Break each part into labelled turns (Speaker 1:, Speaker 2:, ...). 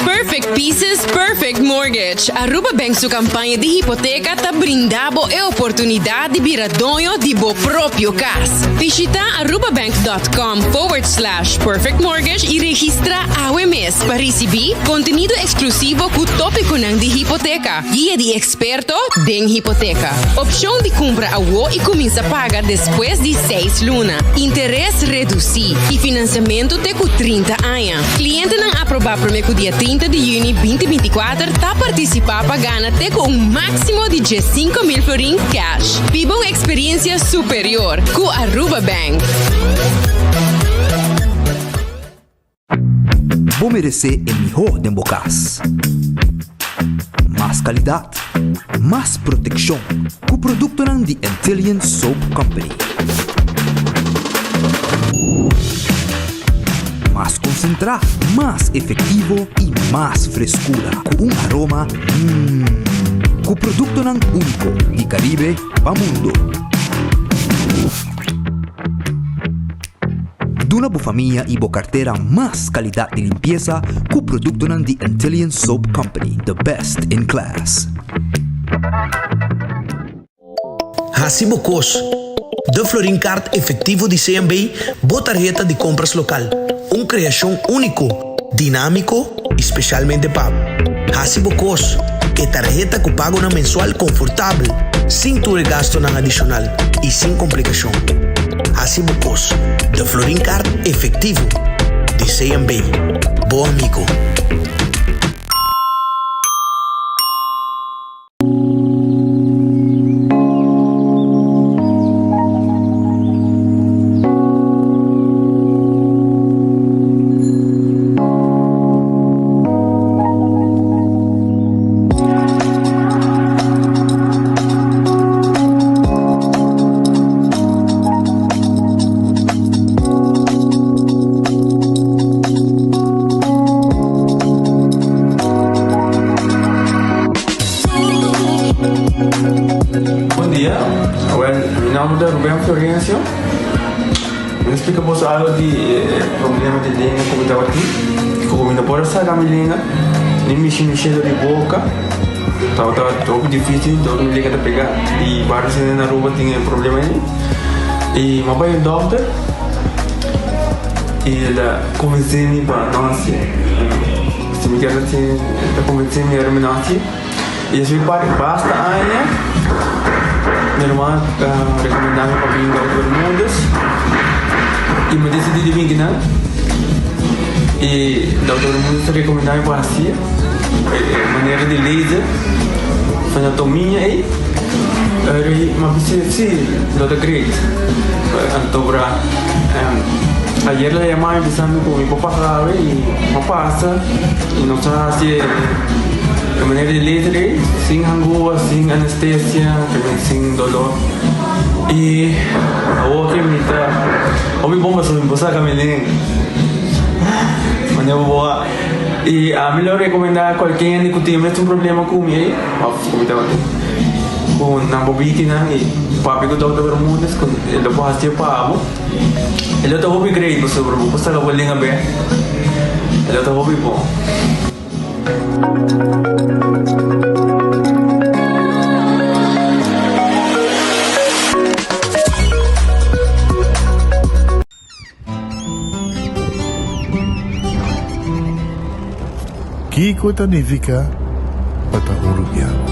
Speaker 1: Perfect Pieces, Perfect Mortgage. Aruba Bank su campanha de hipoteca tá brindando a oportunidade de virar dono de bo próprio casa. Visita arubabank.com/perfect mortgage e registra AWMS para receber conteúdo exclusivo com o tópico de hipoteca, guia de experto em hipoteca, opção de compra a WO e começa a pagar depois de 6 lunas, interesse reduzido e financiamento de 30 anos. Cliente não aprovar para o dia 30 de junho 2024 tá participar pagando até com um máximo de 5.000 florin cash. Viva uma experiência superior com Aruba Bank.
Speaker 2: Vou merecer o melhor de bocas. Mais qualidade, mais proteção com o produto de Antillean Soap Company. Mais concentrado, mais efetivo e mais frescura com um aroma com o produto único de Caribe para o mundo. Duna boa família e boa carteira mais qualidade de limpeza com o produto de Antillean Soap Company, the best in class.
Speaker 3: Hasibo Cos, de Florin Card efetivo de CMB, boa tarjeta de compras local. Criação único, dinâmico, especialmente para Hasibo Cos, que tarjeta que paga uma mensual confortável, sem ter gasto adicional e sem complicação. Hasibo Cos, de Florin Card efetivo de CMB. Bom amigo.
Speaker 4: Explicamos algo de problema de língua que eu estava aqui. Como não pode sair a minha língua, nem me cheiro de boca. Estava muito difícil, todo mundo liga a pegar. E vários na rua tinham problema aí. E meu pai é doutor. E ele convenceu-me para nós. Se me quer assim, ele convenceu-me para nós. E eu basta aia. Minha irmã recomendava para vir para todo mundo. E me decidi de vir aqui, e o doutor muito recomendava para assim, maneira de laser, anatomia e uma pesquisa, doutor Craig, antobra, ayer la llamaba empezando con mi papá grave y me pasa y nos hace de manera de laser, sin angúa, sin anestesia, sin dolor. Y ahora que me está, hoy me pongo a mi esposa Camilín, mañana boa. Y a mí lo recomendaba cualquier que tiene un problema conmigo, con una bobina y papi que todo el mundo con el lo hace pavo. El otro hobby great, pues sobre pues la vuelven a ver. El otro hobby bon.
Speaker 5: Kiko significa Patagorubiano.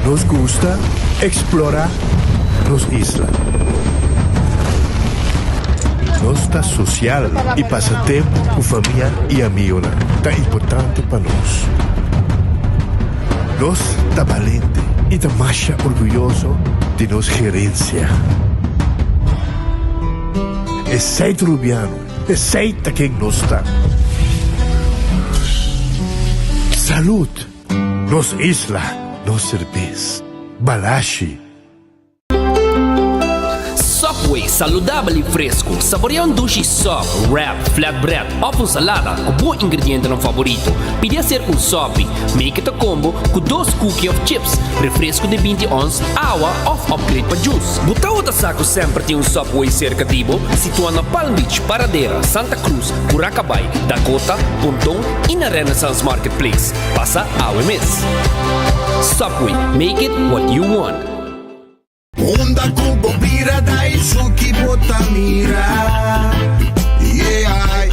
Speaker 5: Nos gusta explorar las islas. Nos está social y pasatiempo con familia y amigos. Está importante para nos. Nos está valiente y está más orgulloso de nos gerencia. Es seito rubiano, es seita quien nos está. Salud, nos isla, nos cerveza, balashi.
Speaker 6: Subway, saudável e fresco. Saboreia um duche sop, wrap, flatbread, ou salada com bom ingrediente no favorito. Podia ser um sop, make it a combo com 2 cookies of chips, refresco de 20 ons, água ou upgrade para juice. Botar Bota saco sempre tem Subway cerca tibo, situado na Palm Beach, Paradera, Santa Cruz, Curacabai, Dakota, Pontong e na Renaissance Marketplace. Passa a UMS. Subway, make it what you want.
Speaker 7: Onda kubo bira dai suki botamira. Yeah.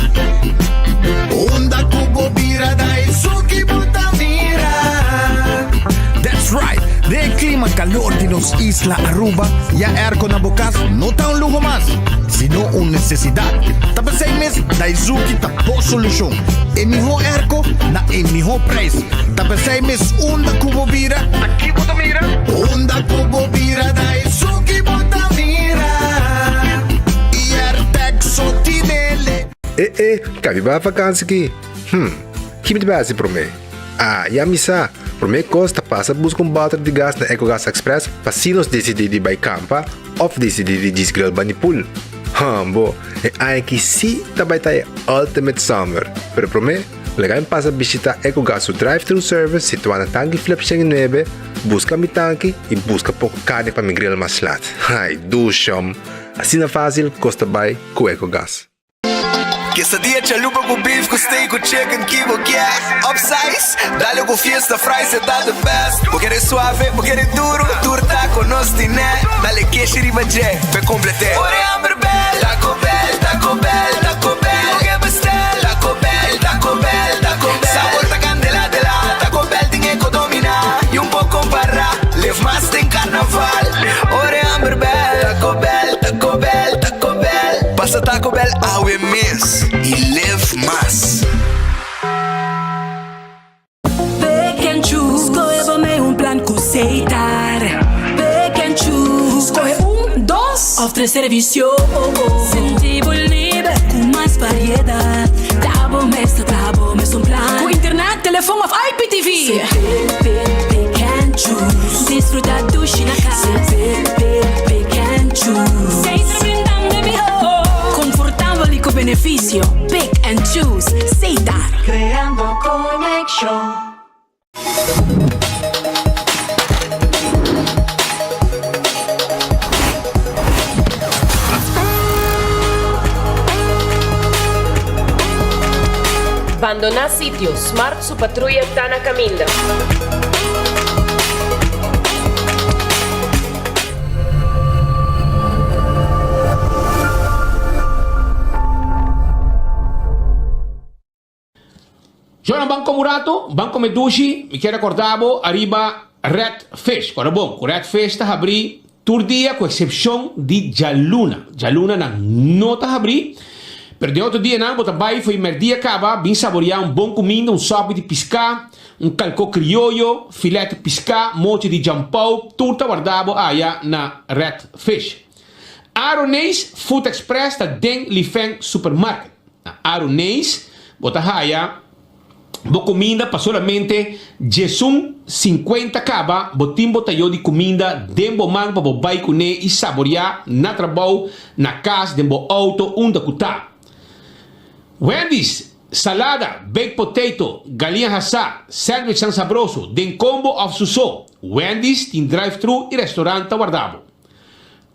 Speaker 7: Onda kubo bira dai suki botamira.
Speaker 8: That's right. De clima calor de los Isla Aruba, ya airco na bocas no tan un lujo más, sino una necesidad. Tapa 6 meses, Daisuki tapo solución. El mejor airco na el mejor precio. Tapa 6 meses, onda cubo vira, aquí bota mira.
Speaker 7: Onda kubo bira Daisuki botamira. Y Artexo tinele.
Speaker 9: Cabe ba vakansie aqui? Que base para mim? E a missa, para mim costa passa buscar bater de gás na EcoGas Express para se nós decidir de ir campa ou decidir de desgrill banipul. Bo, é que sim também tá Ultimate Summer. Pero para mim, legal passa visitar EcoGas o drive-thru service situado na tanque flip 9, busca mi tanque e busca pouco carne para mi grill mais lat. Ai, dusham. Assim é fácil, costa bem com EcoGas.
Speaker 7: Quesadilla, chalupa com beef, com steak, com chicken, kibo, yeah. Upsize, dale com fiesta, fries, tá the best. Vou querer suave, vou querer duro, turta com nós tiné. Dale queixe e bajé, pe completé. Ore amber bell, Taco Bell, Taco Bell, Taco Bell. O que bestel, Taco Bell, Taco Bell, Taco Bell. Sabor ta candela de la, Taco Bell tem que dominar. E pouco para, live mais tem carnaval. Ore amber bell, Taco Bell, Taco Bell, Taco Bell. Passa Taco Bell ao mês e live mais.
Speaker 10: Pick and choose, escolhe plan aceitar. Pick and choose, escolhe 2 of 3 servicios. Sentivo livre com mais variedade. Tá bom mês um plan. Com internet, telefone of IPTV. Pick and choose, desfrutar do China casa. Pick and choose, sem se brindar de mejor. Confortável e com benefício. Pick and choose, aceitar. Creando conexão.
Speaker 11: Abandonar sitio, Smart su patrulla está na caminda.
Speaker 12: Yo no Banco Murato, Banco Medushi, me quero acordar arriba Red Fish. Agora bom, Red Fish está abrir todo dia com exceção de Jaluna. Jaluna não está abrir. Pero de outro dia não, bota vai, foi mer dia acaba, bem saborear bom comida, sopa de piscar, calco criollo, filete de piscar, monte de jampau, tudo guardado aí na Red Fish. Aronês Food Express está dentro do Lifeng Supermarket. Aronês, bota aí, bo comida para solamente 50 caba, botim botayo de comida dembo man para bobai kune e saborear na trabalho, na casa, dembo auto, da kuta. Wendy's, salada, baked potato, galinha assada, sandwich san sabroso, den combo of suso. Wendy's tem drive-thru e restaurante guardado.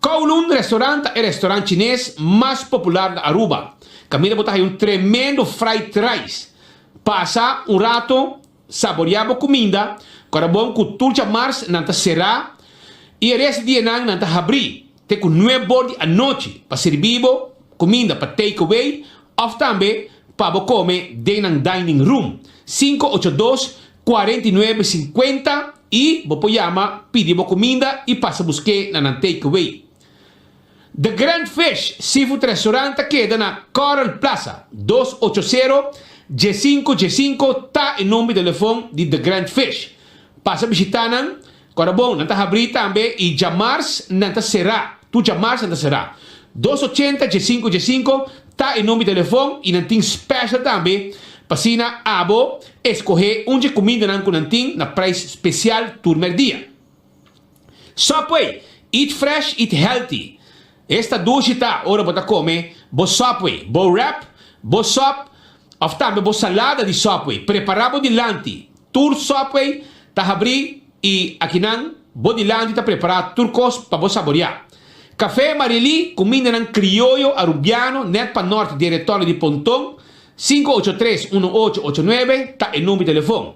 Speaker 12: Kowloon restaurante é restaurante chinês mais popular da Aruba. Camila botar aí tremendo fried rice. Passa rato, saboreava comida, agora bom com tudo mars nanta será e esse dia nanta abrir, tem com 9 bordi à noite para servir comida para take away ou também para comer dentro do dining room 582-4950 e você chama, pedir comida e passa buscar na take away. The Grand Fish Seafood Restaurant queda na Coral Plaza 280 G5 tá em nome do telefone de The Grand Fish. Passa a visitar nan, agora bom, nanta abrir também e jamars nanta será. Tu jamars nanta será. 280 G5 tá em nome do telefone e nantin special também. Passina abo escolher onde comida nan nantin na price especial turmer dia. Subway, eat fresh, eat healthy. Esta ducha tá, ora bota comer, bo Subway, bo wrap, bo sop. Of também bo salada de Subway, preparado de lanti. Tur Subway, tá abrir e aqui nan, bo de lanti tá preparado turcos para bo saborear. Café Marili, comida ng criollo arubiano, net pa norte direttorio di Pontong, 583-1889, ta el número de teléfono.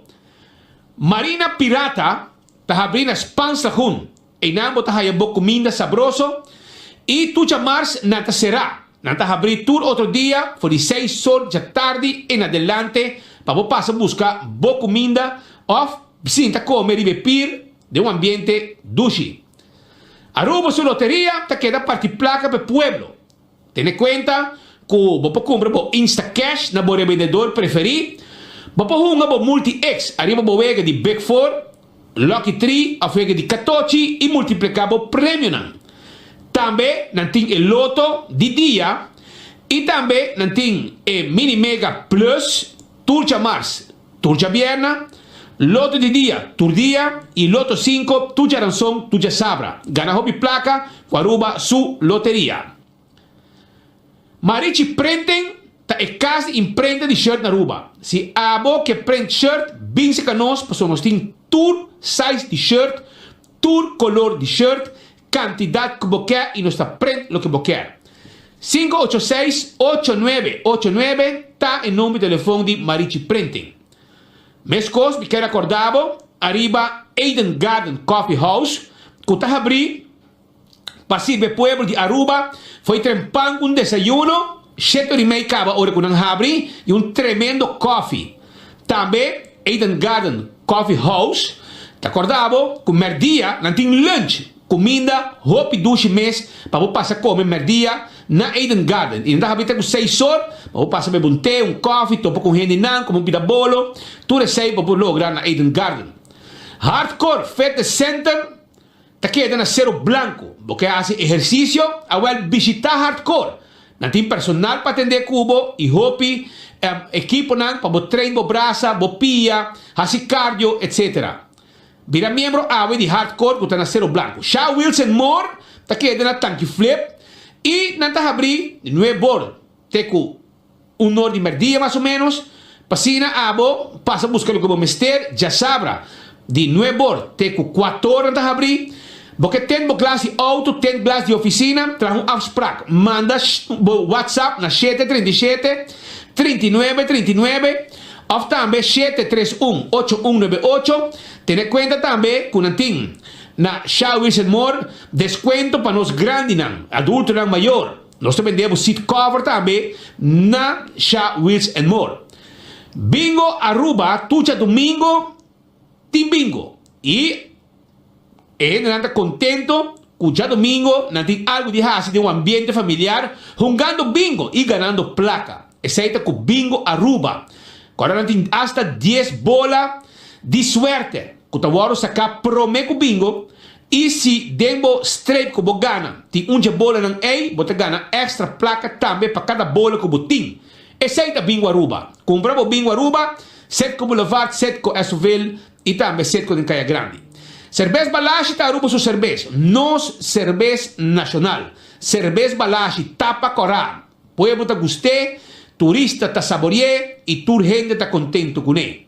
Speaker 12: Marina Pirata, ta habri na spans lahun, e nambo ta hayabok comida sabroso, y tu chamars nata será. Nanta habri tour otro día, for die 6 horas de tarde en adelante, para vos pasar a buscar bo comida, of sinta comer y beber de un ambiente dushi. Aruba su lotería, te queda partiplaca per pueblo. Ten en cuenta que vos puedes comprar bo Instacash na bo revendedor preferido. Vos puedes jugar bo Multi-X, arriba bo vega di Big Four, Lucky 3, of vega di 14 y multiplicar bo premium. También nanting el loto di dia y también nanting el mini mega plus turcha mars, turcha vierna, loto di dia, tur dia y loto 5, turcha ranzón, turcha sabra. Gana hobby placa, Aruba su lotería. Marichi prenden ta e casi imprenta di shirt na Aruba. Si abo que print shirt, bin se canos, pues nos ting tur size di shirt, tur color di shirt, cantidad que boquea y nuestra print lo que boquea. 586-8989 está el número de teléfono de Marichi Printing. Mescos, me quero acordado, arriba Eden Garden Coffee House, que está abrir, pasivo pueblo de Aruba, foi trempando un desayuno, 7:30 acaba hora que não abre, e un tremendo coffee. También Eden Garden Coffee House, te acordado, que merdia, não tem lunch, comida, roupa e duche mês, para você passar a comer merdia na Eden Garden. E não está com 6 horas, para você passar a beber té, coffee, topa com gente não, como pida bolo, tudo isso aí para você lograr na Eden Garden. Hardcore Fitness Center, está quedando a Cerro Blanco, porque hace exercício, a visitar Hardcore. Não tem personal para atender cubo e roupa, equipo não, para você treinar o braço, o pia, fazer cardio, etc. Vira miembro AWE de Hardcore que está na Cerro Blanco. Shaw Wilson Moore, está quedando na Tanque Flip. E nanta abrir de nuevo teco un hora de merdia más o menos. Pasina abo, pasa a buscar lo que vos mester, ya sabra. De nuevo teco 4 horas nanta abrir. Porque ten bo clase de auto, ten clase de oficina, tras un afspraak. Manda WhatsApp na 737-3939. Of también 731-8198. Ten en cuenta también que nanting na Shaw Wilson Moore descuento para nos grandes, adultos y mayor. Nós vendemos seat cover también na Shaw Wilson Moore. Bingo Aruba, tucha domingo, team bingo. Y anda contento que ya domingo nanting algo de hacer de un ambiente familiar, jugando bingo y ganando placa. Excepto con bingo Aruba. Agora nanting hasta 10 bolas de suerte. Que tu vamos sacar promeco bingo. E se dembo straight que você ganha, tem uma bola não é, você ganha extra placa também para cada bola que você tem. Esse é o bingo Aruba. Compramos o bingo Aruba, 7 como levar, 7 com Esovil e também 7 com Caia Grande. Cerveza Balashi está Aruba sua cerveja. Nós, cerveja nacional. Cerveja Balashi, tapa corá. Pueblo tá gostei, turista tá saboreie e tur gente tá contento com ele.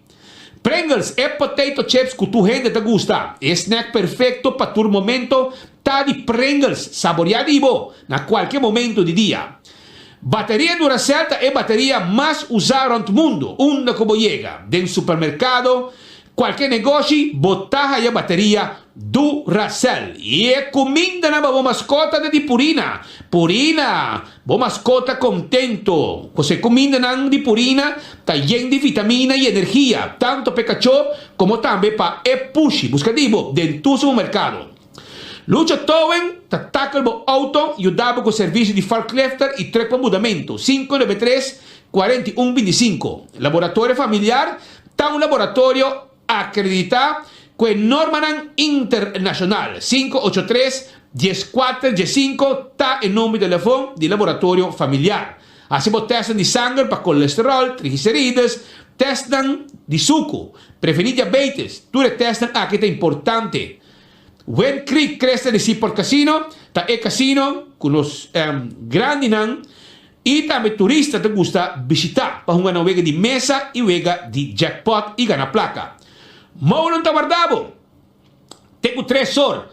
Speaker 12: Pringles e potato chips que tu gente te gusta. Snack perfecto para tu momento. Tá de Pringles saboreado na qualquer momento do dia. Bateria Duracell é a bateria mais usada no mundo. Onde como chega? Dentro do supermercado, qualquer negócio, botar a bateria Duracell. E é comida na boa mascota de Purina. Purina, boa mascota contento. Você comida de Purina, está lleno de vitamina e energia, tanto para cachorro como também para push, buscativo dentro do supermercado. Lucha Towen, taca o auto e ajudava com o serviço de forklifter e treco para mudamento. 593-4125. Laboratório familiar, está um laboratório acreditado com norma internacional. 583-1415 está o número de telefone de laboratório familiar. Assim, testam de sangue para colesterol, triglicerídeos, testam de suco, prevenir diabetes, tudo testam aqui é importante. When Creek cresce de por casino, está é casino com os grandes e também turista te gusta visitar para uma vega de mesa e vega de jackpot e ganhar placa. Maulo não está guardado. Tenho 3 horas.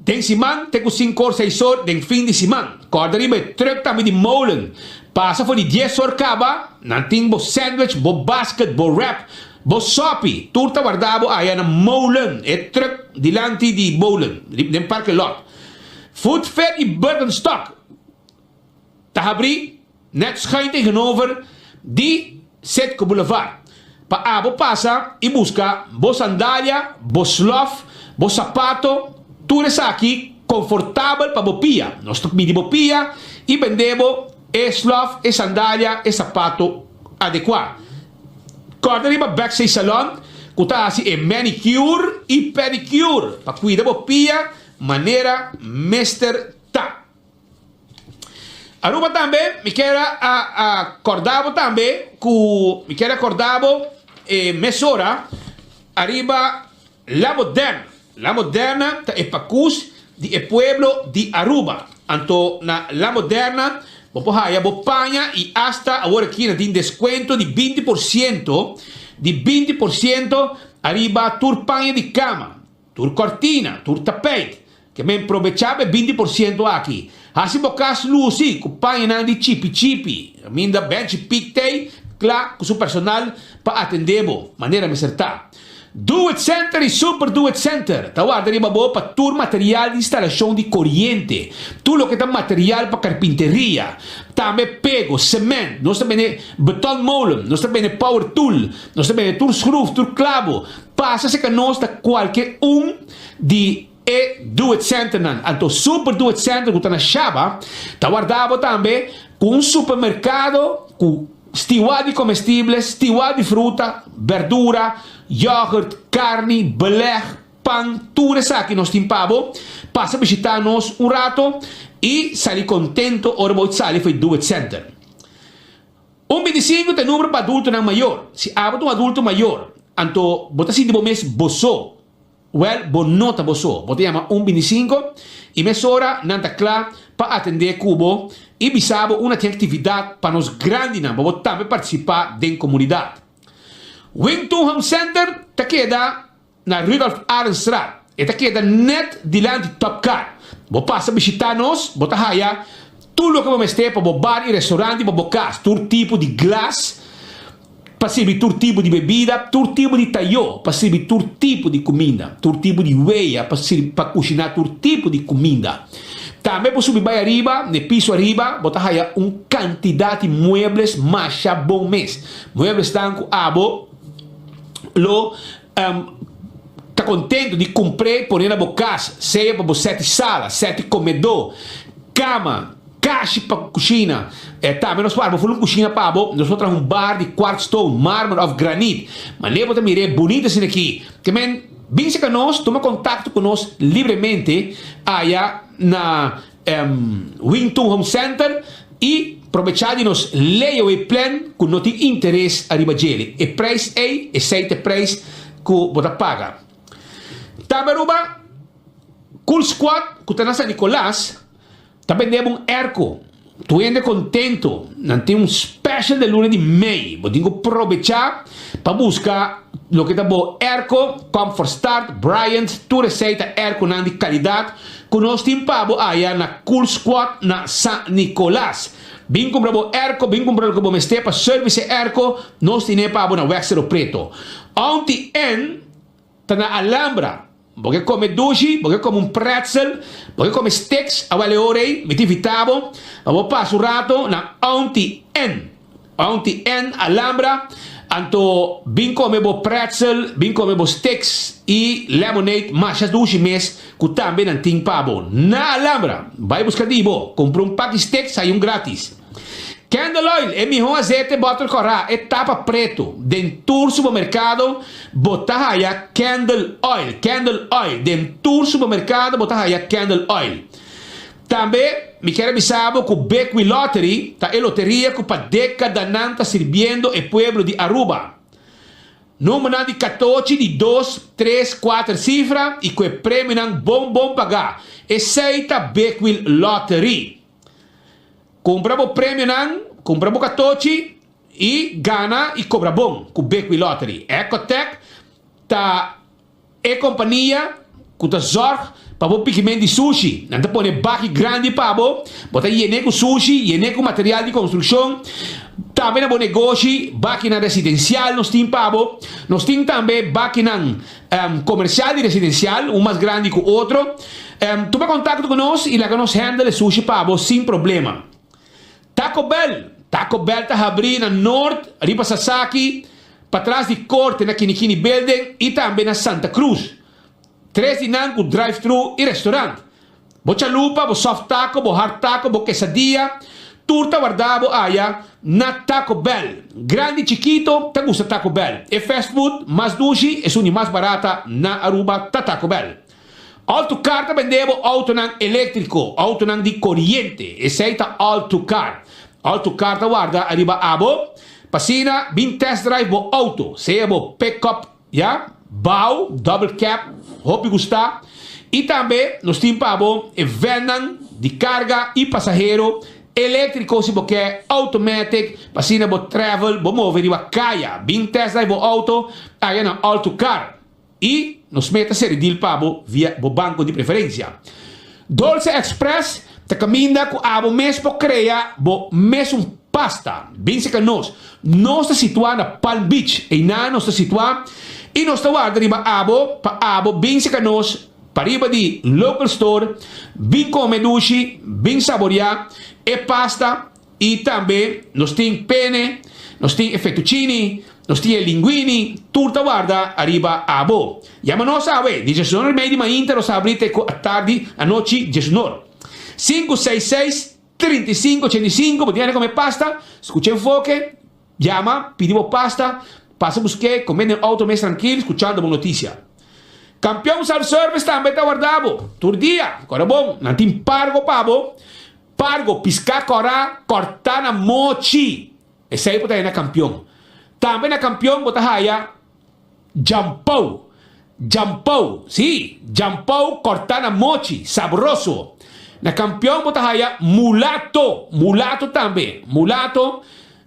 Speaker 12: Den siman, te ku 5 or 6 or, den fin de siman. Corda riba, truck também de molen. Passa voor die 10 or kaba, nanting bo sandwich, bo basket, bo wrap, bo sopi. Turta guardabo ayan na molen. E truck dilanti di molen. Den parque lot. Food fair i burden stock. Tahabri, net schuin tegenover die Setco Boulevard. Pa abo passa e busca bo sandalia, bo slof, bo sapato, tudo isso aqui confortável para bo pia. Nós tocamos de bo pia e vendemos e slof, e sandalia, e sapato adequado. Corda riba backstage salon, kuta assim e manicure e pedicure. Pa cuidar bo pia, maneira Mr. Ta. Aruba também, me quero acordar também, me quero acordar mesora, arriba La Moderna. La Moderna é pacus de pueblo de Aruba. Anto na La Moderna, vou haya panha e hasta agora aqui tem desconto de 20%, arriba tur panha de cama, tur cortina, tur tapete, que me aprovechava 20% aqui. Assim bocas luci, com panha de chipi, minda bench pictei, claro, com o personal para atender, maneira me acertar. Do It Center e Super Do It Center. Tá guarda riba boa para todo material de instalação de corrente. Tudo que tá material para carpinteria. Também pego, cimento. Nós também beton molen. Nós também power tool. Nós também tool screw, tool clavo. Passa-se que nós tá qualquer de Do It Center. Então, Super Do It Center, que tá na chava, tá guardado também com supermercado, com steward de comestíveis, steward de fruta, verdura, yogurt, carne, beleg, pan, tudo isso aqui nós timpamos. Passa a visitar-nos rato e sair contento ou vou sair foi Do It Center. 25 tem número para adulto não maior. Se abre um adulto maior, então, bota assim de bom mês, boçou. Well, bonota boçou. Bota chama 25 e mesora nanta claro para atender cubo e bisabo uma atividade para nós grande não, para também participar da comunidade. Wington Home Center ta queda na Rudolf Arenstraat. E ta queda net diante de Top Car. Vou passar a visitar-nos, vou ta haya tudo o que vamos ter para o bar e restaurante, para o casa, todo tipo de glass, para servir todo tipo de bebida, todo tipo de talho, para servir todo tipo de comida, todo tipo de weia, para cozinhar todo tipo de comida. Também para subir bem arriba, no piso arriba, botar haya quantidade de muebles mais bom mês. Muebles tanto abo lo tá contente de comprar por na casa, seja para 7 salas, 7 comedor, cama, caixa para cozinha. Também nós falamos uma cozinha para nós trazemos bar de quartzstone, mármore of granite. Mas leva também é bonito assim aqui. Que men vem se conosco, toma contato conosco livremente aí na Wington Home Center e aproveitar de nos leia o plan que não tem interesse arriba dele. E preço é aceita preço que você paga. Também ruba Cool Squad que está na San Nicolás também deve erco. Tu ende contento, não tem special de luna de mei. Vou tenho que aproveitar para buscar o que está bom erco, Comfort Start, Bryant, tu receita erco de qualidade. Que nós temos aí na Cool Squad na San Nicolás. Bem comprado erco, bem comprado como este para service erco, nós temos na Wexero Preto. Ontem está na Alhambra. Porque come dushi, porque come pretzel, porque come steaks, a vale ore, me tivitavo, vou passar rato na Auntie N, Alhambra, anto bem come pretzel, bem come steaks e lemonade, mas dushi mês, que também não tem pavo. Na Alhambra, vai buscar dibo, compra pack de steaks, sai grátis. Candle Oil é melhor azeite bottle corá, etapa preto. Dentro do supermercado, botar aí Candle Oil. Dentro do supermercado, botar aí Candle Oil. Também, me quero avisar que o Beckwith Lottery, tá a loteria que para década não está servindo o pueblo de Aruba. Número de 14, de 2, 3, 4 cifras e que o prêmio não bom pagar. Aceita Beckwith Lottery. Compramos prêmio não, compramos 14 e gana e cobra bom com o Beckwith Lottery. Ecotec tá é companhia que tá zorg pabo piquimen de sushi. Nanta pone baki grande pabo, bota yene com sushi, yene com material de construção. Também na bom negócio, baki na residencial, nós tem pabo. Nós tem também baki na comercial e residencial, um mais grande que o outro. Tu vai contato conosco e lá que nós handle sushi pabo sem problema. Taco Bell tá abrindo na Norte, riba Sasaki, para trás de Corte na Kinikini Building e também na Santa Cruz. 3 dinan com drive-thru e restaurante. Bo chalupa, bo soft taco, bo hard taco, bo quesadilla. Turta guardado aya na Taco Bell. Grande e chiquito, te gusta Taco Bell. É fast food, mais dushi, é suni mais barata na Aruba, ta Taco Bell. Autocar ta vendemos auto nan elétrico, auto nan di corriente. Esse aí tá Autocar. Autocar ta guarda arriba abo. Pasina, bin test drive bo auto. Seja bo pick-up, ya? Bau, double cap, hope gostar. E também, nós temos abo, vendam de carga e passageiro. Elétrico se você quer, automatic, pasina bo travel, bo mover riba kaya. Bin test drive bo auto, aí na Autocar. E nos meta ser deal pabo via bo banco de preferência. Dolce Express, te caminha com abo mesmo crea, bo mesmo pasta. Bem se que nós está situado na Palm Beach, e na nós está situado, e nós está guardando riba abo, pa abo, bem se que nós, para riba de local store, bem come dushi, bem saborear, e pasta, e também nós tem pene, nós tem fettuccini, nós temos linguini, tudo guarda arriba abo. Llama nós sabe, de Jesus meio ma inter, nós abrite a tarde, a noite, Jesus 566-3585, potete come pasta, escucha enfoque, llama, pedimos pasta, passa busque, comendo auto mais tranquilo, escuchando uma notícia. Campeão self-service também está guardado, todo dia, agora bom, não tem pargo pabo, pargo, piscar cora, cortar na mochi, esse aí pode ir na campeão. Também na campeão, bota raia, jampou, sim, jampou, cortar na mochi, saboroso. Na campeão, bota raia, mulato também, mulato,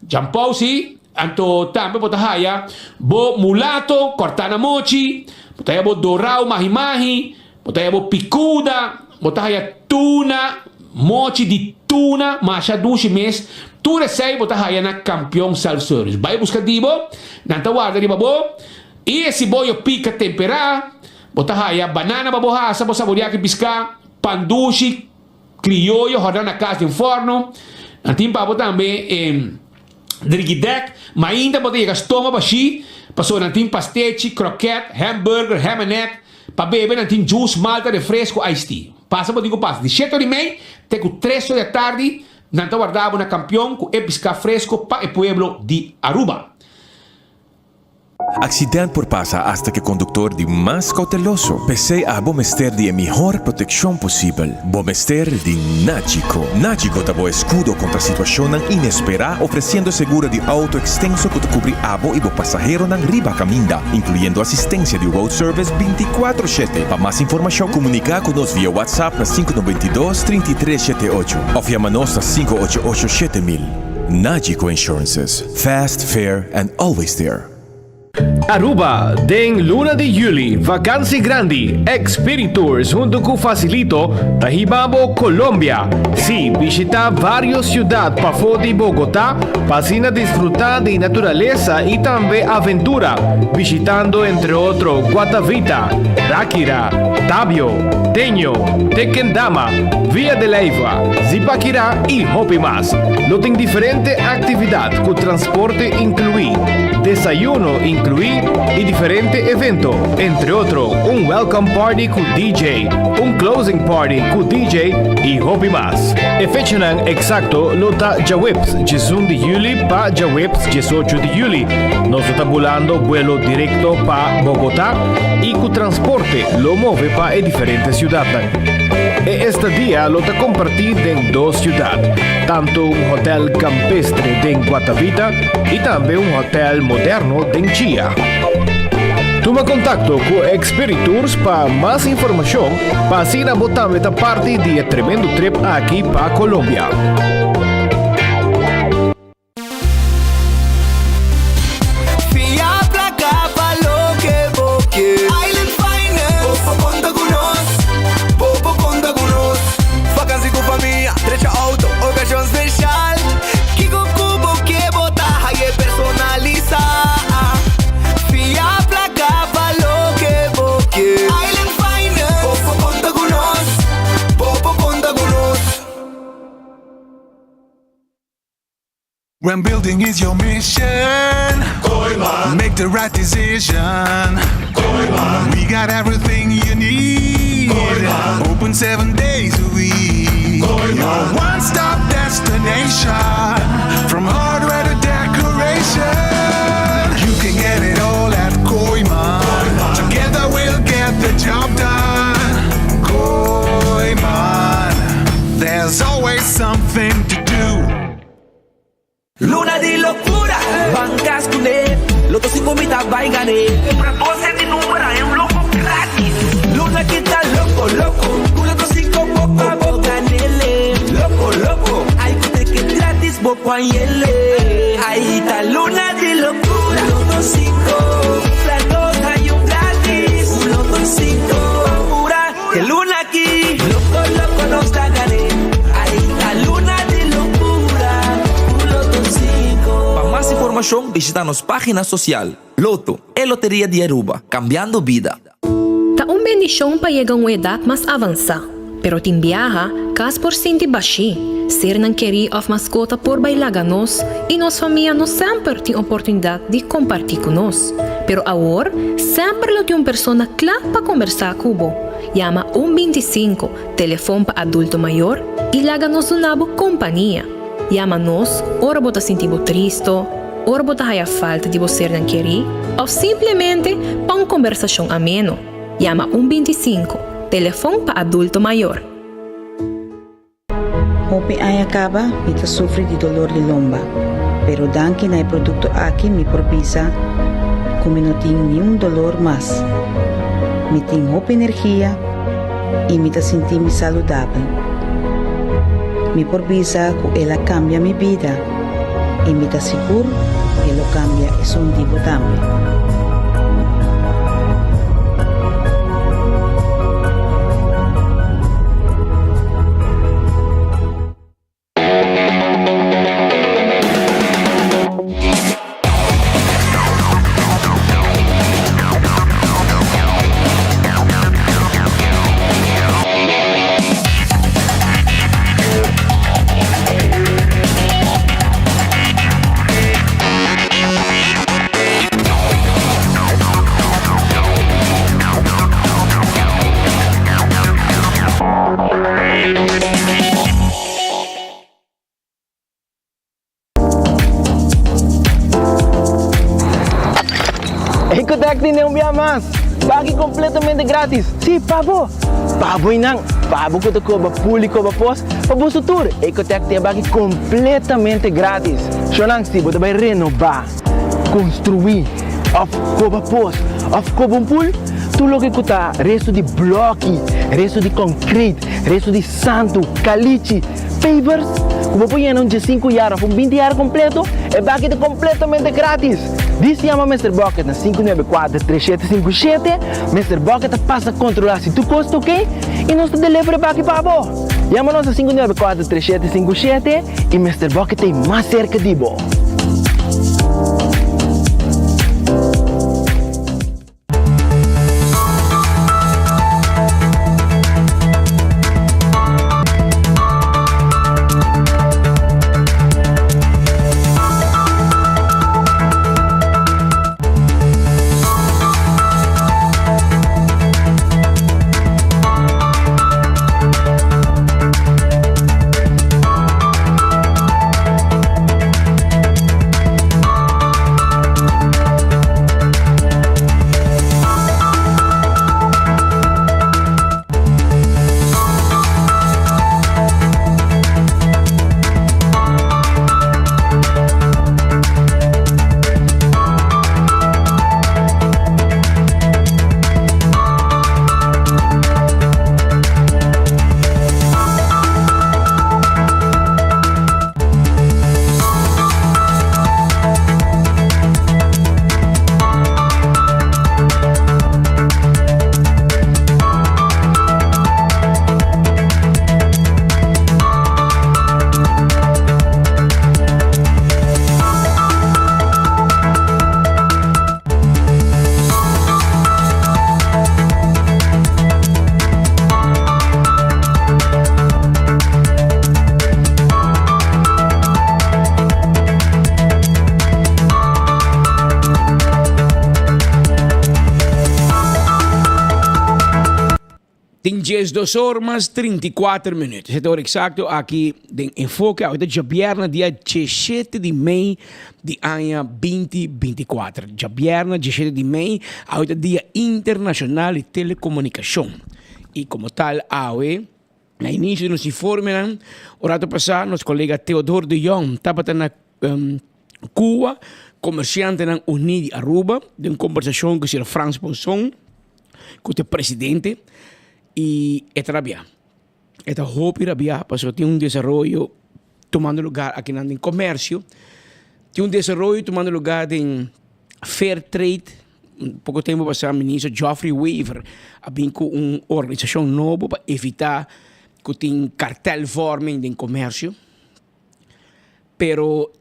Speaker 12: jampou, sim, anto também bota raia, bo mulato, cortar na mochi, bota raia, bo dorau, mahi, bota raia, bo picuda, bota raia, tuna, mochi de tuna, masha dushi mes, tu recebe botar raia na campeão self-service. Vai buscar dibo, nanta guarda riba bo, e esse boio pica temperar, botar raia banana babohasa, bo saborear que piscar, pandushi, criollo, rodar na casa de forno, nantim pabo também drigidek, mas ainda botar chegar estômago baixi, passou nantim pastete, croquete, hamburger, ham and egg, para beber nantim juice, malta, refresco, iced tea. Passa, bo digo passa, de 7h30, até com 3 da tarde, nanta guardava na campeão com pisca fresco para o pueblo de Aruba.
Speaker 13: Accidente por pasa hasta que conductor de más cauteloso. Pese a bomester de mejor protección posible. Bomester de Nagico. Nagico dabo escudo contra situación inesperada, ofreciendo seguro de auto extenso que te cubre abo y bo pasajero nan riba caminda, incluyendo asistencia de road service 24/7. Para más información, comunica con nos vía WhatsApp a 592-3378 o llamanos a 588-7000. Nagico Insurances. Fast, fair, and always there.
Speaker 14: Aruba, den luna de Juli, vacancy grande, Experience Tours junto con Facilito, Tahibabo, Colombia. Sí, visita varias ciudades para de Bogotá, para disfrutar de naturaleza y también aventura, visitando entre otros Guatavita, Ráquira, Tabio, Teño, Tequendama, Villa de Leyva, Zipaquirá y Hopi más. Lo tienen diferentes actividades con transporte incluido, desayuno incluido y diferentes eventos, entre otros un welcome party con DJ, un closing party con DJ y Hopi más. El fecha exacto lo da Jaweps, 1 de Juli para Jaweps, 18 de Juli. Nos está volando vuelo directo para Bogotá y con transporte lo mueve para diferentes ciudades. Este día lo está compartido en 2 ciudades, tanto un hotel campestre de Guatavita y también un hotel moderno de Chía. Toma contacto con Experience Tours para más información, para así botar esta parte de tremendo trip aquí para Colombia.
Speaker 15: When building is your mission, make the right decision. We got everything you need. Open 7 days a week. Your one-stop destination, from hardware to decoration. You can get it all at Koiman. Together we'll get the job done. Koiman, there's always something to do.
Speaker 16: Luna di locura, bancas con él. Loto 5 mitad va y gané. Compra 12 de número es un loco gratis. Luna quita loco, loco. Un loto 5 poco a poco ganele. Loco, loco. Hay que gratis, poco a yele. Ahí está Luna di locura. Loto 5, compra 2 hay un gratis. Un loto 5, pura. Que Luna aquí. Loco, loco nos da gané. Ahí está Luna di locura. Para más información, visita nuestra página social. Loto, Lotería de Aruba, cambiando vida.
Speaker 17: Ta un bendición para llegar a una edad más avanzada, pero te viaja cas por sentir baixi, ser não querer of mascota por bailar nos e nossa família não sempre tem oportunidade de compartilhar com nós. Pero agora, sempre lo tem uma pessoa clara para conversar com você. Llama 125, telefone para adulto maior e laga nos uma boa companhia. Llama-nos, ora bota sentir triste, ora bota a falta de você não querer, ou simplesmente para uma conversação ameno. Llama 125, telefone para adulto maior.
Speaker 18: Hopi ay acaba, mita sufre de dolor de lomba, pero dan que na produto aqui me propisa, como não tenho nenhum dolor mais. Me tenho hopi energia e me sentir me saudável. Me propisa que ela cambia minha vida e me dá seguro que ela cambia esse tipo também.
Speaker 19: Ecotec tiene un día más. Pague completamente gratis. Sí, pabo. Pabo inang. Pabo que te cobra público para pos. Pabo su tour. Ecotec te pague completamente gratis. Shonang si você vai renovar, construir, of cobra pos, of cobra pool. Tu lo que custa resto de bloque, resto de concrete, resto de santo, caliche, pavers. Como põe em 5 anos, 20 anos completo, é pague completamente grátis. Diz chama Mr. Bucket na 594-3757. Mr. Bucket passa a controlar se tu custa ok e nós te delivery para aqui para você. Chama-nos a 594-3757 e Mr. Bucket tem mais cerca de você.
Speaker 20: 10 horas 34 minutos. Esta hora exacto aqui em Enfoque, ahorita já viernes, dia 17 de maio de ano 2024. Já viernes, 17 de maio, ahorita dia internacional de telecomunicação. E como tal, AOE, na início nos informes, o rato passado, nosso colega Teodoro de Jong estava na Cuba, comerciante na Unidi Aruba, de uma conversação com o Sr. Frans Ponson, com o presidente, e esta hope rabia, porque tem um desenvolvimento tomando lugar aqui no comércio, tem um desenvolvimento tomando lugar em fair trade. Pouco tempo passado, o ministro Geoffrey Weaver abriu uma organização nova para evitar que tenha cartelvorming em comércio, pero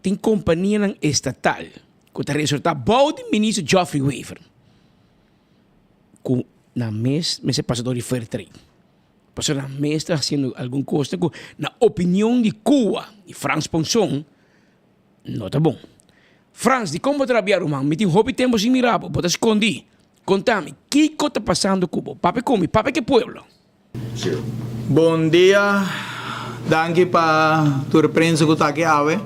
Speaker 20: tem companhia estatal que está resultado bom do ministro Geoffrey Weaver, que na mês passador de fair trade. Passou na mês está fazendo alguma coisa que, na opinião de Cuba, de Frans Ponson, não está bom. Frans, de como trabalhar, irmão? Me tem hobby tempo sem mirar, pode esconder. Contame, o que está passando em Cuba? Papi come, papi que pueblo?
Speaker 19: Bom dia, danke para tua prensa que está aqui, Ave.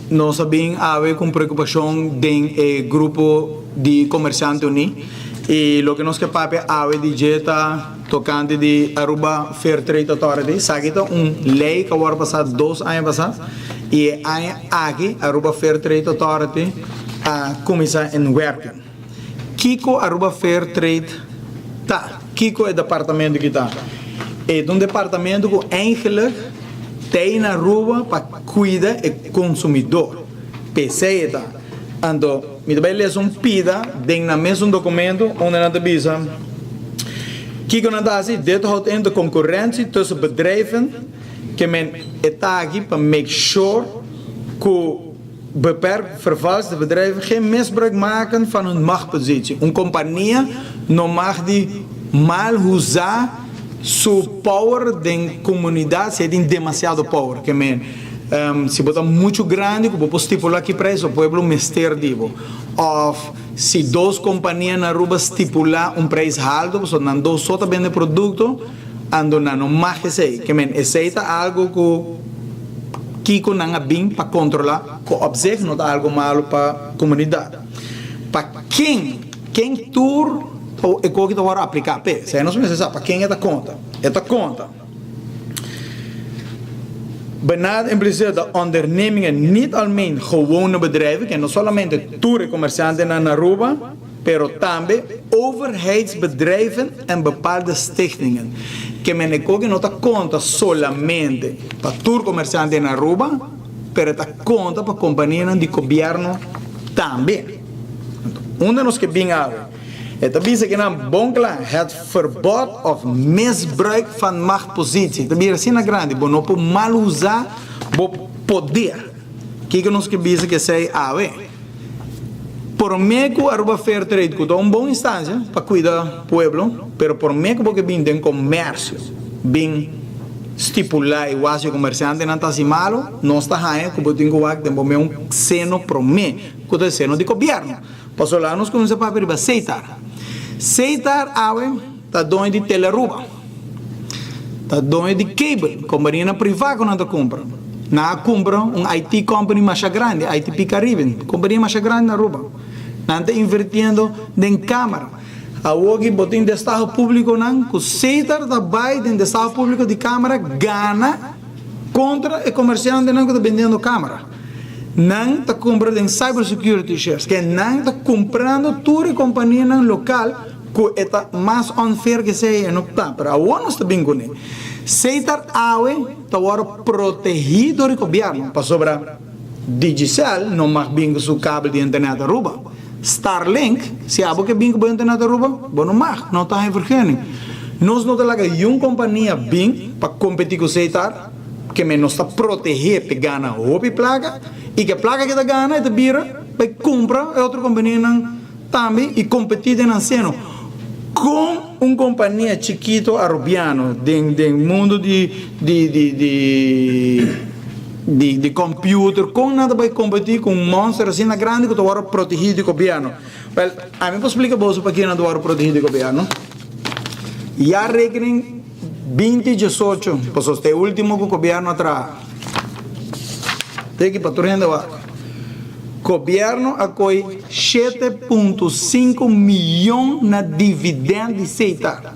Speaker 19: Nós sabemos, Ave, com preocupação do grupo de comerciantes unidos. E o que nós queremos Ave de jeta tocante de Aruba Fair Trade Authority, sabe que lei que agora passar 2 anos passados, e aqui Aruba Fair Trade Authority começa em working. Kiko Aruba Fair Trade tá, Kiko é o departamento que está. É um departamento que eigenlijk tem na Aruba para cuidar do consumidor. PC tá. Então, me também lê pida dentro na mesmo documento onde nós avisa que quando nós dit houdt in de concurrentie tussen bedrijven que men está aqui para make sure que beperkt vervalste bedrijven geen misbruik maken van hun machtpositie. Een compagnie não mag die mal usar su power de comunidade se tem demasiado power que men se botar muito grande, que vou estipular aqui preço, o povo mester divo. Ou se 2 companhias na Aruba estipular preço alto, porque não 2 só vende produto, ando não mais que sei. Que men, aceita algo que Kiko não é bem para controlar, que observa não dá algo malo para a comunidade. Para quem tur ou é que tu vai aplicar, se não se necessário, para quem é da conta? É da conta. Benad impliceert dat ondernemingen niet alleen gewone bedrijven, que não somente toeren comercianten na Aruba, pero também overheidsbedrijven en bepaalde stichtingen. Que men que não está conta solamente para tour comerciantes na Aruba, pero está conta para companhias de governo também. Onde nós que bem abre. Het is een bon klaar. Het verbod of misbruik van machtpositie. Het is een grande. Bo não pode mal usar o poder. Que nós que bisa que sei ave. Por mim que Aruba Fair Trade que é uma boa instância para cuidar do pueblo, pero por mim que porque bem tem comércio, bem estipular o acho comerciante não está assim malo, não está aí que eu tenho que ter seno por mim, que é seno de governo. Passou lá nós começamos a para aceitar. Aceitar ave tá dono de Teleruba, tá dono de cable, companhia privada que não está compra. Na compra IT company mais grande, ITP Caribbean, companhia mais grande na Aruba. Não está invertindo em câmara. A hoje botem de estado público não, que aceitar da baixo de estado público de câmara gana contra o comerciante não que está vendendo câmara. Não está comprando em cybersecurity shares, que não está comprando toda a companhia local que está mais unfair que seja não está, para o ano está bem com ele. Seitar awe está agora protegido do governo, para sobrar Digicel não mais bem com o cabo de internet da Aruba. Starlink, se há que bem com a internet da Aruba, bom não mais, não está em vergonha. Nós não temos uma companhia bem para competir com o Seitar, que nos está protegido para ganhar a placa. E que a placa que está ganhando é de bira, vai comprar outra companhia também e competir na cena com uma companhia chiquito arubiano do mundo de computer, com nada vai competir com um monstro assim grande que está protegido do governo. A mim posso explicar para quem não está protegido do governo?
Speaker 21: Ya rekening 2018, pues este último que o governo atrás. Tem que para gente va. Governo acolhe 7,5 milhões na dividendo de seita.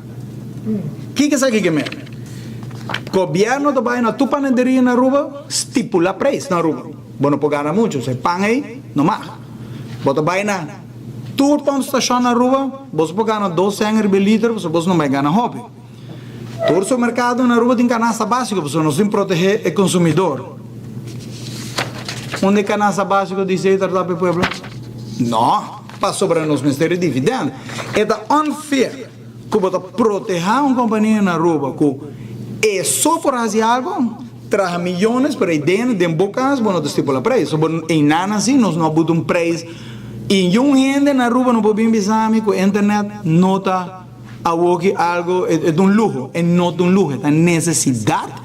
Speaker 21: Que é isso que me? Governo também na tua panaderia na rua estipula preço na rua. Bueno, por ganhar muito, você paga aí, não mais. Bota bem na tua estação na rua, você pode ganhar 200 litros, você não vai ganhar hobby. Todo o mercado na rua tem canasta básica, você não tem proteger o consumidor. Onde é canasta básica de seita para o povo? Não, para sobrar nos ministérios de dividendos. É unfair que você proteger uma companhia na rua, que é só por fazer algo, traz milhões para ir dentro de bocas, bueno, de estipula preço. Em nada assim, nós não botamos preço. E um gente na rua não pode pensar que a internet nota algo é um luxo, é não um luxo, é necessidade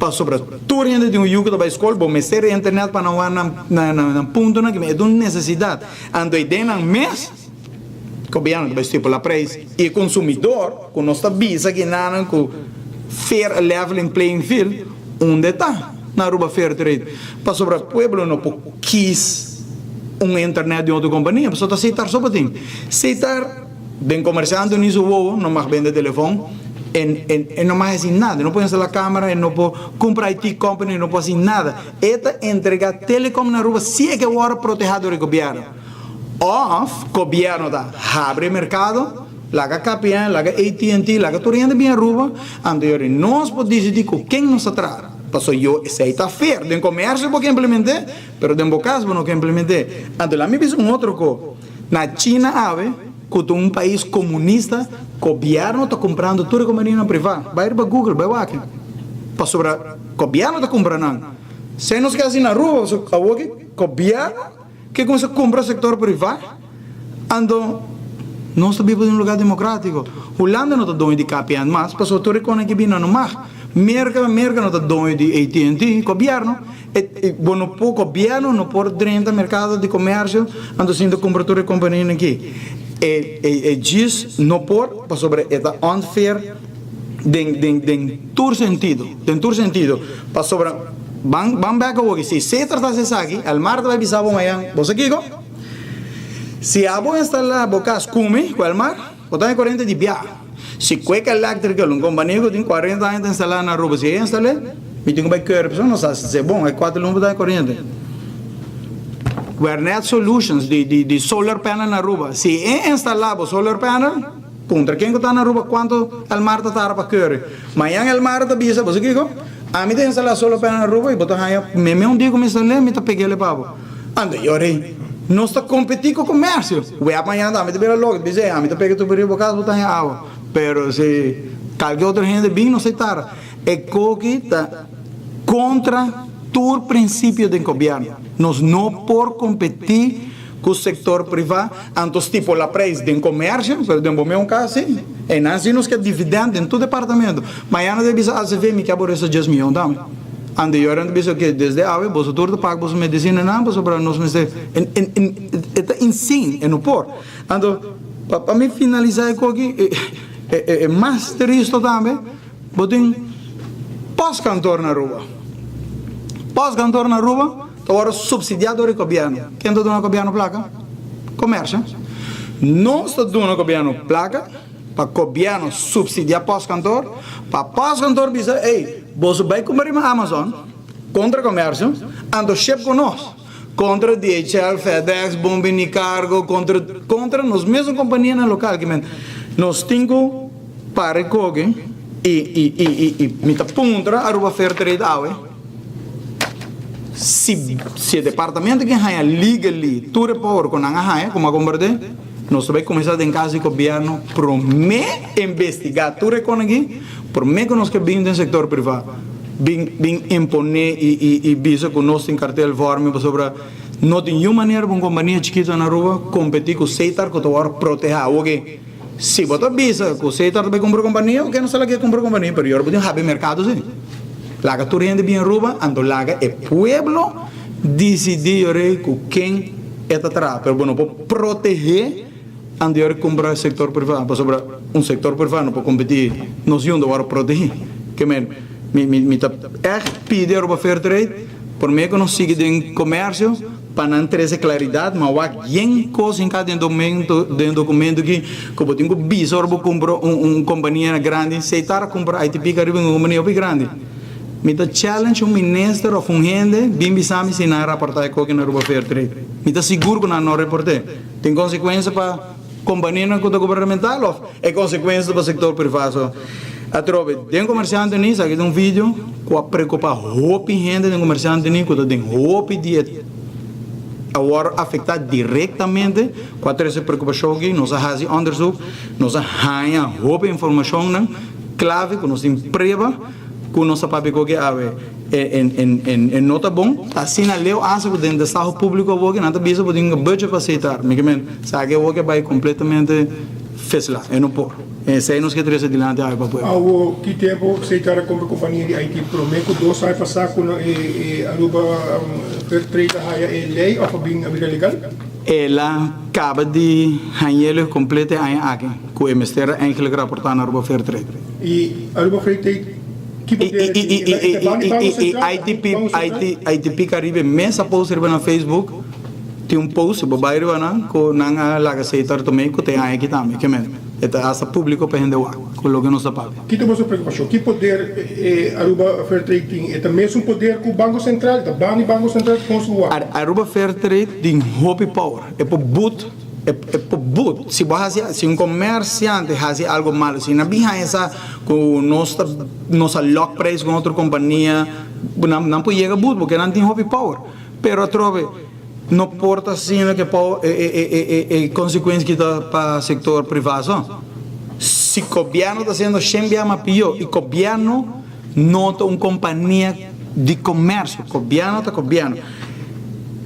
Speaker 21: para sobre toda gente de yugo da escola, bom, mas ter internet para não na ponto na que é uma necessidade. Ando aí dentro mês, governo vai estipular preço e consumidor, com nossa visa que nada com fair leveling playing field, onde está na rua fair trade, para sobre o povo não quis internet de outra companhia, para só aceitar só para ti, aceitar de comerciante nisso não mais vende telefone. E não mais assim nada, não pode instalar a câmera, não pode comprar IT company, não pode assim nada. Esta entrega telecom na rua, se é que o hora protegido do governo. Ou o governo abre o mercado, laga KPN, laga AT&T, laga tudo gente bem a rua, onde nós podemos decidir com quem nos atrai. Passou eu, isso aí está fair, de comércio porque implementei, mas de caso não que implementei. Então, lá me diz outro coisa. Na China, que um país comunista, o governo está comprando tudo como companhia privada. Vai para Google, vai lá. Para sobre o governo está comprando. Se nós queremos ir na rua, o governo que começa a comprar o setor privado, então, nós vivemos em um lugar democrático. Holanda não está dono de KPN, mas para o setor econômico que não mais. Merca não está dono de AT&T, governo. O governo não pode dentro do mercado de comércio, então, sendo comprar tudo companhia aqui. Diz não por sobre esta unfair de todo sentido para sobre vamos ver que se se trata de aqui al mar vai bisabo amanhã você aqui se a boa instalar bocas come com o mar botar corrente de viagem se cueca elétrica uma companhia que tem 40 anos instalar na rua se instalar me tem que vai querer não sabe se é bom é 4 lumbres da corrente Wernet Solutions de solar panel na rua. Se instalava solar panel, contra quem está na rua, quanto o mar está para querer. Amanhã o mar está bisa, você que a mim tem instalar solar panel na rua e botar aí, me dia que me instalei, me está pegando pavo. Anda, eu rei. Nós está competindo com o comércio. O amanhã dá, me está logo, dizer, a mim está pegando tudo por casa, botar aí água. Pero se qualquer outra gente bem não aceitar, é que está contra todo o princípio do governo. Nós não por competir com o setor privado, antes tipo a preço de comércio, mas de um caso sim, e não assim nós que dividendo em todo departamento. Mas não deve ser a CVM que aborrece 10 milhões também. Ande eu não deve ser que desde a você tudo paga você medicina não, você para nós mas é insano, é não por. Ando para me finalizar aqui é mais triste também, botem pós-cantor na rua. Pós-cantor na rua, agora subsidiado do governo. Quem está dando o governo placa? Comércio. Não está dando o governo placa, para o governo subsidiar pós-cantor, para pós-cantor dizer, ei, você vai comprar na Amazon, contra o comércio, ando chefe conosco. Contra DHL, FedEx, Bombini Cargo, contra nós mesmos companhias na local, que nós temos para recoger e me está contra a rua fair trade out. Se o departamento que haya legally tudo por com a haya como a converter nós vamos começar em caso de governo para me investigar tudo com aqui para me que nós que bem do setor privado bem imponer e visa que nós tem cartel forme sobre não tem nenhuma maneira uma companhia chiquita na rua competir com o setor que tu vai proteger ok se você visa que o setor vai comprar companhia ok não sei lá que comprar companhia mas eu vou abrir mercado sim laga tu gente bien ruba, ando laga el pueblo decidir com quem está atrás. Pero bueno, por proteger andior compra sector privado, para sobre un sector privado para competir, nos yendo para proteger. Que me tá pedir para fair trade, por meio que nós siga em comércio, para não ter essa claridade, mas há alguém coisa em cada documento que eu tenho bisa para comprar companhia grande, se está a comprar ITP Caribe uma companhia grande. Me tá challenge ministro of gente, bem bisami se não reportar que na rua fair trade. Me tá seguro que não reportei. Tem consequência para companhia governamental ou é consequência para o setor privado. Atrove, tem comerciante nisso, aqui tem vídeo com a preocupa roupa gente tem comerciante nisso, que tem roupa de agora afetar diretamente com a essa preocupação que nós fazemos onderzoek, nós ganhamos roupa informação clave que nós emprega, que nós sabemos que é nota bom, assim na lei asa que dentro do estado público que não está bisa podendo budget para aceitar, me que sabe que vai completamente fechar, é não por. Sei nos que três adiante aí para poder.
Speaker 1: Ao que tempo aceitar a companhia de IT Promeco, dois sai passar com a Aruba fair trade é lei ou bem legal?
Speaker 21: Ela acaba de ganhar completa aqui, com o ministério eigenlijk rapportar na Aruba fair trade.
Speaker 1: E Aruba fair trade
Speaker 21: ITP Caribe mesa post na Facebook tem post babairo na com nanga laga aceitar também que tem aqui também que mesmo essa público para render com o que não sabe.
Speaker 1: Que tem você preocupação? Que poder Aruba Fair Trade tem? É também um poder com o Banco Central, da Banco Central consular.
Speaker 21: Aruba Fair Trade tem hope power, é por boot. Se você um comerciante faz algo mal, se não bem essa com nossa lock price com outra companhia, não pode chegar boot porque não tem hope power. Pero trove não porta assim que consequência que está para o setor privado. Se o governo está sendo sempre mais pior e o governo nota uma companhia de comércio, governo.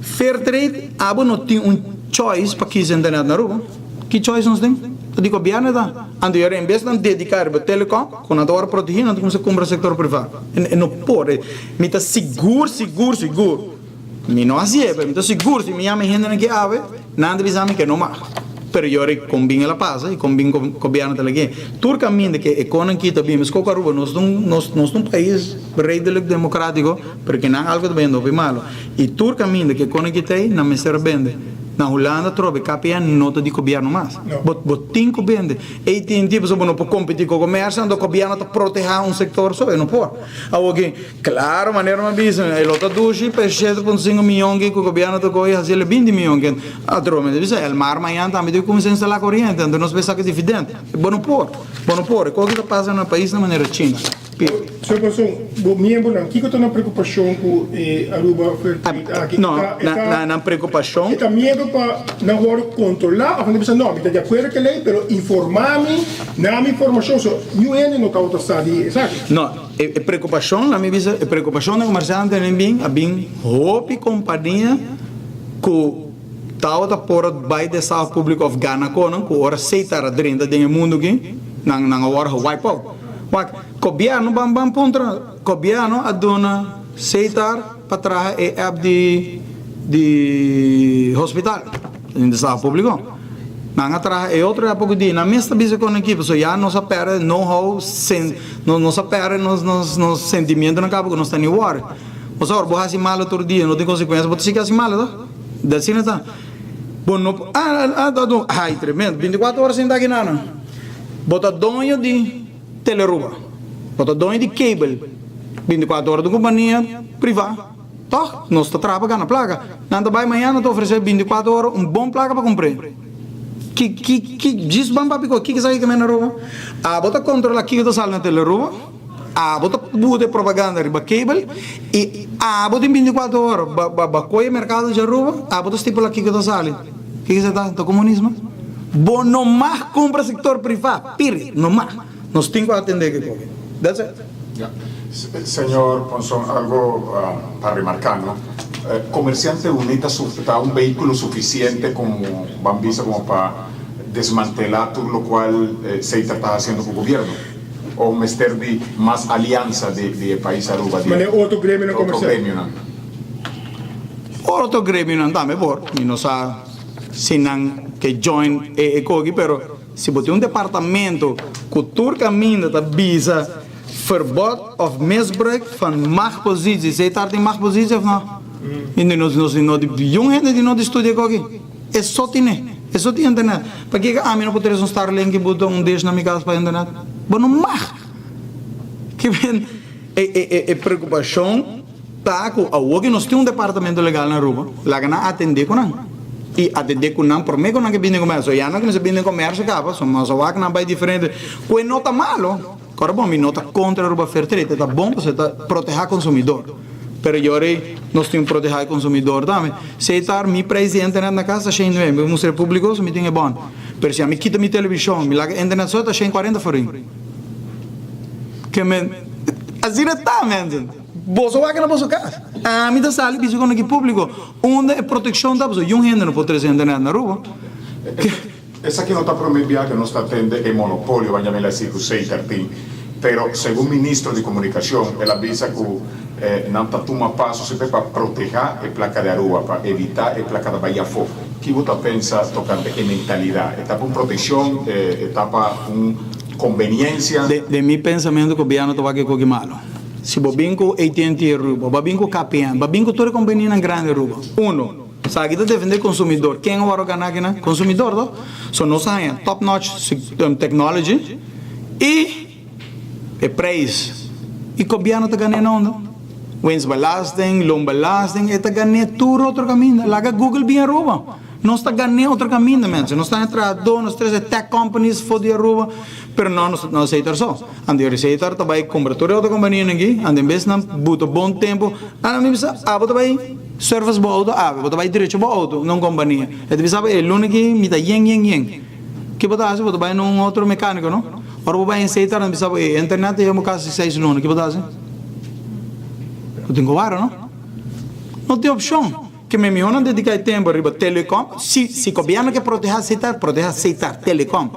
Speaker 21: Fair trade, não tem choice para que se entenda na rua. Que choice nós temos? O governo está. Anterior, em vez de dedicar para telecom, quando a hora proteger, não tem que comprar o setor privado. Não pode. Me está seguro. Me não assim, me está seguro. Se me chama gente que ave, nada de exame que não mais. Pero eu combino ela passa e combino com o governo também. Tudo caminho que a economia também, mas qualquer rua, nós um país redelijk democrático, porque não é algo bem não é malo. E tudo caminho que a economia tem, não me serve bem. Na Holanda trove KPN nota de governo mais. Tem que vender. E tem tipo não pode competir com o comércio, então o governo está proteger um setor só, não pode. Alguém, claro, maneira uma bisa, ele está 2,5 milhões que o governo está correndo, fazer 20 milhões. A trove, ele mar amanhã também tem que começar a instalar corrente, então nós pensamos que é dividendo. Bom não pode. Qual que passa no país da maneira China?
Speaker 1: Senhor professor, o membro não, que está na preocupação com Aruba Fair Trade?
Speaker 21: Não preocupação.
Speaker 1: Está medo para não agora controlar, a gente não, está de acordo com a lei, mas informar-me, não me informação, não é no caso está de, sabe?
Speaker 21: Não, é preocupação, na minha visão, é preocupação da comerciante também, a bem, roupa companhia que tal da por by the South Public of Ghana com ora aceitar a drenda do mundo que não agora wipe out. Governo bambam contra governo a dona aceitar para trás é app de hospital em saúde público não atrás é outra época de na mesma bisa com a equipe só já não se perde know-how não se perde nos sentimentos na cabo que nós estamos war mas agora vou fazer mal outro dia não tem consequência vou ficar assim mal tá da cena tá bom não ai tremendo 24 horas sem dar aqui nada bota dono de teleruba bota dono de cable 24 horas de companhia privada tá nós está trabalhando na placa não vai amanhã não estou oferecendo 24 horas bom placa para comprar que diz bom papi que sai que me na rua bota controla aqui que sale na teleruba bota bude propaganda riba cable e bota em 24 horas bacoia mercado de rua bota estipula aqui que sale que você tá comunismo bom não mais compra sector privado period não mais nós temos que atender que that's it.
Speaker 22: Yeah. Señor Ponson, algo para remarcar, ¿no? Comerciante UNITA está un vehículo suficiente como Bambisa como para desmantelar todo lo cual se está haciendo con el gobierno o mester de más alianza de país Aruba.
Speaker 1: Otro gremio comercial.
Speaker 21: Otro gremio no dame por y no sabe si nan que join kogi, pero se botar um departamento que tur caminho da visa verbod of misbruik van machtpositie. Zij daar die machtpositie of nou? En die jongeren die nog studeren kogi, is zo tine, is zo die internet. Para que a mim não pode um Starlink que botar deixa na minha casa para internet? Mas não mag. Que vem preocupação. Tá, que nós temos departamento legal na Aruba, lá que nós atender com nós. E atender com nós, por mim, com nós que vem comércio. Já não começa a vir comércio, capa, somos só que não vai diferente. Coisa não está malo. Agora, bom, me nota contra a Aruba Fair Trade, está bom para você proteger o consumidor. Mas agora, nós temos que proteger o consumidor também. Se está meu preço de internet na casa, cheio de mim, vamos ser públicos, me tem bom. Mas se a mim quita minha televisão, me larga a internet só, está cheio de 40 forinhos. Que, assim não está, man. Bolso vai que na bolsa casa. A mim da sala bicho com aqui público, onde é proteção da pessoa. Um gente não pode trazer internet na rua.
Speaker 22: Essa aqui não está proibida, que não está tendo é monopólio, vai chamar assim que o Seitar tem. Pero segundo o ministro de comunicação, ela avisa que não está tomando passos para proteger a placa de Aruba, para evitar a placa da Bahia Fogo. O que você pensa tocante a mentalidade? Está para proteção, está para conveniência?
Speaker 21: De meu pensamento, o governo está aqui com malo. Se bobinco AT&T Aruba, bobinco KPN, bobinco toda companhia grande Aruba. Uno, sabe que defender consumidor. Quem é o organário? Consumidor, não? So nós temos top notch technology e preço. E o governo está ganhando não? Wins belasting, loan belasting, está ganhando tudo outro caminho. Lá que Google bem Aruba. Nós está ganhando outro caminho, nós estamos entrando, nós temos tech companies for de Aruba, pero não aceitamos só. Ande aceitar também comprar toda outra companhia aqui, ande em vez de botar bom tempo, ande me bisa, botar bem service bo auto, botar bem direito bo auto, não companhia. É de sabe, ele único que me dá yen. Que botar assim, botar bem num outro mecânico, não? Ora botar bem aceitar, ande sabe, internet é uma casa 6 lunes, que botar assim? Eu tenho que não? Não tem opção. Que me não dedicar tempo para telecom, se o governo quer proteger aceitar telecom.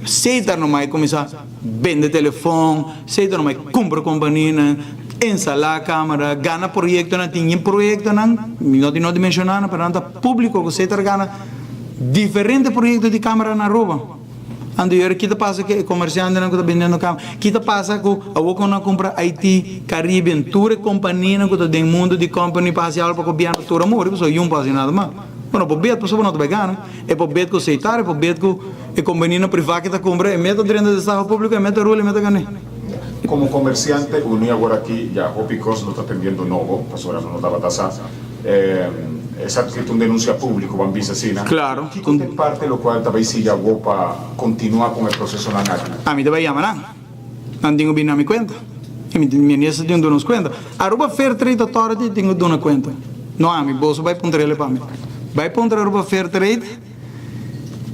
Speaker 21: Aceitar não vai começar a vender telefone, aceitar não vai comprar companhia, instalar a câmera, ganha projeto, não tem projeto, não dimensionar, para não público, aceitar ganha diferentes projetos de câmera na rua. Ando eu que passa que comerciante não está vendendo câmera, que passa que a não compra IT Caribbean, toda companhia que está dentro do mundo de companhia parcial para o governo todo amor, isso é passa nada mais. Bueno, por bet pessoa não vai ganhar, é por bet que aceitar, é por bet que a companhia privada que está comprando, é meta dentro do estado público, é meta rua, é meta ganhar.
Speaker 22: Como comerciante, uni agora aqui, já o Picos não está atendendo novo, pastora não estava taxado. Essa escrito denúncia público, vamos dizer assim, né?
Speaker 21: Claro.
Speaker 22: Que tem parte do qual talvez se já vou para continuar com o processo na NAC.
Speaker 21: A mim também chamar, não tenho bem na minha conta. Minha nieta tem duas contas. Aruba Fair Trade Authority tem duas contas. Não, a mim bolso vai para ele para mim. Vai para Aruba Fair Trade.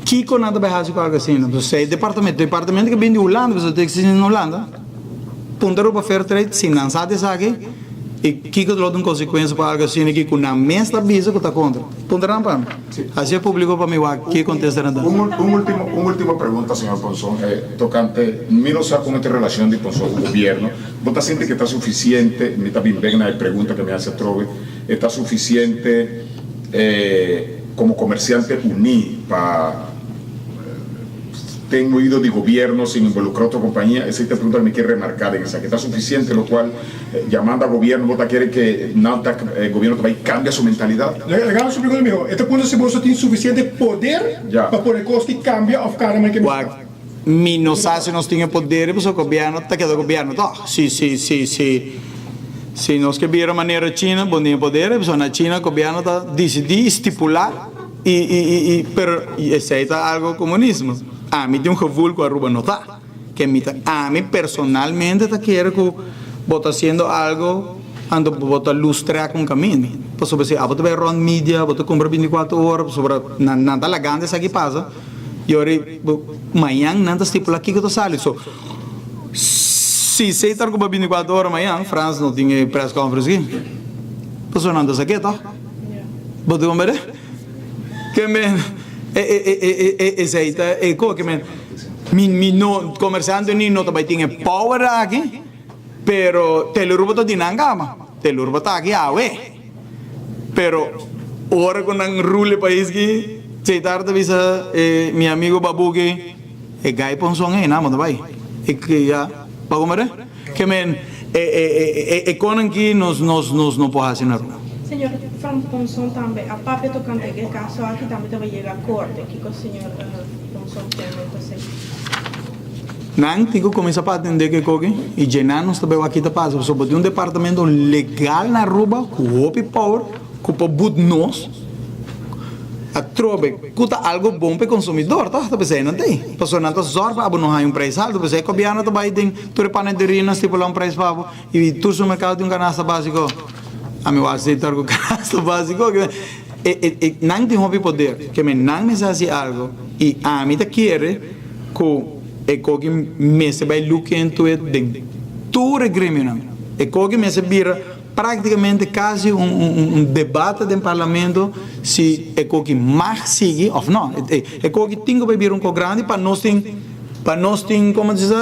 Speaker 21: Kiko nada vai fazer com algo assim. Você departamento que vem de Holanda, você tem que ser em Holanda. Para Aruba Fair Trade, se não sabe isso aqui. E Kiko tem uma consequência para algo assim que na mesma visa que está contra. Ponderão para mim. Assim é público para mim o que acontece na
Speaker 22: Uma última pergunta, senhor Ponson, tocante, não sabe como tem relação de Ponson com o governo. Você sente que está suficiente, me está bem na pergunta que me hace Trove, está suficiente como comerciante unir para tenho oído de governo sem involucrar outra companhia, essa pergunta me quer remarcar en esa, que está suficiente, lo cual, llamando a gobierno, vota quiere que el gobierno também cambie su mentalidade.
Speaker 1: Legal, su pergunta, meu. Esta quando você tem suficiente poder para poder coisa que cambia of cara mais que
Speaker 21: mi não sabe se nós temos poder, porque o governo está querendo o governo, tá? Se nós queremos a maneira China, bom dia poder, na China o governo está decidindo estipular e aceita algo comunismo. A mim tem gevoel com a Aruba não está. Que a mim personalmente está querendo que bota fazendo algo ando bota lustrar com caminho. Por sobre se bota vai run mídia, bota compra 24 horas, sobre nada lagando isso aqui passa. E ora amanhã nada estipula aqui que tu sale. So se você está com 24 horas amanhã, França não tinha press conference aqui. Pessoal não está aqui, tá? Bota como é? Que me aceita é que me no comerciante nem não também tinha power aqui, pero Teleruba tá dinangama, Teleruba tá aqui awe, pero ora quando ang rule país que aceitar de visa mi amigo Babuki gai ponsong nada más vai que ya pago mere que men conan que nos no puede hacer nada.
Speaker 2: Senhor Frank Ponson também, a papel tocante que caso aqui também vai chegar a corte, que o senhor Ponson tem
Speaker 21: Nang tigo começa a atender que coque e genar nos também aqui tá passa sobre um departamento legal na Aruba com open power com pode nós a trobe cuta algo bom para consumidor tá pensando não tem passou não tá zorba abo não há preço alto pensei que o biano tá vai tem tu panaderia na tipo lá preço pavo e tu no mercado de canasta básico a meu aceitar com canasta básico que não tem hobby poder que me não me faz algo e a mim tá querer com que me se vai lucrando de todo o grêmio que me se vira praticamente quase debate do parlamento se que mais sigue ou não que tem que vir grande para nós ter como dizer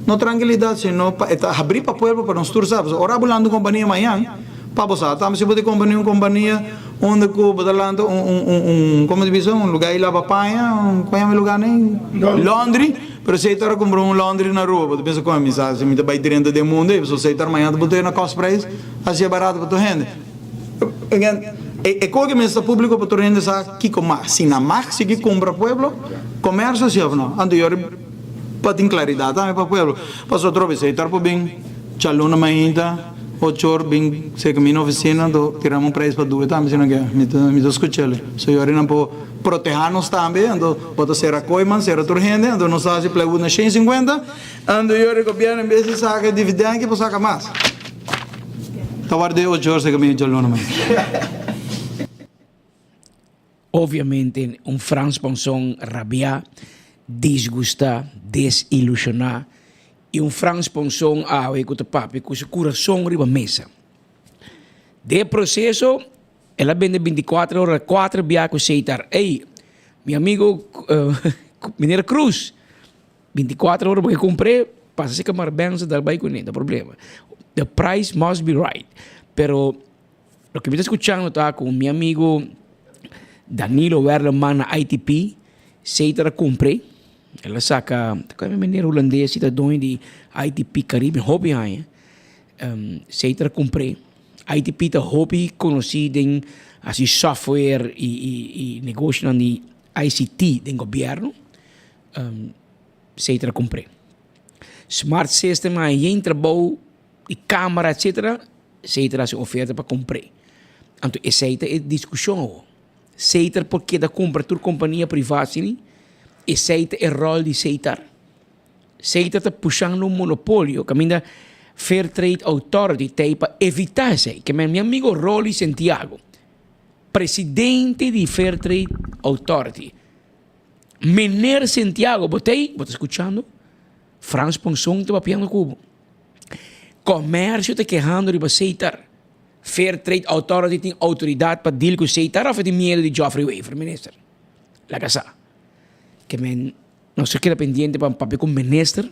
Speaker 21: não tranquilidade sino para abrir para o povo para nós todos sabes ora bulando companhia amanhã para você estamos se pode companhia onde que badalando como diz lugar lá papanha qual é o lugar nem Londres pero se estar comprando Londres na rua você pensa como mensagem se me vai dentro do mundo e você estar amanhã botar na cost price assim é barato para tua gente como que mensagem público para tua gente sabe que como se na max se que compra pueblo comércio se ou não ando eu para ter claridade também para o pueblo passou outra vez estar por bem chaluna ainda 8 horas bem se que minha oficina do tiramos preço para doer também se não quer me tô escutando so eu não po proteger-nos também ando bota ser a coiman ser a turgente ando não sabe se plego na 150 ando eu governo em vez de sacar dividendo que saca mais tawar de 8 horas se que minha jalona mais
Speaker 20: obviamente Franz Ponson rabia disgusta desilusionar e Franz Ponson que o papi com seu coração riba mesa. De processo, ela vende 24 horas, 4 biacos aceitar. Ei, meu amigo Mineira Cruz, 24 horas porque comprei, passa se que marbenza dal bai com nem, problema. The price must be right. Pero lo que me está escuchando está com meu amigo Danilo Werleman na ITP, aceitar comprei. Ela saca, kami maneira holandês, está dono de ITP Caribe, hobby aí. Seita comprei. ITP tá hobby conhecido em assim software e negócio de ICT do governo. Seita comprei. Smart system aí em trabalho e câmera etc. Seita se oferta para comprar. Então essa é discussão. Seita porque da compra por companhia privada sim. E seita é rol de seitar. Seita está puxando um monopólio, caminha Fair Trade Authority para evitar isso. Que meu amigo Rolly Santiago, presidente de Fair Trade Authority, Mener Santiago, botei, você escutando? Franz Ponson está papiando cubo. Comércio está quejando de aceitar. Fair Trade Authority tem autoridade para dizer que aceitar ou de medo de Geoffrey Wafer, ministro? La casa. Que não se queda pendiente para papel com ministro.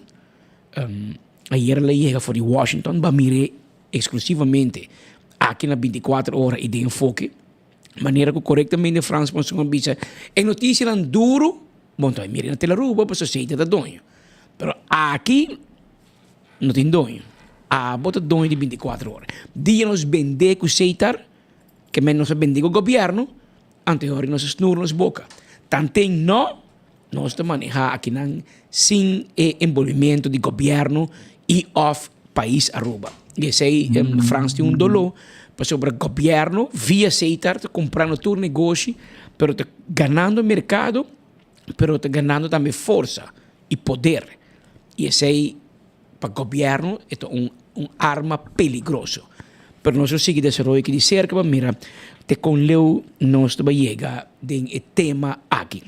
Speaker 20: Ayer le llega for Washington, va a mirar exclusivamente aqui na 24 horas e de enfoque. Maneira que corretamente Franz Ponson dice, em notícia não duro, bom, então mira na tela rua, para aceita da dono. Pero aqui não tem dono. Bota dono de 24 horas. Dia nos vender com aceitar, que menos se vender com o governo, anterior nos snur nos boca. Tantém não, nós estamos manejando aqui sem envolvimento de governo e of país Aruba. E esse aí, França tem dolor sobre o governo, via aceitar, comprando todo negócio, pero está ganhando mercado, pero está ganhando também força e poder. E esse aí, para o governo, é arma peligrosa. Pero nós seguimos desenvolvendo aqui de cerca, mira, te com leu, nós vamos chegar em tema aqui.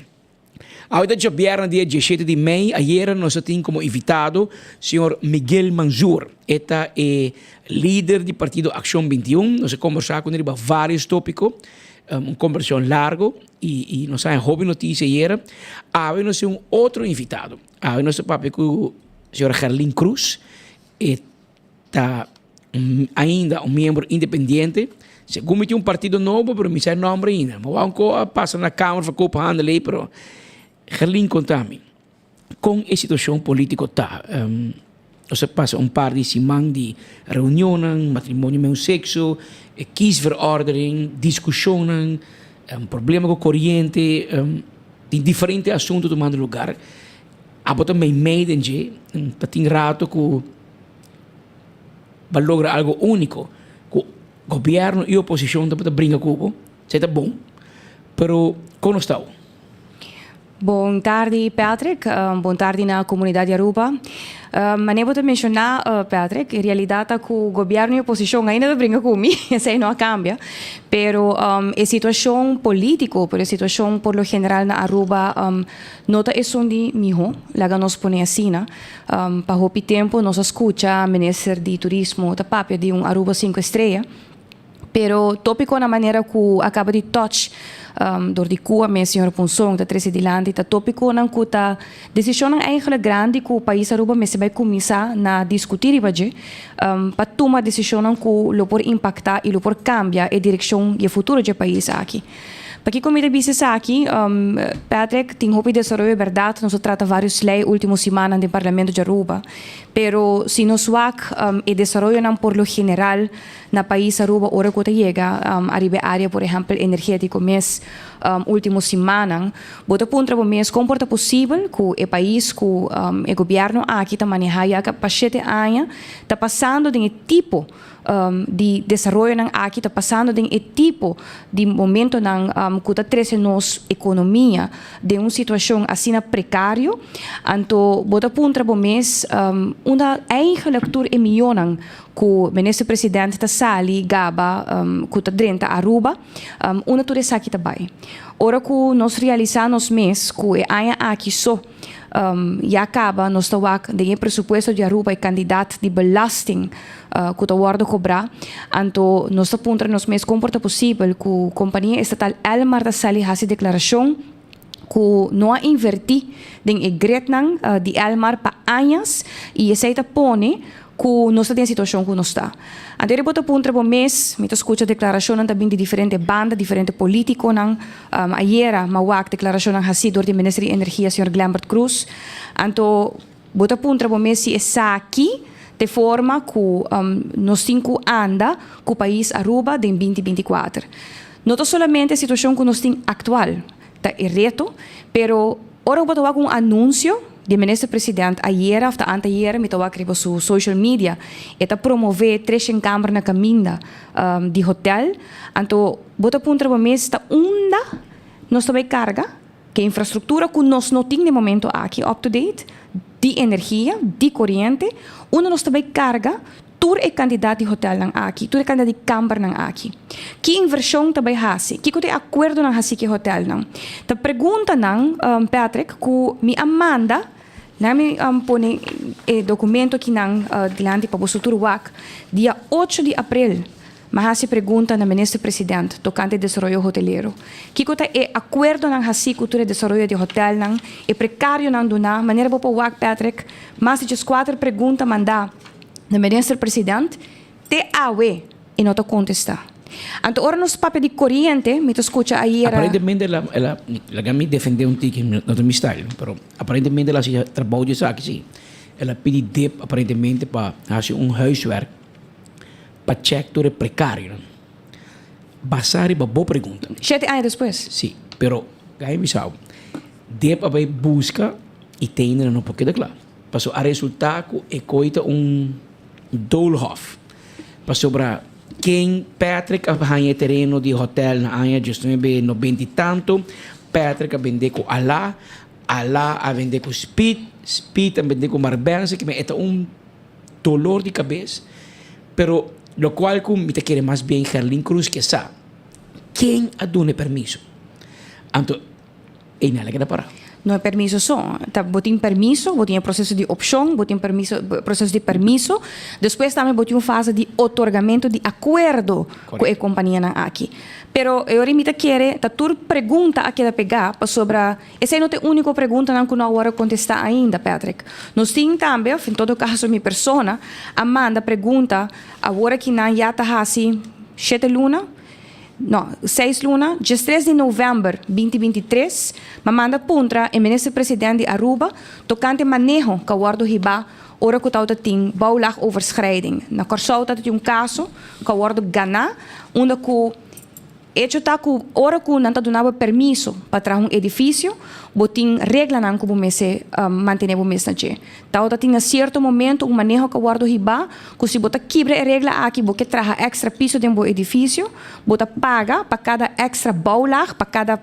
Speaker 20: Ahora ya viernes dia 17 de maio, ayer nós tínhamos como invitado o senhor Miguel Manzur. Este é líder do Partido Acción 21. Nós conversamos com ele sobre vários tópicos, conversação larga e nós temos uma notícia ayer. Ahora nós temos outro invitado. Ahora nós temos com o senhor Gerlin Cruz. Está ainda um membro independente. Segundo me tinha um partido novo, pero me sai nome ainda. Mas vamos passar na Câmara para Copa Handel, pero Gerlin contame. Com a situação política tá, você passa par de semanas de reuniões, matrimônio mesmo sexo, kiesverordening, discussões, problema com corrente, de diferentes assuntos tomando lugar. Abo também meiden je, tem rato que vai lograr algo único. Que governo e oposição também brinca com isso, é bom. Pero como está?
Speaker 3: Boa tarde, Patrick. Boa tarde na comunidade Aruba. Mas eu vou mencionar, Patrick, em realidade que o governo e a oposição ainda brincam comigo, isso não cambia. Pero a situação política, a situação por lo general na Aruba, não é onde melhor, lá nós põe assim, para o tempo nós escuta o ministro de turismo, da papia de Aruba 5 estrelas. Pero tópico na maneira que acaba de touch door die koe met senhor Ponsong, dat resi di landi, dat tópico nang kuta decisão eigenlijk grande que o país Aruba se vai começar na discutir e baje para tomar decisão que lo por impactar e lo por cambiar a direção e o futuro do país aqui. Porque como eu disse aqui, Patrick, tem hopi desenvolver verdade, nós trata vários leis últimas semanas no Parlamento de Aruba, pero se nós wak e desenvolver por lo general na país Aruba, ora que chega arriba área, por exemplo, energético mês último semana, bota pontra mês comporta possível que o país, que o governo aqui está manejando há para 7 anos, está passando de tipo de desenvolvimento aqui, está passando de tipo de momento que está trazendo nossa economia de uma situação assim precária, então bota pontra mês uma eigenlijk tour e miljoen que o ministro-presidente está sali gaba que está dentro Aruba, uma tour aqui também. Ora que nós realizamos mês que é aqui só e acaba nós estamos de presupuesto de Aruba e candidato de belasting que está guarda cobrar, então nós estamos nos mês comporta possível que a companhia estatal Elmar da sali hace declaração que não há invertir em gretnang de Elmar para anos e essa pone que não está em situação que não está. Então, eu ponto para mês, me escuta declaração também de diferentes bandas, diferentes políticos, ayer, mawak declaração assim do Ministro de Energia, Sr. Glambert Cruz. Então, bota ponto para mês se está aqui de forma que nós temos anda com o país Aruba em 2024. Não somente a situação que nós temos atual, é reto, pero ora eu vou um anúncio de ministro-presidente ayer ou anteayer me estava escrevendo su social media eta promover 3 em câmara na caminha de hotel, então bota ponto para mês está nós também carga que a infraestrutura que nós não temos no momento aqui up to date de energia, de corrente, nós também carga tur é candidato de hotel nang aqui, tur é candidato de câmara nang aqui. Que inversão também hasi? Que tem acordo nang hasi que hotel nang? Ta pergunta nang Patrick que me amanda nami pone documento aqui nang dilante para o turwak dia 8 de abril. Mas hasi pergunta na ministro-presidente tocante desenvolvimento hoteleiro. Que é acordo nang hasi cultura de desenvolvimento de hotel nang é precário nang duna maneira para o Patrick, mas de 4 perguntas mandar na ministro-presidente, te awe e não te contesta. Então, ora nos papel de corrente, me escuta aí era...
Speaker 20: Aparentemente, ela me defendeu tique, não é meu style, pero aparentemente ela se trabalha isso aqui, sim. Ela pede DEP, aparentemente, para fazer huiswerk, para check todo precário. Basar é uma boa pergunta.
Speaker 3: 7 anos depois?
Speaker 20: Sim, pero, aí me sabe, DEP vai busca e tem no porquê de claro. Passou a resultado é coita Doolhof. Passou para quem Patrick arranha terreno de hotel na área justamente no 20 e tanto, Patrick a vender com Alá a vender com Speed a vender com Marbense, que é dolor de cabeça, pero lo qual que me quer mais bem Gerlin Cruz que sabe quem a dona permisso. Então, é nada que dá para.
Speaker 3: no é permiso só. Tá, botem permiso, botem processo de opção, botem processo de permiso. Depois também botem fase de otorgamento de acordo com a companhia aqui. Pero eu remita quer, tá tur pergunta aqui da pegar sobre, essa não é a única pergunta que não agora contestar ainda, Patrick. Nós temos também, em todo caso, minha persona, Amanda pergunta agora que não já está assim 7 luna, não, 6 luna, dia 3 de novembro 2023, Amanda puntra o ministro-presidente de Aruba, tocante manejo que o riba, ora que tauta tem bouwlaag overschrijding. Na Corsau dat het caso que o Ghana, onde que hecho tá que ora que não donava permiso para trazer edifício, botin regla não como mese manter o mês na che. Tauta tinha certo momento manejo que guardo riba, que se bota quebra a regla aqui, porque traga extra piso de um edifício, bota paga para cada extra bouwlaag, para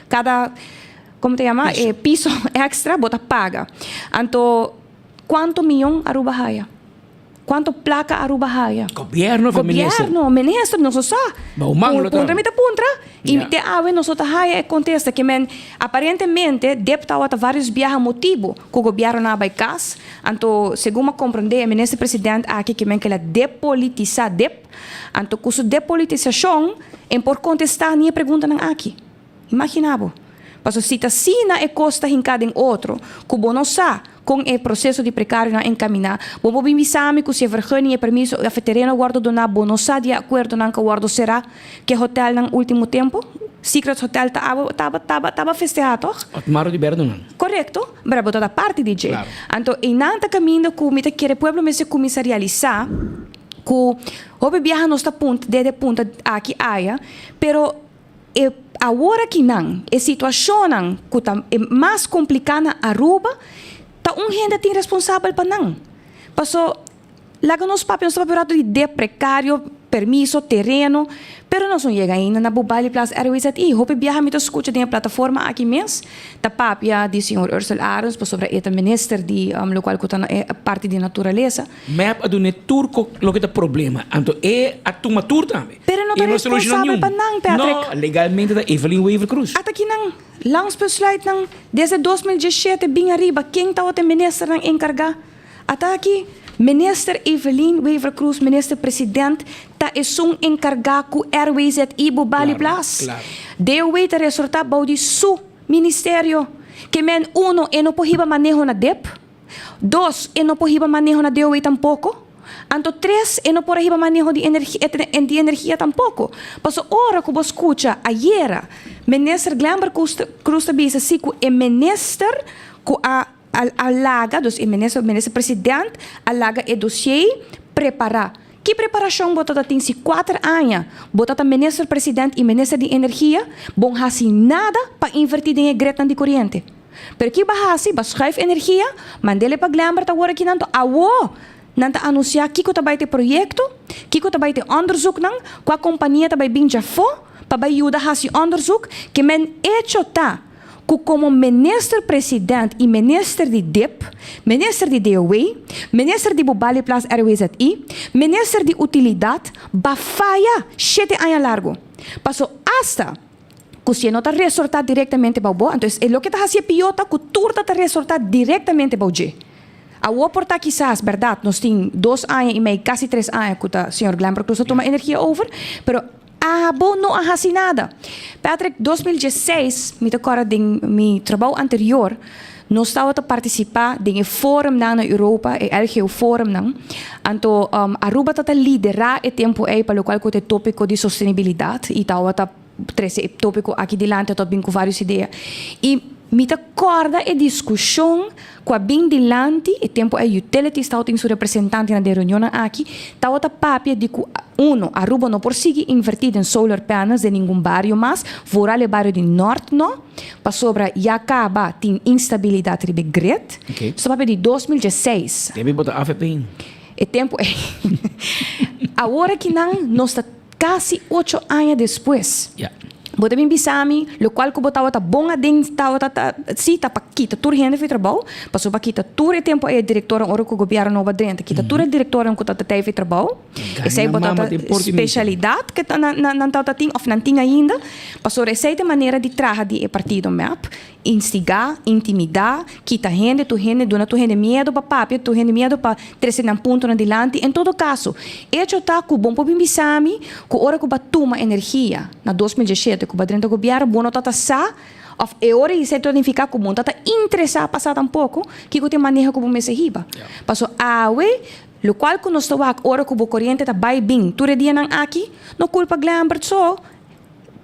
Speaker 3: cada como te chama? Piso extra, bota paga. Então, quanto milhão Aruba haya? Quanto placa Aruba haya?
Speaker 20: Governo,
Speaker 3: ministro, não só sabe. Puntra, e te ave não só haya contesta que aparentemente deputa vários viajes motivo que o governo não vai cas. Então, segundo compreender, o ministro-presidente aqui que ela depolitizar então, com sua depolitização, é por contestar nem pergunta aqui. Imaginava. Paso se ta sina e costa hincada em outro, kubo não sa com o processo de precário na encaminhar, bobo bimisami ku se vergonha e permiso a veterana guardo dona bono sa de acordo nan ka guardo será que hotel nang último tempo, Secret Hotel tava festejado.
Speaker 20: Otmaro de Berdo não.
Speaker 3: Correto, bravo toda parte DJ. Claro. Então, em nanta caminho ku mita quer pueblo me se comisarializar ku hobe viaja no sta punta de punta aqui aya, pero agora que não, a situação é mais complicada na Aruba, tá gente tem responsável para não. Passou, lá que nós papéis de precário, permiso, terreno, pero não são chega ainda na Bubali Plus Airways e hope viaja me escuta de plataforma aqui mesmo, da papia de senhor Ursula Arons, sobre o ministro de local que é parte de natureza.
Speaker 20: Map do turco lo que tá problema, então é a turma tour também.
Speaker 3: Pero não tá responsável para não, Patrick.
Speaker 20: Não, legalmente da Evelyn Weaver Cruz.
Speaker 3: Até que não, langs besluit não, desde 2017 bem arriba, quem tá o ministro não encargar? Até aqui Minister Evelyn Weaver Cruz, minister-presidente, está encarregado com Airways at Ibo Bali Plus.
Speaker 20: Claro.
Speaker 3: Deu o resultado de seu ministério. Que uno, não pode manejo na DEP. Dois, não pode manejo na DOE tampouco. Anto três, não pode manejo de energia tampouco. Passou hora que você escuta, ayer, minister Glamber Cruz disse assim, que o minister que alaga, dus o ministro-presidente, alaga o dossiê, preparar. Que preparação bota tem 4 anos? Bota o ministro-presidente e ministro de energia, bom assim nada para invertir em greta de corrente. Pero que bahasi, bascrive energia, mandele para Glamber ta agora que nanto, nanta anunciar que tá vai ter projeto, que tá vai ter onderzoek nang, com a companhia tá vai vir já para ajudar hasi onderzoek, que hecho tá como minister-presidente e minister de DEP, minister de DOE, minister de Bubali Plus Airways e minister de utilidade, bafaya 7 anos largo. Passou hasta que se não está resortado diretamente para o bo, então é o que está fazendo piota que tudo está resortado diretamente para o G. A oporta quizás, verdade, nós temos 2 anos e meio, quase 3 anos que o senhor Glamber Cruz toma energia over, pero não há assim nada. Patrick, 2016, me decora de meu trabalho anterior, nós estávamos a participar de um fórum na Europa, o LGU Fórum. Então, Aruba está a liderar o tempo para o qual é o tópico de sustentabilidade e estava a trazer o tópico aqui delante, estou com várias ideias. E me acorda a discussão com a bem delante, o tempo a utility está tem seu representante na reunião aqui, está outra papia de que Aruba não prossegue invertir em solar panels de nenhum bairro mais, fora o bairro de norte não, para sobre Jacaba tem instabilidade de grid, só papia de 2016.
Speaker 20: Deve botar AFP.
Speaker 3: O tempo é agora que não, nós está quase 8 anos depois.
Speaker 20: Yeah.
Speaker 3: Bota bem bisami, lo qual que botava tá bom adem tava tá si tá para quita tur gente foi trabalho, passou para quita tur e tempo é diretora ora que o governo nova dentro, quita tur diretora que tá teve foi trabalho. Essa é botava especialidade que não tá tem of não tinha ainda, passou receita maneira de trabalhar de partido map, instigar, intimidar, quita gente, tu gente dona tu gente medo para papi, tu gente medo para trazer um ponto na dilante. Em todo caso, hecho tá com bom para bisami, que ora que batuma energia na 2017 que o padrão do governo, bueno, tata sa, of ora e se tonificar como tata interessa passar um pouco, que tem maneira como me se riba. Passou awe, lo qual que nós estamos ora que o corrente tá vai bem, tu dia nang aqui, no culpa Glambert so,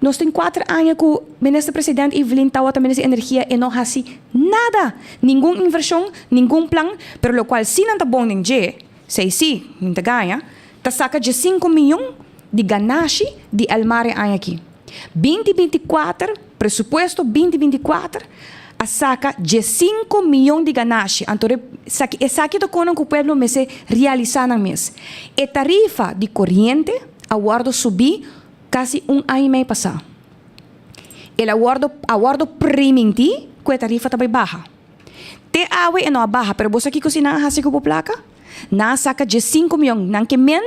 Speaker 3: nós tem 4 anos que o ministro-presidente Evelyn tawa também essa energia e não hasi nada, nenhuma inversão, nenhum plano, pero lo qual se não tá bom nem je, sei se, não tá ganha, tá saca de 5 milhões de ganache de almare aqui. 2024, presupuesto 2024, a saca de 5 milhões de ganache. Então, saque do cono que o pueblo me se realizar na mês. E tarifa de corrente, aguardo subir quase ano e meio passado. El aguardo primenti, que a tarifa também baixa. Te awe e não baixa, pero você aqui cocina hasi ko placa? Na saca de 5 milhões, nan que men,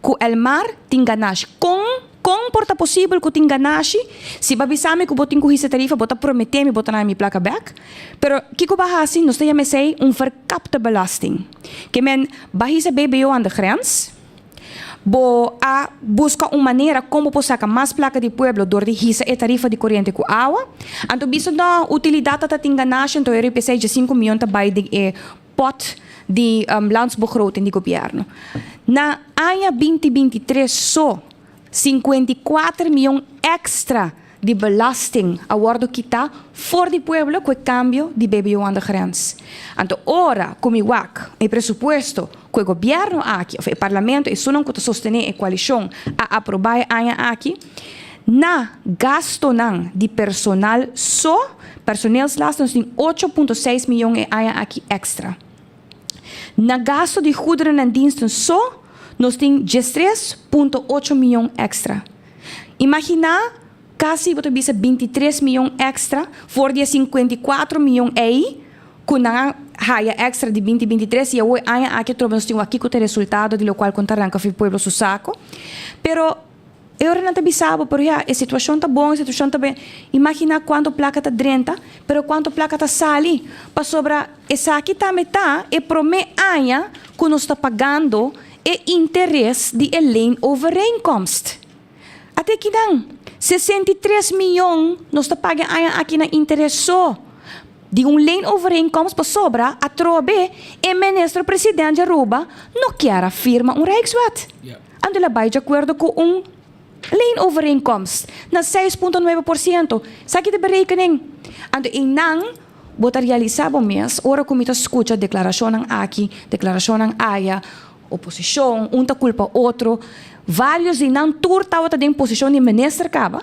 Speaker 3: que el mar tem ganache. Com porta possível que tem ganache, se babisame que botin com essa tarifa, bota prometer me botar na minha placa back, pero que ko bahasi, nós temos sei verkapte belasting. Que men bahisa BBO aan de grens, bo a busca uma maneira como sacar mais placa de pueblo door de hisa e tarifa de corrente com água. Então, biso na utilidade tá tem ganache, então eu pensei de 5 milhões também de pot de landsbegroting de governo. Na ano 2023 só 54 milhões extra de belasting aguardo kita for di pueblo com o cambio de BBO aan de grens. Então, ora, como igual, o presupuesto que o governo aqui, o parlamento, e sunan que sostener a coalição a aprovar aqui, na gasto de personal só, personeelslasting tem 8,6 milhões aqui extra. Na gasto de goederen en diensten só, nós temos 13,8 milhões extra. Imagina, quase 23 milhões extra, for de 54 milhões aí, com a raia extra de 2023, e hoje aqui nós temos aqui com o resultado, de lo qual contarão que o pueblo su saco. Pero, eu não te sabe, porque a situação está boa, a situação está bem. Imagina quanto placa está drenta, pero quanto placa está sali, para sobra, essa aqui também está, e promete aia, que nós está pagando, e interesse de lane overeenkomst. Até que não, 63 milhões nós está pagando aqui na interesse só. De lane overeenkomst para sobra, a trobe, e ministro-presidente Aruba não quer firma Rijkswet. Ando lá vai de acordo com lane overeenkomst na 6,9%. Sabe de berekening? Ando inang bota realizar bom mês, ora como escuta declaração aqui, declaração aya, oposição, tá culpa outro, vários e não turta de posição de ministro caba,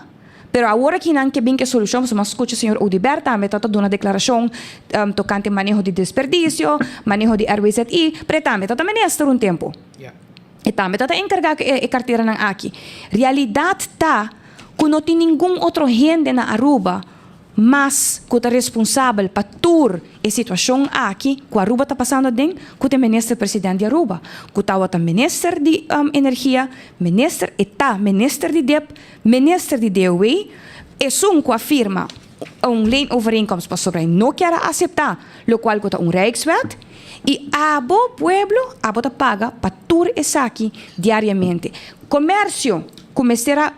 Speaker 3: pero agora que não que bem que solução, mas escuta o senhor Udiber também está dando uma declaração tocante manejo de desperdício, manejo de RWZI, pero também está ministro tempo. E também está encarregado a carteira ng aqui. Realidade está que não tem nenhum outro gente na Aruba mas que está responsável para toda a situação aqui que a Aruba está passando dentro, que é o ministro-presidente de Aruba, que está o ministro de energia, ministro de DEP, ministro de DOE, e são que afirma lane overeenkomst para sobre não quer aceitar, o qual está Rijkswet, e abo pueblo, abo paga para toda essa aqui diariamente. Comércio, começará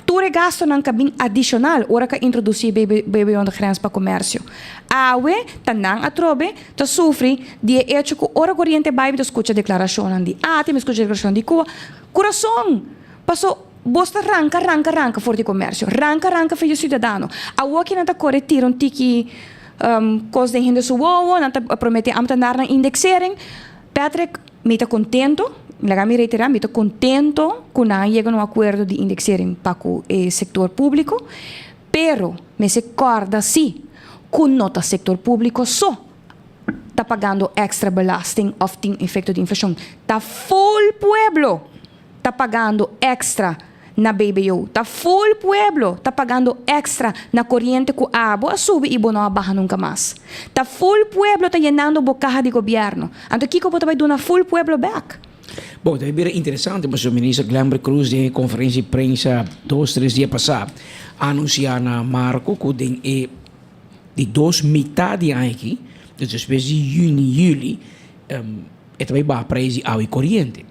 Speaker 3: todo gasto ng cabin adicional ora ka introduzir BBO de grens para comércio. Awe, tanang atrobe, ta sufre de hecho que ora corriente vai de escucha declaração de tem escucha declaração de Cuba. Coração, passou bosta ranca for de comércio. Ranca for o cidadano. Awe que não tá corretiram tiki coisa de gente suwo, não tá promete amtanar na indexering. Patrick, me está contento. Me reiterar, me estou contento que não chega a acordo de indexering para o setor público, pero me se acorda sim que o setor público só está pagando extra belasting of tem efeito de inflação. Está full pueblo está pagando extra na BBO. Tá full pueblo, tá pagando extra na corriente com água, sube e não baja nunca mais. Tá full pueblo, tá llenando bocaja de governo. Então, o que eu vai dar na full pueblo back?
Speaker 20: Bom, é bem interessante, mas o ministro Glamber Cruz, em conferência de prensa 2-3 dias passados, anunciou na Marco que de 2 metade aqui, dus espécie de junho e julho, é também para preço água e corriente.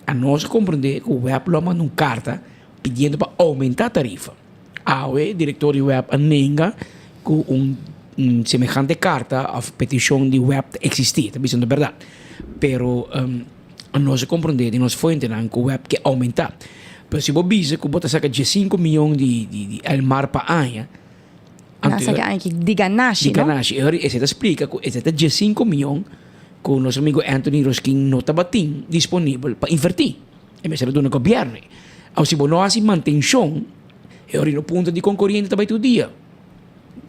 Speaker 20: A nós compreender que o web loma uma carta pedindo para aumentar a tarifa. A diretor do web anega com semejante carta a petição de web existir, também é verdade. Pero a nós compreender e nós foi entender que o web quer aumentar. Pero se você diz que você saca de 5 milhões de elmar para ano,
Speaker 3: Nasa que de ganache,
Speaker 20: de ganache. E você explica que esse de 5 milhões que o nosso amigo Anthony Roskin não estava disponível para invertir. E mesmo do governo. Ou se você não faz manutenção, é no ponto de concorrente também todo dia.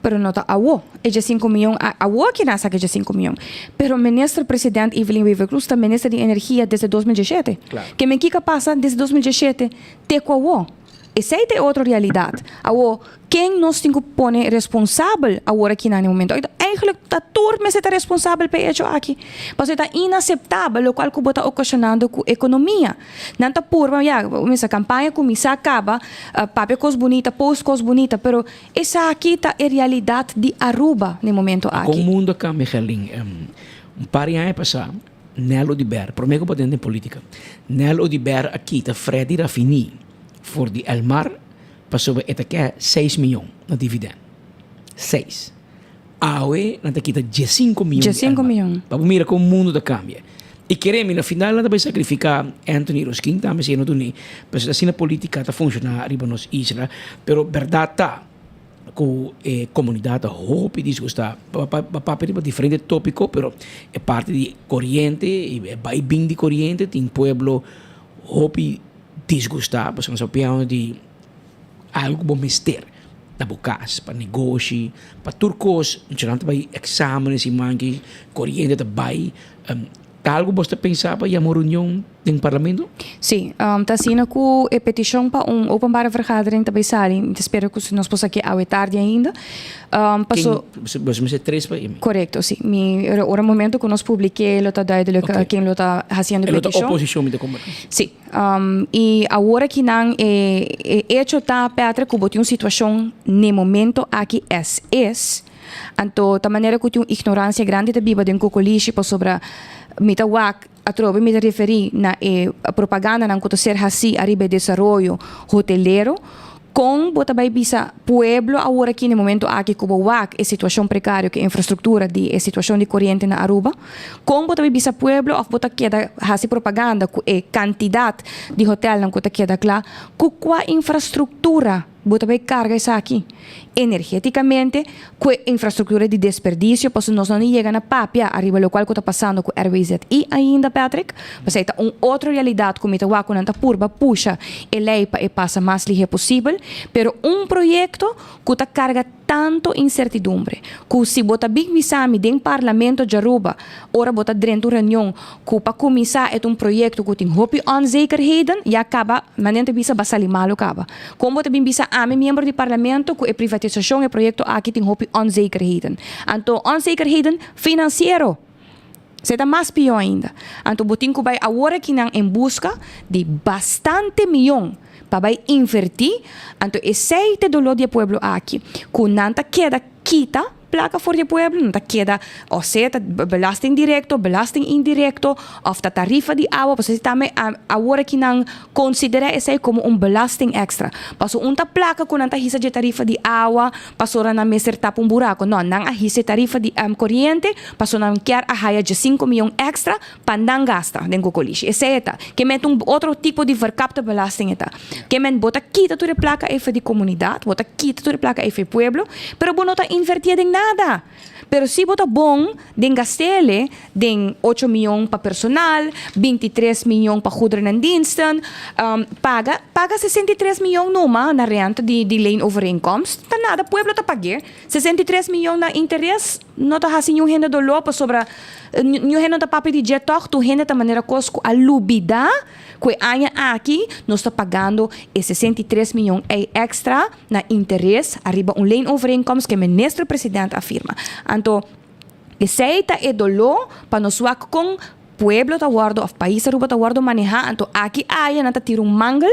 Speaker 3: Pero não está awo. É de 5 milhões. Awo que nasa que é de 5 milhões. Pero o ministro-presidente Evelyn Weaver Cruz está ministro de energia desde 2017.
Speaker 20: Claro.
Speaker 3: Que me que passa desde 2017 te com awo. Essa é outra realidade. Awo, quem nós temos que pôr responsável agora aqui no momento? Então, eigenlijk, a turma está responsável por isso aqui. Mas está inaceitável, o qual está ocasionando com a economia. Não está por, essa campanha começa a acabar, papel coisa bonita, post coisa bonita, pero essa aqui está a realidade de Aruba no momento aqui.
Speaker 20: Com o mundo acá, Michelin, par de anos passados, Nelo Odiber, primeiro que eu política, Nelo Odiber aqui está Freddy Raffini, voor die Elmar passou a 6 milhões na dividendo. 6. Aue, nós aqui está 5 milhões.
Speaker 3: 5 milhões.
Speaker 20: Para mira como o mundo cambia. E queremos, no final, nós vamos sacrificar Anthony Roskin, também se não tem, mas assim a política está funcionando arriba nos islas, pero verdade está com a comunidade hope desgostar. Para diferente tópico, pero é parte de corriente, e vai bem de corriente, tem pueblo hope desgostar, porque nós opinamos de algo bom mister na bocas, para negócio, para turcos, não vai exames e mangue, corriente também, algo você pensar para ir a uma reunião no parlamento?
Speaker 3: Sim, está sendo com a petição para openbare vergadering também sali. Espero que nós possamos aqui ao tarde ainda.
Speaker 20: Passou. Você 3 para ir?
Speaker 3: Correto, sim. O momento que nós publiquei, ele está duidelijk quem está fazendo a petição.
Speaker 20: Ele está oposição de como?
Speaker 3: Sim. E agora que não é hecho está Petra que botou uma situação no momento aqui então da maneira que tem ignorância grande da biba den cocoliche sobre mita wak atrobe mita referir na propaganda não que ser assim arriba desenvolvimento hoteleiro com bota vai bisa pueblo agora aqui no momento aqui como wak é situação precária que infraestrutura de situação de corrente na Aruba com bota vai bisa pueblo of bota queda hasi propaganda com quantidade de hotel não que queda lá com qual infraestrutura bota vai carga isso aqui energeticamente com infraestrutura de desperdício porque nós não chegamos na papia arriba o qual está passando com RWZ e ainda Patrick mas é outra realidade como está com anta purba puxa a lei para passar mais ligeiro possível pero projeto que está carga tanto incertidumbre que se bota big misami dentro parlamento de Aruba ora bota dentro reunião que para começar é projeto que tem hope onzekerheden e acaba manente bisa basali malo acaba como bota bem bisa a membro do parlamento que é privatização é projeto aqui tem hope onzekerheden então onzekerheden financeiro será mais pior ainda então botin que vai agora que não em busca de bastante milhão para invertir então esse é o dolor do povo aqui que não queda quita placa voor je pueblo, não queda ou seja belasting directo, belasting indirecto, of da tarifa de água, você também agora que não considera esse como belasting extra. Passou placa com anta hisa de tarifa de água, passou na meser tapa buraco, não a hisa tarifa de corrente, passou não quer a raia de 5 milhões extra para não gastar dentro do coliche. Esse é que mete outro tipo de vercapta belasting eta. Que men bota quita tu placa F de comunidade, bota quita tu placa F pueblo, pero não está invertida em nada. Pero si bota bom, den gastele, den 8 milhões para personal, 23 milhões para goederen en diensten, paga 63 milhões numa na renta de lei overeenkomst. Tá nada, pueblo tá pagar 63 milhões na interesse, não tá assim nenhum renda do lopo sobre nenhum renda da papi de jet toch, tu renda da maneira cosco a lubida, Que año aqui, nós está pagando 63 milhões extra na interesse, arriba lei overeenkomst que o ministro-presidente afirma. Então, aceita e dolor para nós com pueblo ta guardo of país Aruba ta guardo manejar anto aqui aya nata tiro mangal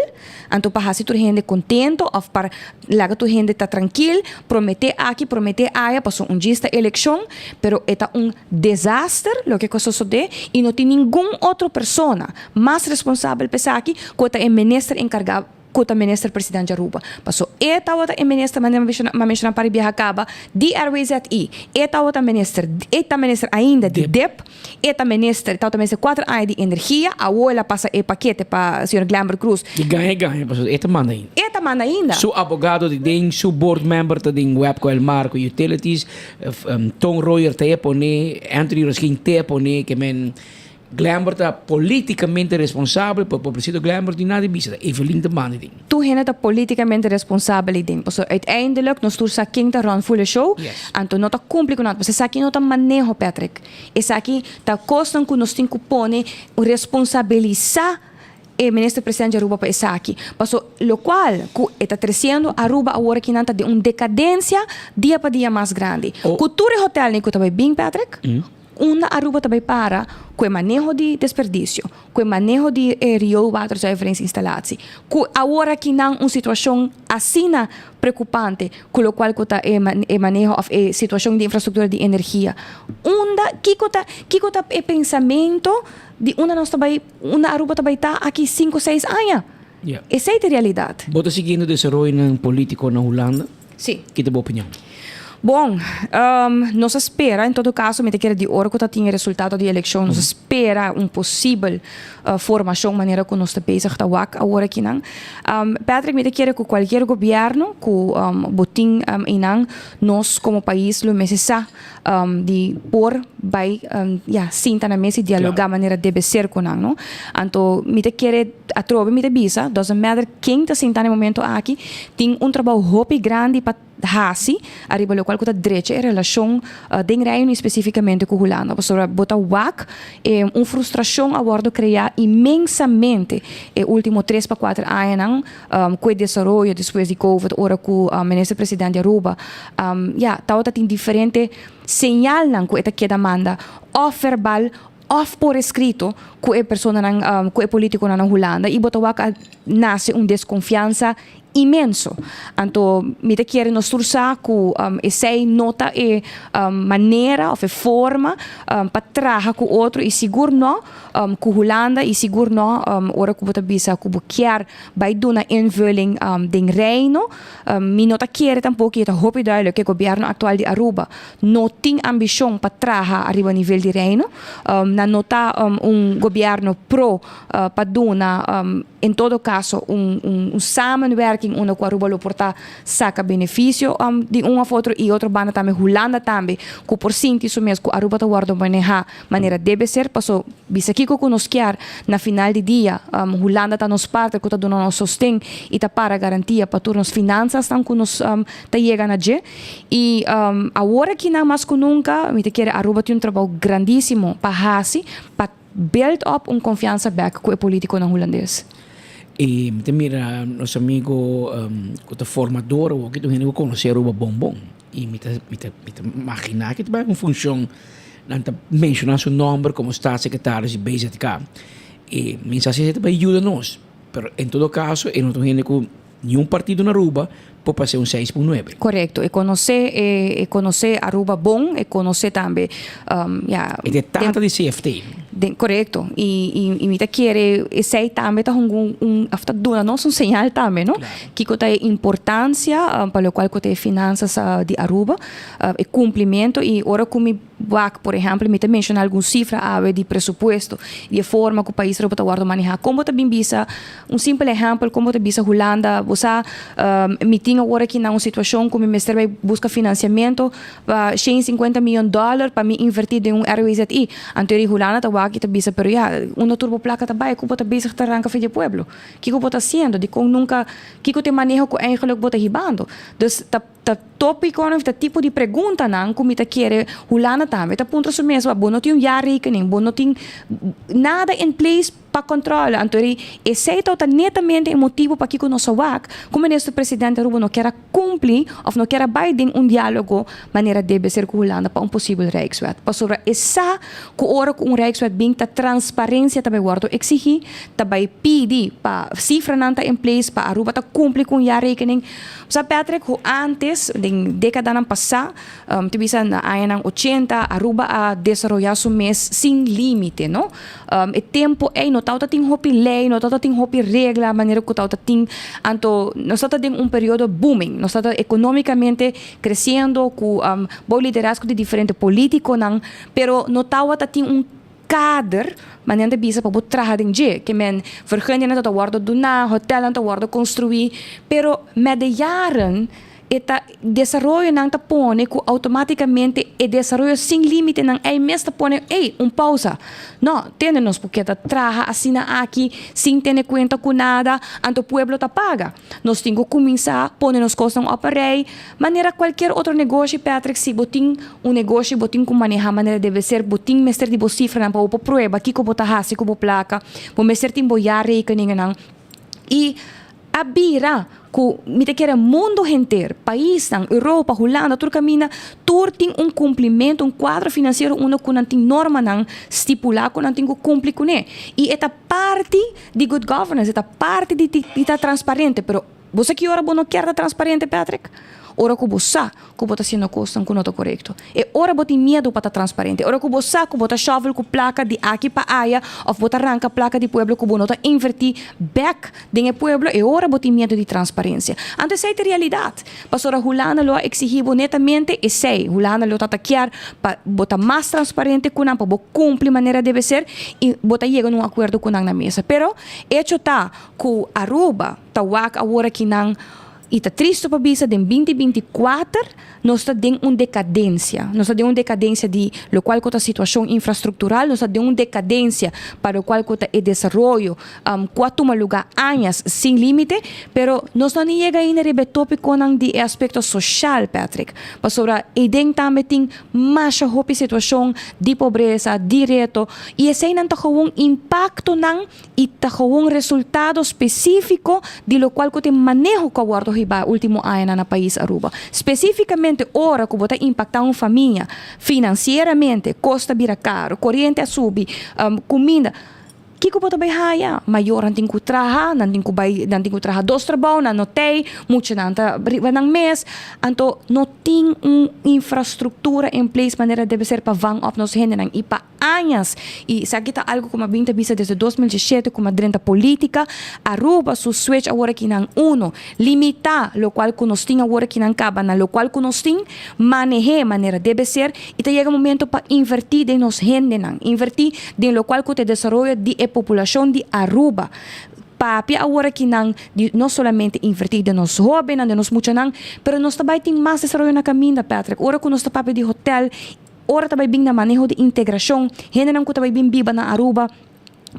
Speaker 3: anto para hasi tu gente contento of para laga tu gente ta tranquil promete aqui promete aya passou justa eleição pero eta desastre lo que cosa sucede e não tem nenhum outra persona mais responsável pesa aqui quota é ministro encarregado kota minister presidente Aruba. Passou eta wata minister mencionar para viajar acaba di RWZI. Eta wata minister ainda de DEP. Eta minister 4 anos de energia. A ela passa e paquete para o senhor Glamber Cruz.
Speaker 20: E ganha, passou eta manda ainda.
Speaker 3: Eta manda ainda.
Speaker 20: Su abogado de den, su board member de den Webco El Marco Utilities, Tom Royer te pone, Anthony Roskin te pone que men Glamber está politicamente responsável por publicidade Glamber de nada bisa Evelyn de Manning.
Speaker 3: Tu gente politicamente responsável ding. So uiteindelijk nos tu sa king ta run full show. Anto nota cumpre com nada. Você sa aqui nota manejo Patrick. Essa aqui tá costam com nos tem cupone responsabilizar o ministro-presidente de Aruba para essa aqui. Passou, lo qual está crescendo Aruba agora que nanta de decadência dia para dia mais grande. Cultura hotel nem que também bem Patrick. Una Aruba também para com o manejo de desperdício, com o manejo de rio water referência instalação. Agora que não uma situação assim preocupante, com o qual está o manejo a situação de infraestrutura de energia. Que está o pensamento de uma Aruba também está aqui 5, 6 anos. Essa é a realidade.
Speaker 20: Bota seguindo o desenvolvimento político na Holanda?
Speaker 3: Sim.
Speaker 20: Que é a tua opinião?
Speaker 3: Bom, nós espera, em todo caso, me quer de hora que tinha resultado da eleição, nós espera possível formação, maneira que nós estamos a agora aqui não. Patrick, me quer que qualquer governo, que botin inang, nós como país, lo necessita de por vai, sinta na mesa e dialogar maneira deve ser com não. Então, me quer a trove me bisa, doesn't matter quem está sentado no momento aqui, tem trabalho hopi grande para hasi, arriba lo qual que está direito em relação den reino especificamente com Holanda. Para botar wak, frustração a bordo criar imensamente último 3 para 4 anos com o desenvolvimento depois de Covid, ora com o ministro-presidente de Aruba. Tá tem diferente señal que está que demanda, off verbal, off por escrito, que a pessoa que é político na Holanda, e botar wak nasce desconfiança imenso. Então, me quer nos turçar com essa nota e maneira ou forma para trabalhar com outro e seguro não com Holanda e seguro não ora que você bisa que quer vai dar uma invulling do reino. Me nota quer tampouco que hope duidelijk que o governo atual de Aruba não tem ambição para trabalhar arriba nível de reino. Na nota governo pro para dar em todo caso samenwerking onde com Aruba lo porta saca benefício de uma foto e outra banda também Holanda também que por sinti isso mesmo que Aruba tá guarda manejar maneira deve ser passou bisa aqui que nos quer na final de dia Holanda tá nos parte que tá dando nos sostém e tá para garantia para turnos finanças tão que nos tá chega na je e agora que não mais que nunca me te quer Aruba tem trabalho grandíssimo para hasi para build up confiança back com o político na holandês.
Speaker 20: E me mira nosso amigo que é formador ou que tu conhece Aruba Bombom e me imaginar que vai uma função não mencionar seu nome como staatssecretário de BZK e mensagem que vai ajudar nós, mas em todo caso eu não estou vendo que nenhum partido na Aruba pode ser 6.9.
Speaker 3: Correto. E conhecer Aruba bom, e conhecer também
Speaker 20: e de tanta de CFT.
Speaker 3: Correto. E me quer esse também tá dona nossa señal também, não? Que tem importância para o qual tem finanças de Aruba, e cumprimento e ora como por exemplo, me mencionar alguma cifra de presupuesto de forma que o país Aruba guarda manejar. Como também bisa simples exemplo, como também bisa Holanda, você me tinha agora aqui na situação que o ministério vai buscar financiamento para $150 milhões para me invertir em RWZI. Anterior Holanda tá aqui tá bisa pero uma turboplaca também que bota bisa que arranca de pueblo. Que bota haciendo de com nunca que te manejo com eigenlijk bota hibando. Dus tópico tá tipo de pergunta não como te quer Holanda também tá ponto mesmo, bom não tem jaarrekening, bom não tem nada em place pa controla. Antori, esse está netamente o motivo para que o nosso WAC, como o presidente Aruba não quer cumprir ou não quer Biden diálogo maneira deve ser com Holanda para possível Rijkswet. Para sobre essa que ora com Rijkswet bem ta transparência também guardo exigir, também pedir para cifra nanta em place para Aruba ta cumprir com a rekening. Sa Patrick, antes de década ng passa, tibisa na ayan ng 80, Aruba a desarrollar su mês sin límite, no? E tempo ay no tao tating hopi lei, no tao tating hopi regla, maneira que tao tating anto, nós tao tating período booming, nós tao economicamente crescendo com bom liderazgo de diferente político nang, pero no tao tating kader, maneira bisa para trabalhar em dia, que men vergunning na guardo donar, hotel na guardo construir, pero mediaran eta desarrollo nang tapone ku automaticamente e desarrollo sin límite nang ay mes tapone pausa. No, tenemos porque traja asina aqui sin tener cuenta com nada, anto pueblo ta paga. Nós tingo começar pone nos costas um aparelho, maneira qualquer outro negócio, Patrick, se botin negócio botin com manejar maneira deve ser botin mester de cifra nang pa prueba, kiko bota hasi ko plaka, bo mester tim boyar rekening nang e abira ku mita kera mundo inteiro, país nang Europa, Holanda, tur camina, tur ting cumprimento, quadro financeiro uno ku nanting norma nang stipular ku nanting ku cumpli ku ne. E eta parte de good governance, eta parte de transparente, pero você que ora bono quer transparente, Patrick? Ora que você que bota sendo costa com nota correto. E ora bota medo para transparente. Ora que você que bota shovel com placa de aqui para aia, ou bota arranca placa de pueblo que bota invertir back de pueblo e ora bota medo de transparência. Antes é a realidade. Pastora Hulana lo exigiu netamente e sei, Hulana lo taquear para bota mais transparente com não para cumprir maneira deve ser e bota chega num acordo com na mesa. Pero hecho tá com Aruba, tá wak agora que não e está triste para bisa de 2024 nós está em uma decadência. Nós está em uma decadência de lo qual a situação infraestrutural, nós está em uma decadência para o qual o desenvolvimento quatro lugar anos sem limite, pero nós não chega ainda a tópico de aspecto social, Patrick. Para sobre idem também tem mais a situação de pobreza, de reto, e esse não está com impacto não e está com resultado específico de lo qual o manejo que guardo riba último ano na país Aruba. Especificamente ora que bota impactar uma família financeiramente, costa vira caro, corrente a subir, comida. Kiko bota bay haya, maior nanting ko traha, nanting ko traha dos trabalho, na notei, muito nanta riba ng mês, anto noting infraestrutura em place maneira deve ser para vang op nos hende ng ipa años e sa kita algo como 20 bisa desde 2017 como 30 política, Aruba su switch agora que ng uno, limita lo qual kunosting agora que ng cabana, lo qual kunosting maneje maneira deve ser e te llega momento para invertir de nos hende ng, invertir de lo qual ko te desarrollo de população de Aruba. Papi agora que não somente invertir de nos jovens, de nos muitos não, pero nós também tem mais desarrollo na caminho, Patrick. Ora que nós papi de hotel, ora também bem na manejo de integração, gente não que também bem viva na Aruba,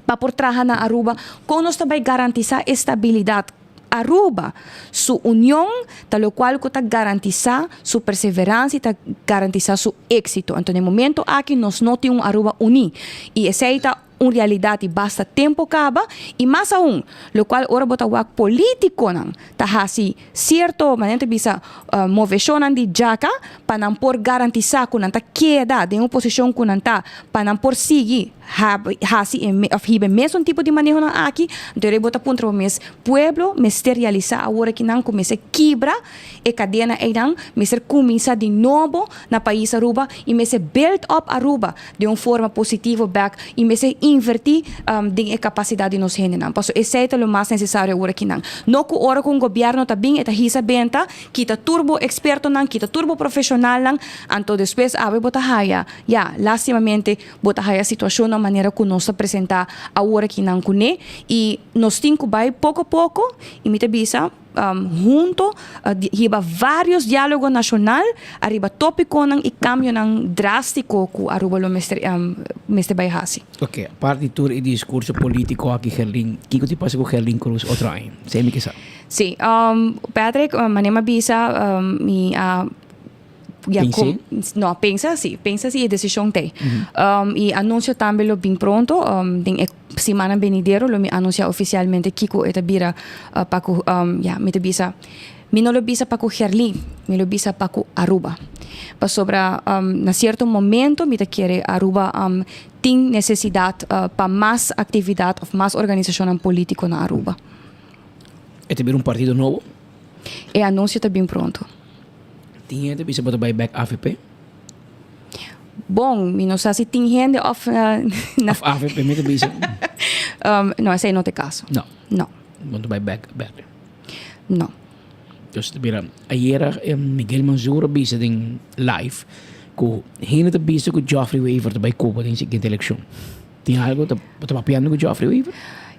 Speaker 3: para por trabalhar na Aruba, com nós também garantizar estabilidade. Aruba, su união, tal qual que está garantizar su perseverança e está garantizar su éxito. Então, no momento aqui nós não temos Aruba unido e essa é uma realidade basta tempo acaba e mais aún, lo qual ora bota wak político nang tahasi certo manente bisa moveção de jaca para não por garantizar que nanta queda de uma posição que nanta para não por seguir hasi hibe mesmo tipo de manejo na aqui então bota punto mes pueblo materializar agora que não comece quebra e cadena e não meser começa de novo na país Aruba e meser build up Aruba de uma forma positiva back e meser invertir de capacidade nos gente não. Passo esse é o mais necessário agora que não. No que ora com o governo também está hisa benta, kita turbo experto não, kita turbo profissional não, então depois abre bota haya, lastimamente bota haya situação na maneira que nós apresentar agora que não cune e nós temos que vai pouco a pouco e me bisa junto hiba vários diálogos nacional arriba tópico nang ikambyo nang drástico ku Aruba lo mestre bayhasi.
Speaker 20: Ok, a parte tour e discurso político aqui Herlin, kiko ti pasa ko Herlin Cruz otro año. Semi kisa.
Speaker 3: Sí, Patrick, manema bisa mi com, não, pensa assim a decisão tem. E anúncio também lo bem pronto, semana venidero lo me anuncia oficialmente Kiko etabira para me tabisa mi no lo bisa para Gerli, me lo bisa para Aruba. Para sobra na certo momento me te quiere Aruba tem necessidade para mais atividade ou mais organização política na Aruba.
Speaker 20: Etabira partido novo?
Speaker 3: E anúncio está bem pronto.
Speaker 20: Tem gente que vai back AFP?
Speaker 3: Bom, não sei se tem gente of
Speaker 20: AFP me bisa.
Speaker 3: Não, esse não tem caso.
Speaker 20: Não. Muito vai back.
Speaker 3: Não.
Speaker 20: Dus mira, ayer Miguel Manzuro bisa din live ko hina ta bisa ko Geoffrey Weaver ta bay Cuba din seguinte eleição. Tem algo ta papiando com Geoffrey Weaver?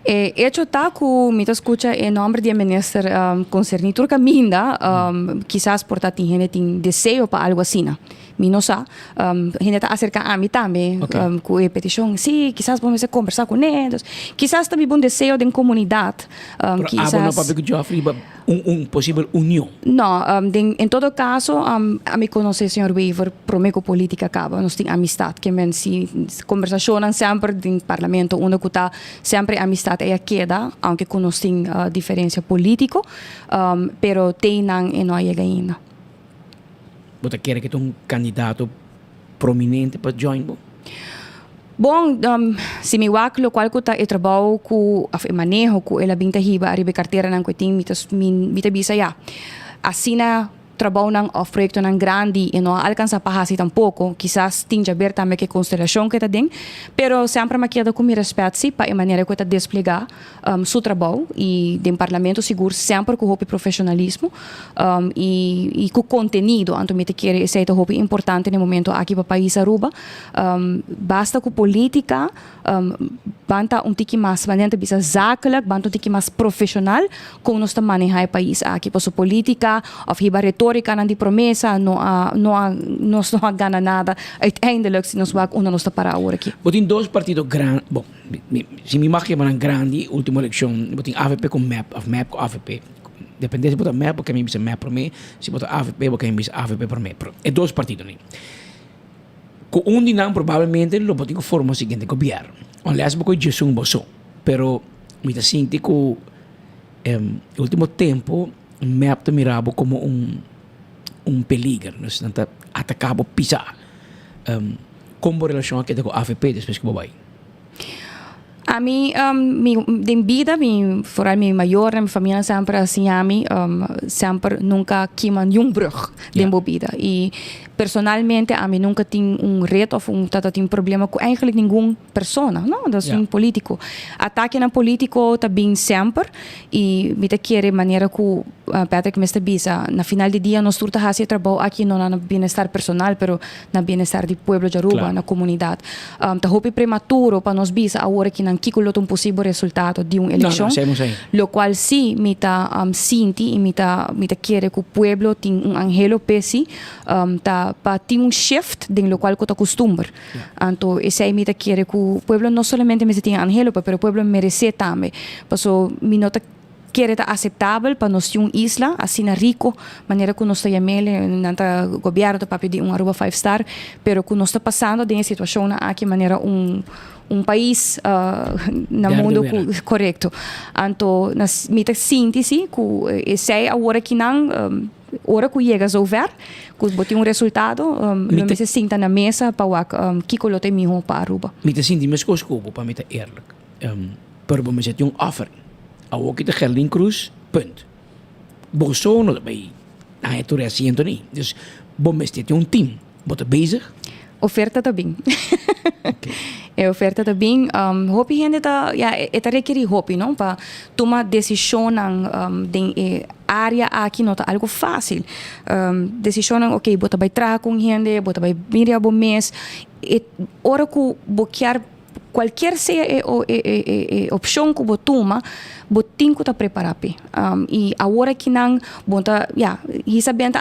Speaker 3: Hecho tá que me escuta em nome do ministro concernido turca minda, quizás por tá tem gente tem desejo para algo assim, né? Minosa, gente tá acerca a mim também, com a petição, sim, quizás vamos conversar com eles, quizás também bom desejo da comunidade,
Speaker 20: quizás. Ah, não para que Geoffrey possível união.
Speaker 3: Não, em todo caso, a me conhecer senhor Weaver, promete política acaba, nós temos amistade, que men se conversação sempre no parlamento, onde que tá sempre amistade é queda, aunque que nós temos diferença política, pero tem não e não chega ainda.
Speaker 20: Você quer que tenha candidato prominente para join?
Speaker 3: Bom, se me wak lo qual kuta trabalho com a manejo com ela binta hiba arriba carteira nang kuting mita bisa ya. Assina trabalho nang of proyecto nang grande e não alcança para assim tampouco, quizás tinha ver também que constelação que tá den, pero sempre me queda com mi respeito sim para a maneira que tá desplegar seu trabalho e do parlamento seguro sempre com o profissionalismo e com conteúdo, anto me te quer esse é o importante no momento aqui para país Aruba, basta com política banta tiki mais banenta bisa zakelijk, banta tiki mais profissional como nós estamos manejando o país aqui para sua política, of hiba retórica na de promessa, não ganha nada, uiteindelijk se nós vamos onde nós está para agora aqui.
Speaker 20: Botem dois partidos grandes, bom, se me marca uma grande última eleição, botem AFP com MAP com AFP. Depende se botar MAP, porque me bisa MAP para mim, se botar AFP, porque me bisa AFP para mim. É dois partidos, né? Com dinam provavelmente lo botem forma o seguinte governo. Aliás, porque eu sou boso, pero me sinto que no último tempo me apto mirabo como peligro, nós estamos atacando pisar. Como relação aqui com a AFP depois que eu vou.
Speaker 3: A mim, de vida, fora minha maior, minha família sempre assim a mim, sempre nunca queima nenhum brug de vida. E personalmente, a mim nunca tinha reto ou problema com eigenlijk nenhuma pessoa, não, das político. Ataque na político também sempre e me te quer maneira que Patrick me está bisa. Na final de dia nós turta hasi trabalho aqui não na bem-estar personal, pero na bem-estar do povo de Aruba, na comunidade. Tá hopi prematuro para nós bisa agora que não kiko lot possível resultado de uma eleição, lo qual sim me tá sinti e me tá quer que o povo tem angelo pesi tá para ter shift de lo qual que tá costumbre. Então esse aí me tá quer que o povo não somente me tem angelo, pero o povo merece também. Passo me nota quer estar aceitável para nós ter uma isla assim rico, maneira que nós estamos no governo do papel de Aruba 5 star, pero que nós está passando de uma situação aqui maneira país no mundo correto. Então, me síntese que esse é agora que não hora que chega a resolver, que botar resultado, me se sinta na mesa para que coloque melhor para Aruba.
Speaker 20: Me te sinto mais coisas para me te eerlijk. Pero me zet een offer. Ao que te Gerlin Cruz, punt. Bozo no bij. Hij het asiento niet. Dus bom is dit een team. Wat er bezig?
Speaker 3: Oferta também. É oferta também. Hopi gente tá, eta requer hopi, não, para tomar decisão de área aqui não tá algo fácil. Decisão, ok, bota vai trabalhar com gente, bota vai vir a bom mês. E hora que boquear qualquer seja a opção que você toma, você tem que estar preparado. E agora que não, você sabendo,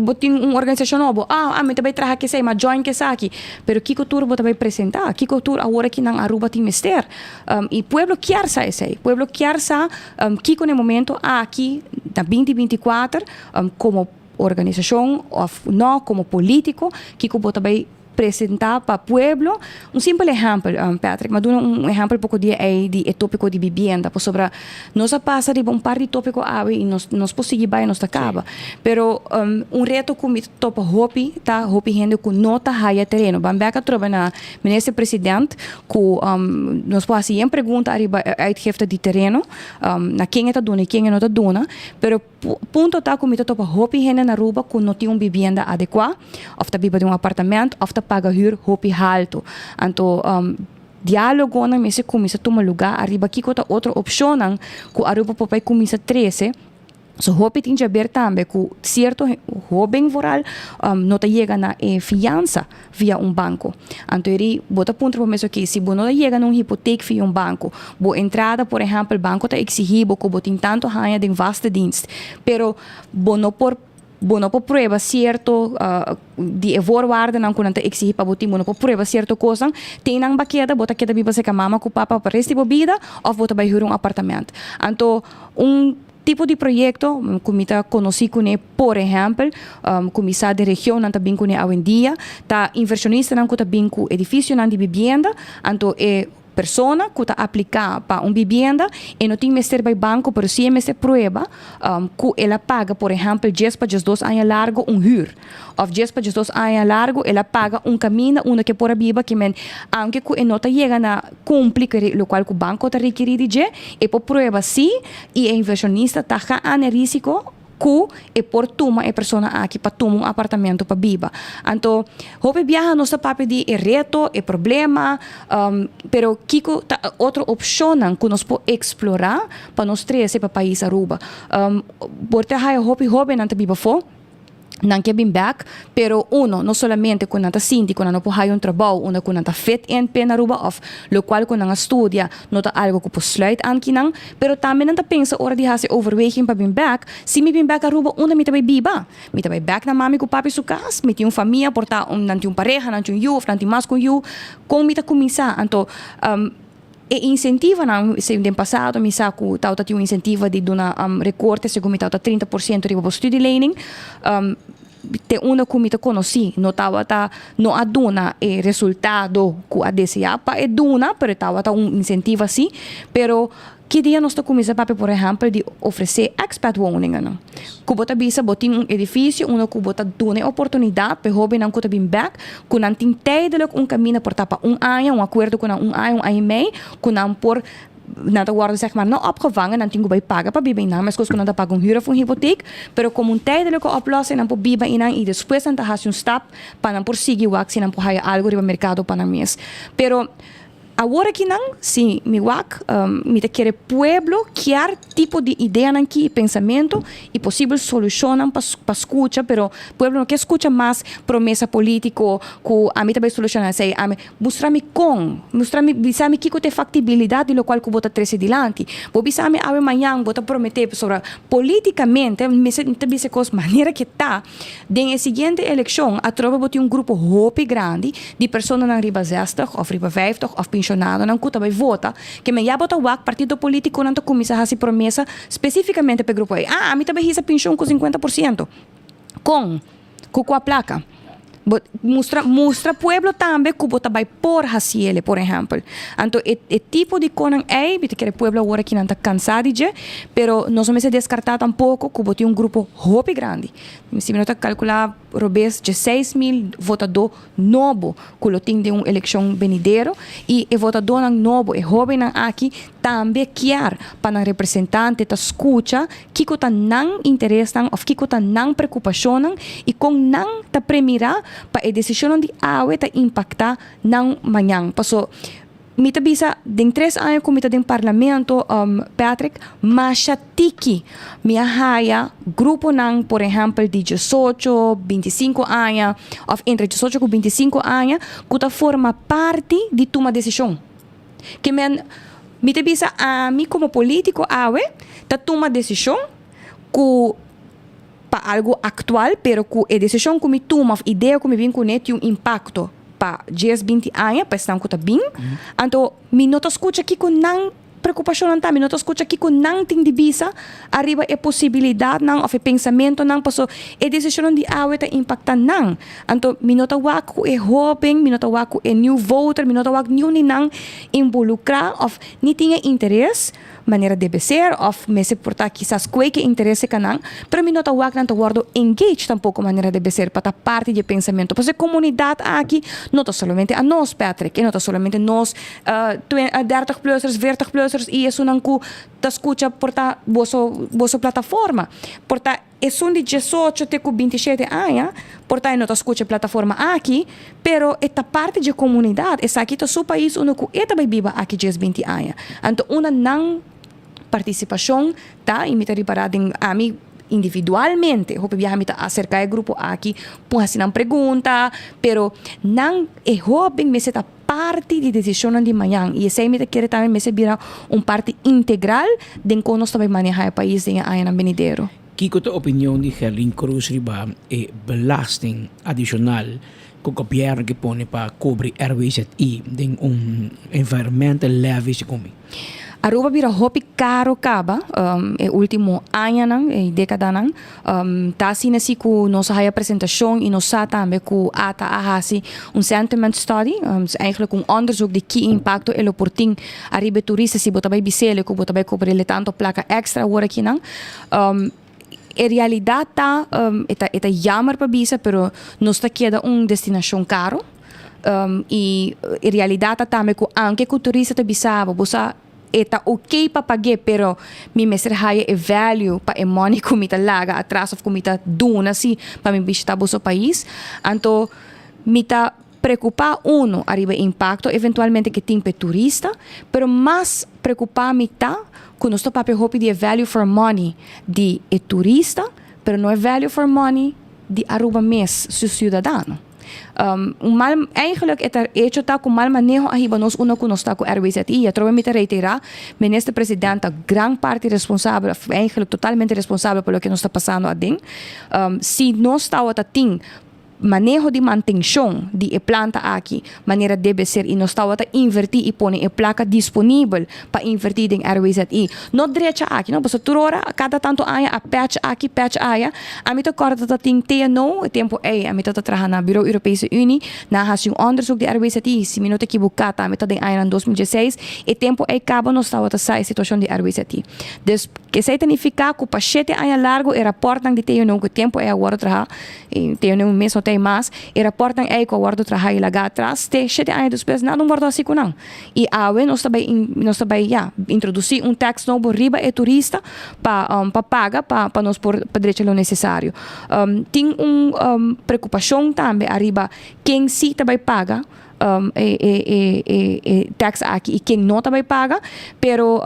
Speaker 3: você tem uma organização nova, mas também trabalha que sei, mas join que aqui, pero que cultura você vai apresentar, que cultura agora que não Aruba tem mister. E o povo quer saber isso, o povo quer saber que no momento aqui na 2024 como organización o no como político que bota vai apresentar para o pueblo um simples exemplo, Patrick, mas exemplo pouco de tópico de vivienda, por sobre nós passa de par de tópico e nós conseguimos vai nós acaba, pero reto que topa hopi gente que não tá haya terreno, bambeca trova na ministro presidente que nós pode sempre pergunta arriba uitgifte de terreno, na quem está dona e quem não está dona, pero ponto tá que topa hopi gente na Aruba que não tem vivienda adequada, of tá vive de apartamento, of tá paga huur hopi alto. Então, diálogo na mesa começa a tomar lugar, arriba aqui outra opção que Aruba papai começa a 13. So hopi tinha ver também que certo jovem rural não chega na fiança via banco. Então ele bota ponto para mesa que se não chega num hipoteca via banco, bo entrada por exemplo o banco está exigindo que botem tanto ganha de vaste dienst, pero bono por prueba certo de voorwaarden não quando exigir para botar bono por prueba certo coisa tem nang baqueda bota queda biba se mama com papa para resti bebida ou bota vai hur apartamento. Então tipo de projeto como está conhecido por exemplo comissário de região não também com hoje em dia tá inversionista não também com edifício não de vivienda então persona que está aplicar para vivienda e não tem mestre by banco, pero sim mestre prueba que ela paga, por exemplo, 10 para 2 anos largo huur. Ou 10 para 2 anos largo, ela paga caminho, que por viva, que aunque que não chega na cumprir o qual o banco está requerido de, e por prueba sim, e o inversionista está a risco que por toma a pessoa aqui para tomar apartamento para viva. Então, hope viaja nossa papo de reto, problema, pero kiko outra opção que nós podemos explorar para nós trazer para o país Aruba. Porque hope não está viva fora. Não que bem back, pero não somente quando está sinti, quando não pode trabalho, quando está fit em pena Aruba, of lo qual quando não estudia, não está algo que posluit aan kinang, pero também não está pensa ora de hace overweging para bem back, se me bem back Aruba, me está biba, me está back na mami com papi su casa, me tem família, porta não tem pareja, não tem youth, não tem mais com you, como me está começar, então e incentiva não se no passado me saco tauta tinha incentiva de dona recorte segundo tauta 30% de o studielening te una comita conheci não tava não aduna e resultado que a desejar para eduna pero tava incentivo assim pero que dia nós começa papo por exemplo de oferecer expat woningen não que bota bisa botin edifício que bota dona oportunidade para jovem não que bem back que não tem tijdelijk caminho por tapa ano acordo com ano e meio que não por nada guarda zeg maar não opgevangen não tem que pagar para viver na mas coisa que não paga huur voor hypotheek pero como tijdelijke oplossing não por viver inang e depois não hace stap para não por seguir o se não por hire algo no mercado para mês pero agora que não, sim, me quer pueblo criar tipo de ideia aqui, pensamento e possível solução para escuta, pero pueblo não quer escutar mais promessa política que a mim também solucionar, sei, mostrar-me mostrar-me que tem factibilidade do qual que bota trazer adiante, vou bisar-me amanhã, bota prometer sobre politicamente, me se coisa maneira que tá, na seguinte eleição, a tropa botou grupo hope grande de pessoas na riba 60 ou riba 50 ou pensionado não cuta vai vota que me bota o partido político não começa a fazer promessa especificamente para o grupo a mim também receber pensão com 50% com a placa mostra pueblo também que bota vai por haciele por exemplo então é tipo de coisa que o pueblo agora que não está cansado de pero não somos a descartar tampouco que bote grupo hope grande se não está calcular robês de 6.000 votador novo que lo tem de eleição venidero e o votador novo e jovem aqui também quer para representante ta escuta que está não interessam ou que está não preocupação e com não ta premirar para a decisão de awe ta impactar não manhã passou me bisa den 3 anos como está den parlamento Patrick mas tiki me haya grupo nang por exemplo de 18 25 anos ou entre 18 e 25 anos que ta forma parte de toma decisão que me bisa a mim como político awe ta toma decisão que para algo actual pero que a decisão que me toma ideia que me vem com tem impacto para 10, 20 anos para estar com bem então me não escuta aqui com não preocupação também, nós escuta aqui com não tem divisa, arriba é possibilidade não, ou é pensamento não, passou é decisão de aweta impacta não. Então, minota waku é jovem, minota waku é new voter, minota waku new ni não involucrar, ou nem tinha interesse, maneira deve ser, ou me se portar quizás que interesse canang, pero minota waku não guardo engage tampouco maneira deve ser para parte de pensamento. Porque a comunidade aqui não está somente a nós, Patrick, não está somente nós 30+, 40+, e isso não te escuta portar vossa plataforma. Portar é um de 18 até 27 anos, portanto não te escuta a plataforma aqui, pero esta parte de comunidade, essa aqui é o seu país, onde é também viva aqui 20 anos. Então, uma não participação, tá? E me está reparado a mim individualmente, eu viajar me acercar ao grupo aqui, pôr assim uma pergunta, pero não é jovem, me se parte de decisão de manhã e esse me quer também me se virar parte integral de como nós também manejar o país em ano venidero.
Speaker 20: Kiko a opinião de Helen Cruz riba é belasting adicional que o governo que põe para cobrir RWZI de environmental levy se come.
Speaker 3: Aruba vira hopi caro caba, é último ano nang, é década nang, tá assim nesse com nossa apresentação e nossa também com ata ahasi sentiment study, eigenlijk onderzoek de que impacto ele porting arriba turista se botar bem bisele, que botar bem cobrir tanto placa extra hora aqui nang. Em realidade tá é jammer para bisa, pero nos tá queda destinação caro. E em realidade também com anche que o turista tá bisava, bosa eta ok para pagar, pero mi mestre haya e value pa e money kumita laga atrás of kumita duna si para mi visitar o país. Então, me tá preocupar arriba impacto eventualmente que tem turista, pero mais preocupar me tá que nós papi hope de value for money de turista, pero não é value for money de Aruba mes su cidadano. Eigenlijk het hecho está com mal manejo arriba nós uno que nós está com RWZI. Eu trouxe me reiterar, ministro presidente gran parte responsável, eigenlijk totalmente responsável pelo que nós está passando adem. Se nós está a ting manejo de manutenção de planta aqui, maneira deve ser e nós estamos a invertir e pôr a placa disponível para invertir em RWZI. Não direito aqui, não? Porque turora cada tanto aia a patch aqui, patch aia. A mim corta da ting TNO, o tempo a mim trabalhar na Bureau Europese Unie, na hace onderzoek de RWZI, se me não te equivocar, a mim tá em aia em 2016, e tempo acaba nós estamos a sair situação de RWZI. Des que se significa que o paciente aia largo e raportam de TNO que o tempo é agora trabalhar, e TNO mesmo tem mais, e raportam é que o guardo trabalha e lá atrás, te 7 anos depois, não guardo assim com não. E awe nós também introduzir tax novo riba e turista para pagar, para nós por direito lo necessário. Tem preocupação também arriba quem sim também paga tax aqui e quem não também paga, pero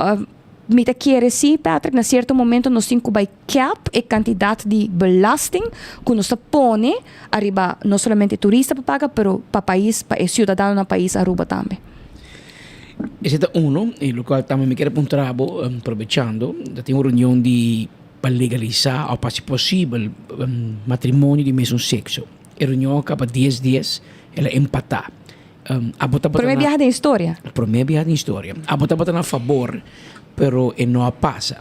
Speaker 3: me quer sim, Patrick, na certo momento nós temos que cap a quantidade de belasting que nós põe arriba não somente turista para pagar, pero para país, para cidadão no país Aruba também.
Speaker 20: Esse é e o qual também me quero apontar, aproveitando, tem uma reunião para legalizar, ou para se possível, matrimônio de mesmo sexo. A reunião acaba 10 dias, ela empatar.
Speaker 3: Primeira viagem da história?
Speaker 20: Primeira viagem da história. A botar a favor, pero não passa.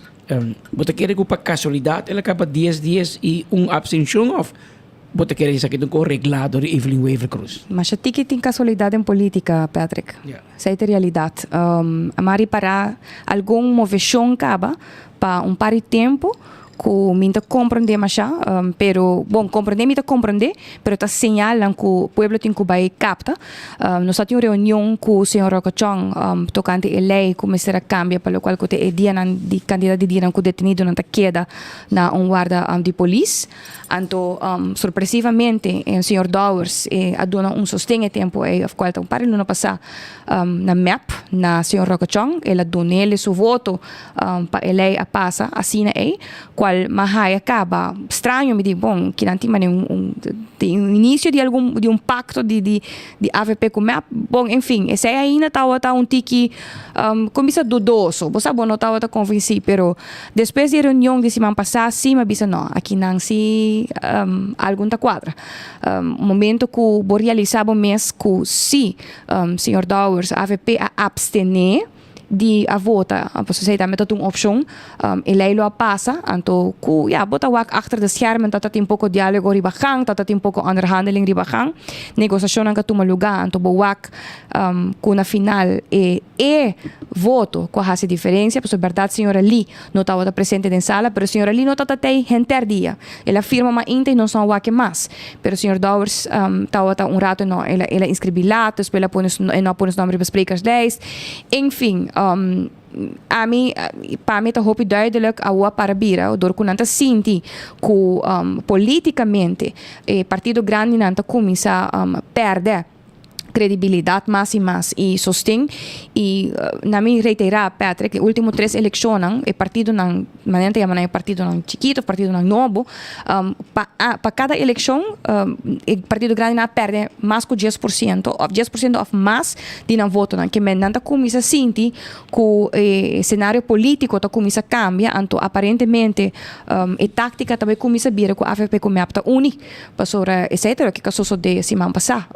Speaker 20: Você quer que para casualidade, ela acaba 10 dias e abstenção of. Você quer isso aqui com reglado de Evelyn Weaver Cruz.
Speaker 3: Mas a ti que tem casualidade em política, Patrick. Essa é a realidade. A Mari para algum movição acaba para par de tempo que minta compreender mais pero compreender pero tá señalan que o pueblo tem que vai capta nós tínhamos reunião com o senhor Rocochong tocante a lei como será cambia para o qual que é dia de candidato de dia que detenido não queda na guarda de polícia então surpresivamente o senhor Dowers aduna sostém tempo of qual tão para não passar na map na senhor Rocochong ela dona ele seu voto para a lei a passa assina qual mahaya acaba estranho me diz bom que não tem início de pacto de AVP com map bom enfim esse ainda tá tiki comissa dudoso você sabe não tá convencido pero depois de reunião de semana passada sim me disse não aqui não se algum tá quadra momento que vou realizar o mês que se senhor Dowers AVP a abstener di a vota, pues zei met dat een option, eleilo a pasa, anto ku ja bota wak achter de schermen dat dat een poco dialogo ribagang, dat dat een poco onderhandeling ribagang, negociación ang katumaluga, anto bowak kuna final voto kwa hasi diferencia, pues verdad señora Lee no estaba presente en sala, pero señora Lee no estaba gente dia, ela firma ma inte y no son wake más, pero señor Dowers estaba un rato no, ela inscribí lato, después no pones nombre besprekerslijst, enfim, a mim, para mim, eu hoop duidelijk a para bira, door kunanta sinti que politicamente partido grande nanta começa perder credibilidade mais e mais e sostém e na minha reiterar Patrick, os últimos 3 eleições o partido não manente é partido não chiquito, partido não novo para cada eleição o partido grande não perde mais que 10% ou 10% ou mais de não voto não que menanta começa a sentir que o cenário político tá começa a cambiar então aparentemente a tática também começa a vir que a AFP começa a unir para etc que caso de semana passada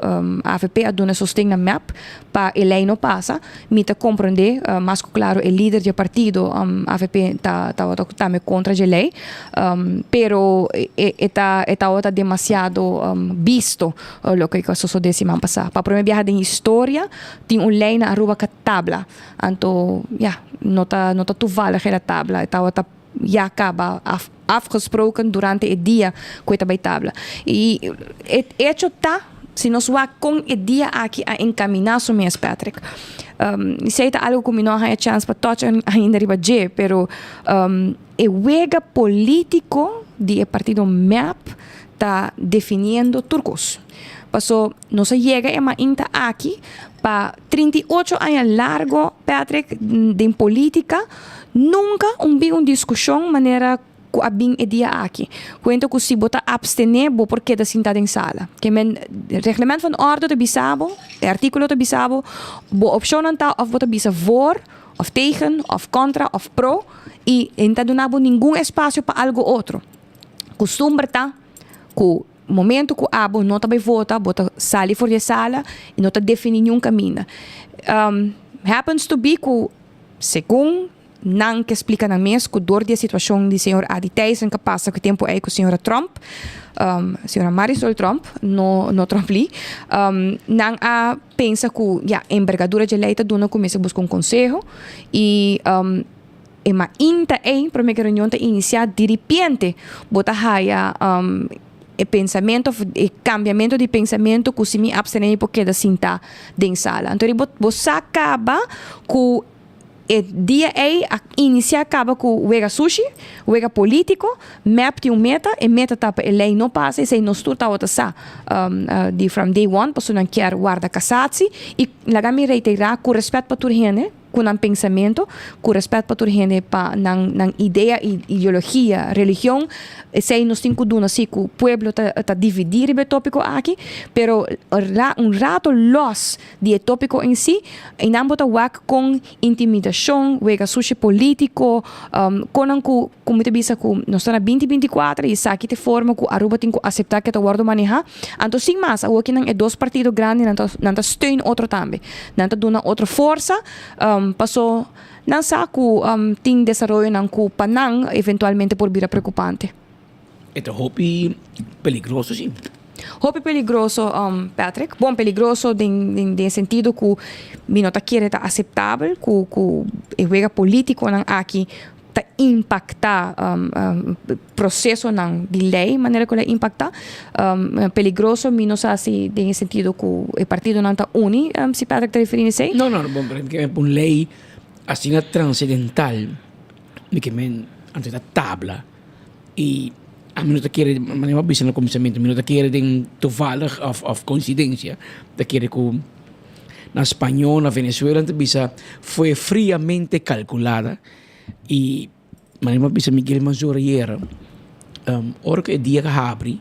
Speaker 3: a AFP a sostém na map para ele não passa me tá compreender mas claro o líder do partido AFP tá me contra a lei pero está demasiado visto o que passou de semana passada para primeira viagem em história tem lei na Aruba que tabla então nota toevallig aquela tabla está já acaba afgesproken durante o dia que está bij tabla e hecho tá se nós vamos com o dia aqui a encaminhar o mês, Patrick. Sei que algo que não há chance para todos ainda riba je, pero o wega político do partido MAP está definindo turcos. Passou, não se chega a ainda aqui para 38 anos largo, Patrick, de política, nunca uma discussão maneira abing dia aqui. Cuento que se bota abstener, bo porque da sentada em sala. Que men reglemento van orde de bisabo, artículo de bisabo, bo option anta of bota bisa voor, of tegen, of contra, of pro, e enta donabo nenhum espaço para algo outro. Costumbre tá, que momento que abo não tá bem vota, bota sali for de sala e não tá definir nenhum caminho. Happens to be que segundo não que explica na mesa que dor da situação do senhor Adi Tyson que passa que tempo é com a senhora Trump, senhora Marisol Trump, no Trump Lee, não a pensa que a envergadura de lei está dando começa a buscar um conselho e uma inta para minha reunião está iniciar de repente bota raia o pensamento, o cambiamento de pensamento que se me abstenei porque da cinta de sala. Então você acaba com e dia a iniciar acaba com o wega sushi, o wega político, map de meta, e meta tapa a lei não passa, e se não estuda outra sa de from day one, para não quer guarda casați, e lá me reiterar com respeito para turhene, com um pensamento, com respeito para turhene para não ideia, ideologia, religião, e se nós temos que duna assim que o pueblo tá dividir o tópico aqui, pero rato los de tópico em si, e não bota wak com intimidação, wega sushi político, como te bisa que nós estamos na 2024 e aqui te forma que Aruba tem que aceitar que tá guardo manejar, então sim mais, aqui não é 2 partidos grandes, não tá steun outro também, não tá duna outra força, passou não sabe que tem desenvolvimento não que panang eventualmente por vir preocupante.
Speaker 20: Esto hopi peligroso, sim.
Speaker 3: Hopi peligroso, Patrick. Bom, peligroso de sentido que mi nota quiere tá aceitável, que o juega político não aqui tá impactar processo não de lei, maneira que ele impacta. Peligroso, mi não sabe de sentido que o partido não tá uni, se Patrick tá referindo a isso?
Speaker 20: Não, bom, porque é uma lei assim transcendental, de que antes da tabla e a mim não te quer, mas não é no começamento, a mim não te quer de toevallig of coincidência, te quer que na Espanha, na Venezuela, a foi friamente calculada e mas não é Miguel Manzur ayer, hora que o dia que abre,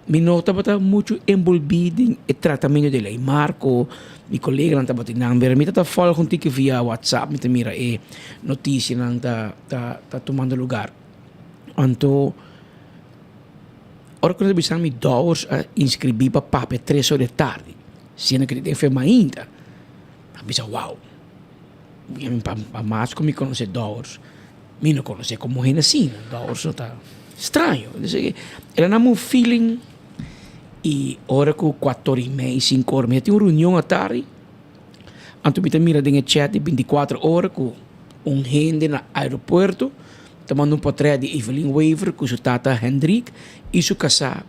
Speaker 20: me nota está muito envolvido em tratamento de lei. Marco, meu colega, não está batendo, mas me está falando contigo via WhatsApp, me mira notícia não está tomando lugar. Então hora que nós me dois a inscrever para papel 3 horas da tarde, sendo que tem fema ainda, eu pensei, uau, para más como me conoce Dowers, me no conoce como gente assim, Dowers no está estranho. Era nada um feeling e hora que 4:30, 5 horas, me tinha uma reunião à tarde, anto me mira em chat de 24 horas com gente no aeroporto, tomando portrait de Evelyn Waver com sua tata Hendrik e sua casa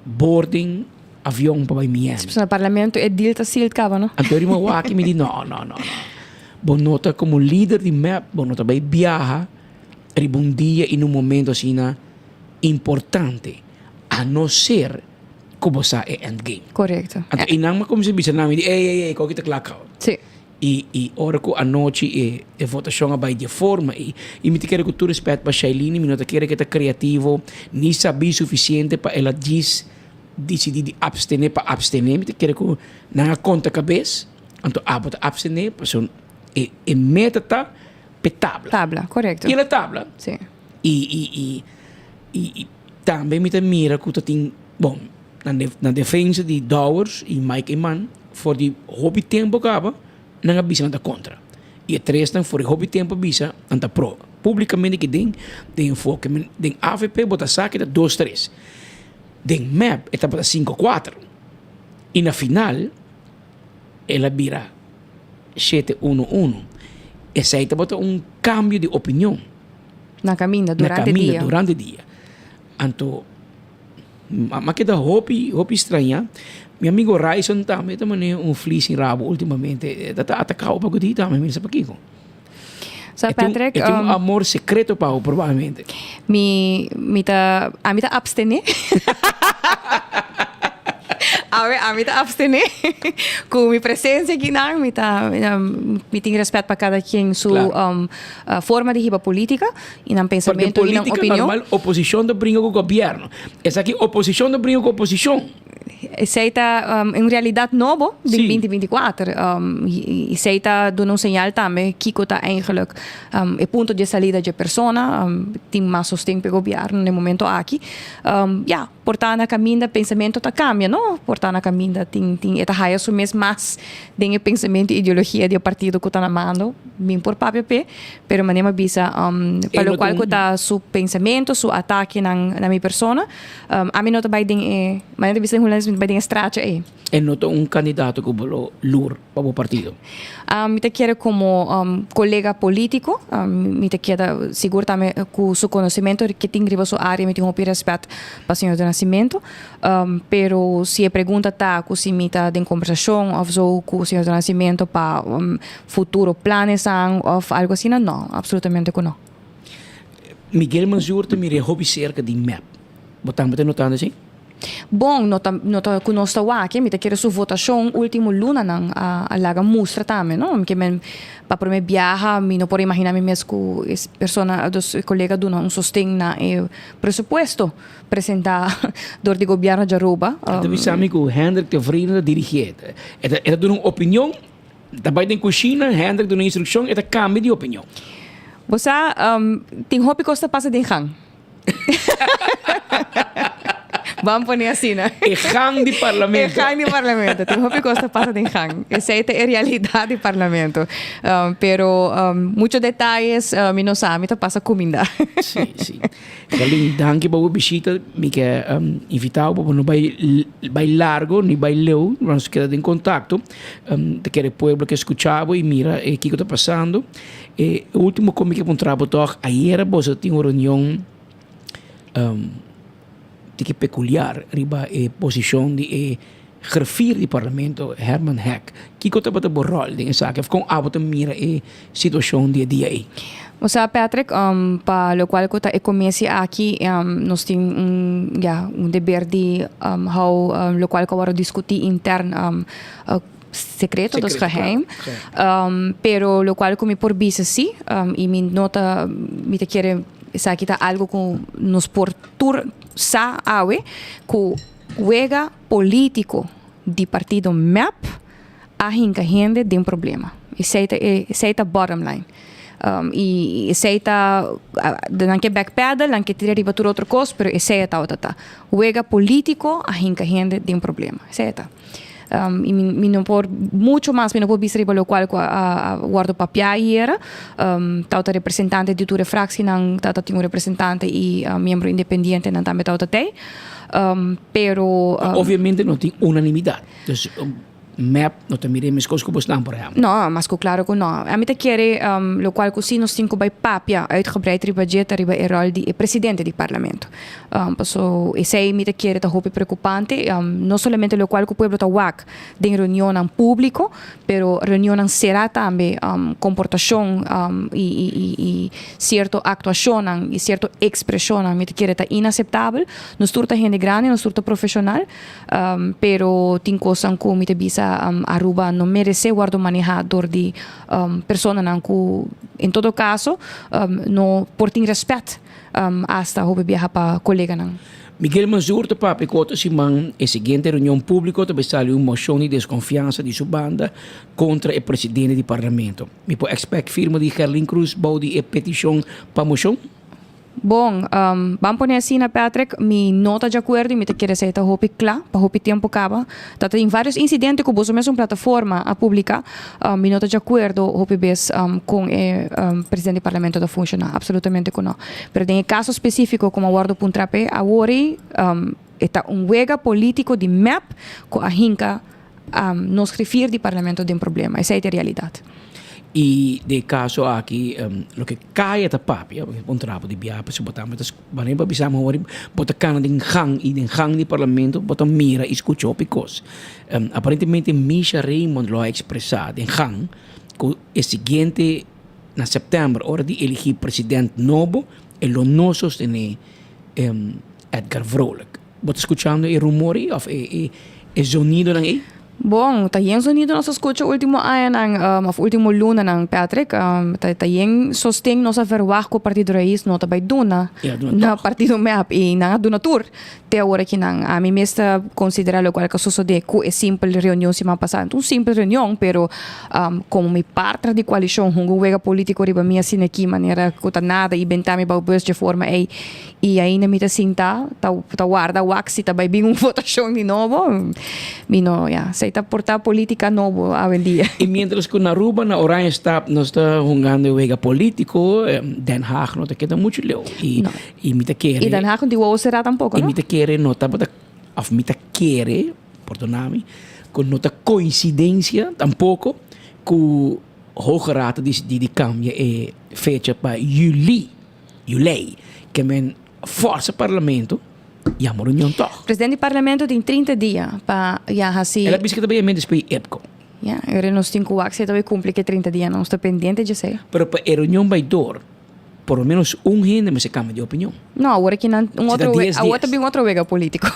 Speaker 20: boarding avião para Miami.
Speaker 3: No parlamento é deal tá silt cava, não?
Speaker 20: Anto eu me aqui me diz não. Bom nota como líder de MAP, bom nota vai viajar, um dia e num momento assim importante, a não ser como está é endgame.
Speaker 3: Correto.
Speaker 20: Anto e não como se diz na me ei, qual que tá claro.
Speaker 3: Sim.
Speaker 20: E hora que a noite a votação vai de forma e me te quero que tu respeito para Shailene, me não te quero que tá criativo, nem sabe suficiente para ela decidir de abstener para abstener, me te quero que na conta cabeça, então para abstener, para e meta tá pe tabla.
Speaker 3: Tabla, correto.
Speaker 20: E a tabla.
Speaker 3: Sim.
Speaker 20: E também me te mira que tu tem, bom, na defesa de Dowers e Mike Eman, for de hobby tempo acaba, não avisa nada contra. E a três não for de hobby tempo avisa nada pro. Publicamente que tem enfoque, tem AVP bota saque da 2-3. Tem MAP está para 5-4. E na final, ela vira 7-1-1. Essa aí bota cambio de opinião.
Speaker 3: Na caminha, durante
Speaker 20: o dia. Então, mas que da hobby estranha. Meu amigo Raison também fleece em rabo ultimamente. Está atacado para o dia também, me sabe aqui.
Speaker 3: So, Patrick,
Speaker 20: tem amor secreto para o provavelmente.
Speaker 3: A mita abstener. A mita abstener com minha presença aqui na me tem respeito para cada quem sua forma de riba política e não pensamento e não opinião.
Speaker 20: Normal, oposição do brinco com o governo. Essa aqui oposição do brinco com a oposição.
Speaker 3: Seita em realidade novo de 2024 e seita dando um sinal também que está eigenlijk o ponto de saída de persona tem mais sustento para o governo no momento aqui portar na caminho pensamento tá cambia não portar na caminho tem eta raia assumir mais de pensamento e ideologia do partido que está na mão bem por papel pero manema bisa para o qual que está su pensamento su ataque na minha persona a mim não tá bem de maneira bisa vai ter estratégia aí.
Speaker 20: E notou candidato que falou lur para o partido.
Speaker 3: Me te quero como colega político, me te quero seguro também com seu conhecimento que tem riba sua área, me tem respeito para o senhor do Nascimento, pero se a pergunta tá com se me tá em conversação ou com o senhor do Nascimento para futuro planos ou algo assim, não, absolutamente não.
Speaker 20: Miguel Manzur também é hobby cerca de MAP. Botamos notando assim?
Speaker 3: Bom, nota conosco aqui, me quero sua votação último luna nang a laga mostra também, não? Que men para para me viajar, me não pode imaginar me mesmo com essa pessoa dos colegas do não sustém na presupuesto apresentar do de governo de Aruba.
Speaker 20: Então você amigo Hendrik te vrienden dirigir. Era do uma opinião, daarbij den cozinha, Hendrik do uma instrução, era cambio de opinião.
Speaker 3: Você tem hobby costa passa de gang. Vamos poner assim, né?
Speaker 20: É hang de parlamento.
Speaker 3: É hang de parlamento. Tem hobby costa passa de hang. Essa é a realidade do parlamento. Pero muitos detalhes me não sabe, então passa comida.
Speaker 20: Sim. Galing, danke para a visita. Me quer invitar para não vai largo, nem vai leu, vamos quedar em contato. Te quero pueblo que escuchava e mira o que está passando. O último como que encontrava toch, ayer você tinha uma reunião que peculiar riba a posição de grafir do parlamento Herman Hek que conta para o rol de essa que com a mira a situação dia a dia aí.
Speaker 3: Você Patrick para o qual eu comecei aqui nós temos dever de how o qual eu vou discutir interno secreto dos geheim pero o qual eu me por bisa sim e me nota me te quer sa kita algo com nos por tur sa awe ku wega político de partido MAP a hinka gente de problema. Aceita bottom line. E aceita não que backpedal, não que tirar riba por outra coisa, pero aceita outra. Wega político a hinka gente de problema. Aceita. Y mi no por mucho más, mi no por bisri lo cual guardo papia hier. Tauta representante di ture fractie nang tata tingo representante y miembro independiente nang tambe tauta te. Pero
Speaker 20: Obviamente no tiene unanimidad. Dus map no te miremos cosas como están por ejemplo.
Speaker 3: No, mas claro que no. A mí te quiere, lo cual que nos cinco bij papia uitgebreid budget riba el rol di presidente di parlamento. So, ese me te quiere ta hopi preocupante, no solamente lo cual que pueblo ta wak de reunión en público, pero reunión en será también comportación y cierto actuación y cierto expresión, me te quiere ta inaceptable. Nos turta gente grande, nos turta profesional, pero tin cosas que me te bisa Aruba não merece guardo manejador de persona que em todo caso não portem respeito hasta o viajar para colega não.
Speaker 20: Miguel Manzur te papi kota simang e seguinte reunião pública te saliu uma moção de desconfiança de sua banda contra o presidente do parlamento. Me po expect firma de Gerlin Cruz body e petição para moção?
Speaker 3: Bom, vamos poner assim na Patrick, mi nota de acordo e me te quer ser hopi claro, para hopi tempo acaba. Tata em vários incidentes que você mesmo plataforma a publicar, mi nota de acordo hopi bes com o presidente do parlamento da funcionar, absolutamente que não. Pero em caso específico como guardo puntrape, agora está wega político de map que a hinca nos refere do parlamento de problema. Essa é a realidade.
Speaker 20: E de caso aqui, lo que cai ta papi, um trapo de biapa se botar, mas banei para bisama hori, bota cana de gang e de gang de parlamento, bota mira escuchou picos. Aparentemente Misha Raymond lo ha expressado em gang, que o seguinte na setembro, hora de elegir presidente novo, e lo no sostene Edgar Vrolijk. Bota escuchando e rumori of e sonido nan e?
Speaker 3: Bom, tayen sonido nos escucha último año ng último luna ng Patrick, tayen sosteng nos verwacht ko partido raiz nota by duna na partido map e na duna tour. Te agora que nang a mí mesta considera lo cual que sucede que é simple reunião semana passada. Um simple reunião, pero como mi parte de coalição, um wega político riba minha sin aqui maneira que nada e bentame ba bus de forma e aí na mita sinta ta guarda waxi ta by bing votação de novo. Mino ya se está portar política novo a dia.
Speaker 20: E mientras que na Aruba, na Orange está, nós está jogando o wega político, Den Haag não te queda muito leu. E me te quer.
Speaker 3: E Den Haag não o será tampouco,
Speaker 20: e
Speaker 3: não?
Speaker 20: me te quer não tá bota of me te quer, perdoname, com nota coincidência tampouco que o Hoge Raad de cambia e fecha para Juli, que men força parlamento. E a reunião toch.
Speaker 3: Presidente do parlamento tem 30 dias para assim.
Speaker 20: Ela disse que também é menos para EPCO.
Speaker 3: Ja, nos 5 anos também cumpre que 30 dias não está pendente de ser.
Speaker 20: Pero para a reunião vai dor, por lo menos gente mas se cambia de opinião.
Speaker 3: Não, agora que não outro bem outro wega político.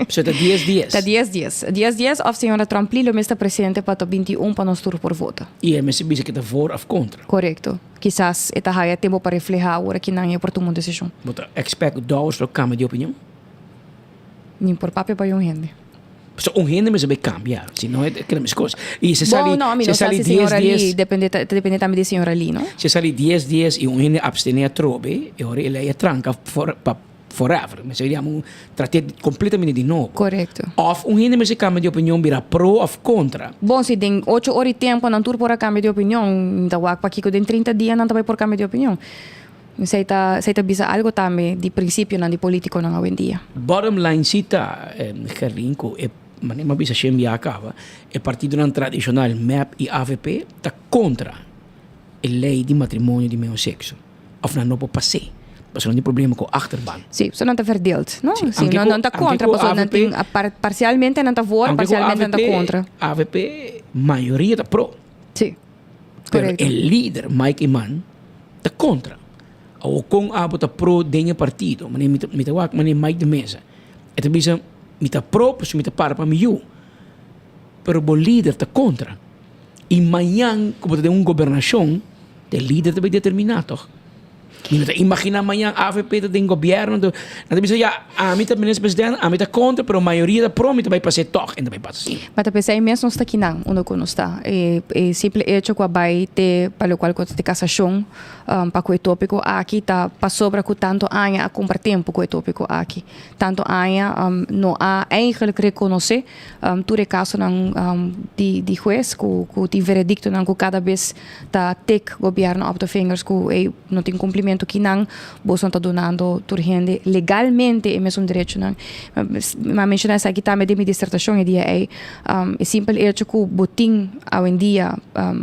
Speaker 20: Você está 10 dias.
Speaker 3: Está 10 dias. 10 dias of senhora Trump lo mesta presidente para 21 para nós tur por voto.
Speaker 20: E é mas se que está for of contra.
Speaker 3: Correto. Quizás eta haya tempo para reflejar agora que não é por tomar decisão.
Speaker 20: But expect dollars para cambia de opinião.
Speaker 3: Nem por papel para gente.
Speaker 20: So, gente mas vai cambiar, senão é aquela mesma coisa. E se sale,
Speaker 3: se sale 10 dias, depende também da senhora ali, não?
Speaker 20: Se sale 10 dias e gente abstene a trobe, e ora ele é tranca forever, mas seríamos tratar completamente de novo.
Speaker 3: Correto.
Speaker 20: Of gente mas se cambia de opinião vira pro ou contra.
Speaker 3: Bom, se tem 8 horas de tempo não tur por a cambio de opinião, então para aqui que tem 30 dias não vai por cambio de opinião. Você está bisa algo também de princípio não de político não hoje em dia.
Speaker 20: Bottom line cita Gerlinco é manema bisa sempre acaba é partido não tradicional MAP e AVP está contra a lei de matrimônio de mesmo sexo. Of não pode passar. Mas não tem problema com a achterban.
Speaker 3: Sim, você não está verdeeld, não? Sim, não está contra, mas não tem parcialmente não está favor, parcialmente não está contra.
Speaker 20: AVP maioria está pro.
Speaker 3: Sim.
Speaker 20: Correto. O líder Mike Iman está contra. Ou com a bota pro denha partido, mas me tawak mas Mike de mesa. Então bisa me tá pro, pues me tá para mim eu. Pero o líder está contra. E amanhã, como tem uma governação, o líder deve determinar, toch? Imagina amanhã a AVP tem governo, então já a mim também é presidente, a mim tá contra, pero a maioria da pro vai passar toque, ainda vai passar assim.
Speaker 3: Mas também sei mesmo está aqui não, onde eu não está. É simples hecho que vai ter para o qual quando tem cassação para o tópico aqui tá passou para que tanto anos a comprar tempo com o tópico aqui, tanto anos não há eigenlijk reconhecer todo o caso não de juez com o veredicto não que cada vez tá tek governo up the fingers que não tem cumprimento que não você está donando turgente legalmente é mesmo direito não mas mencionar isso aqui também de minha dissertação é simples hecho que o botim hoje em dia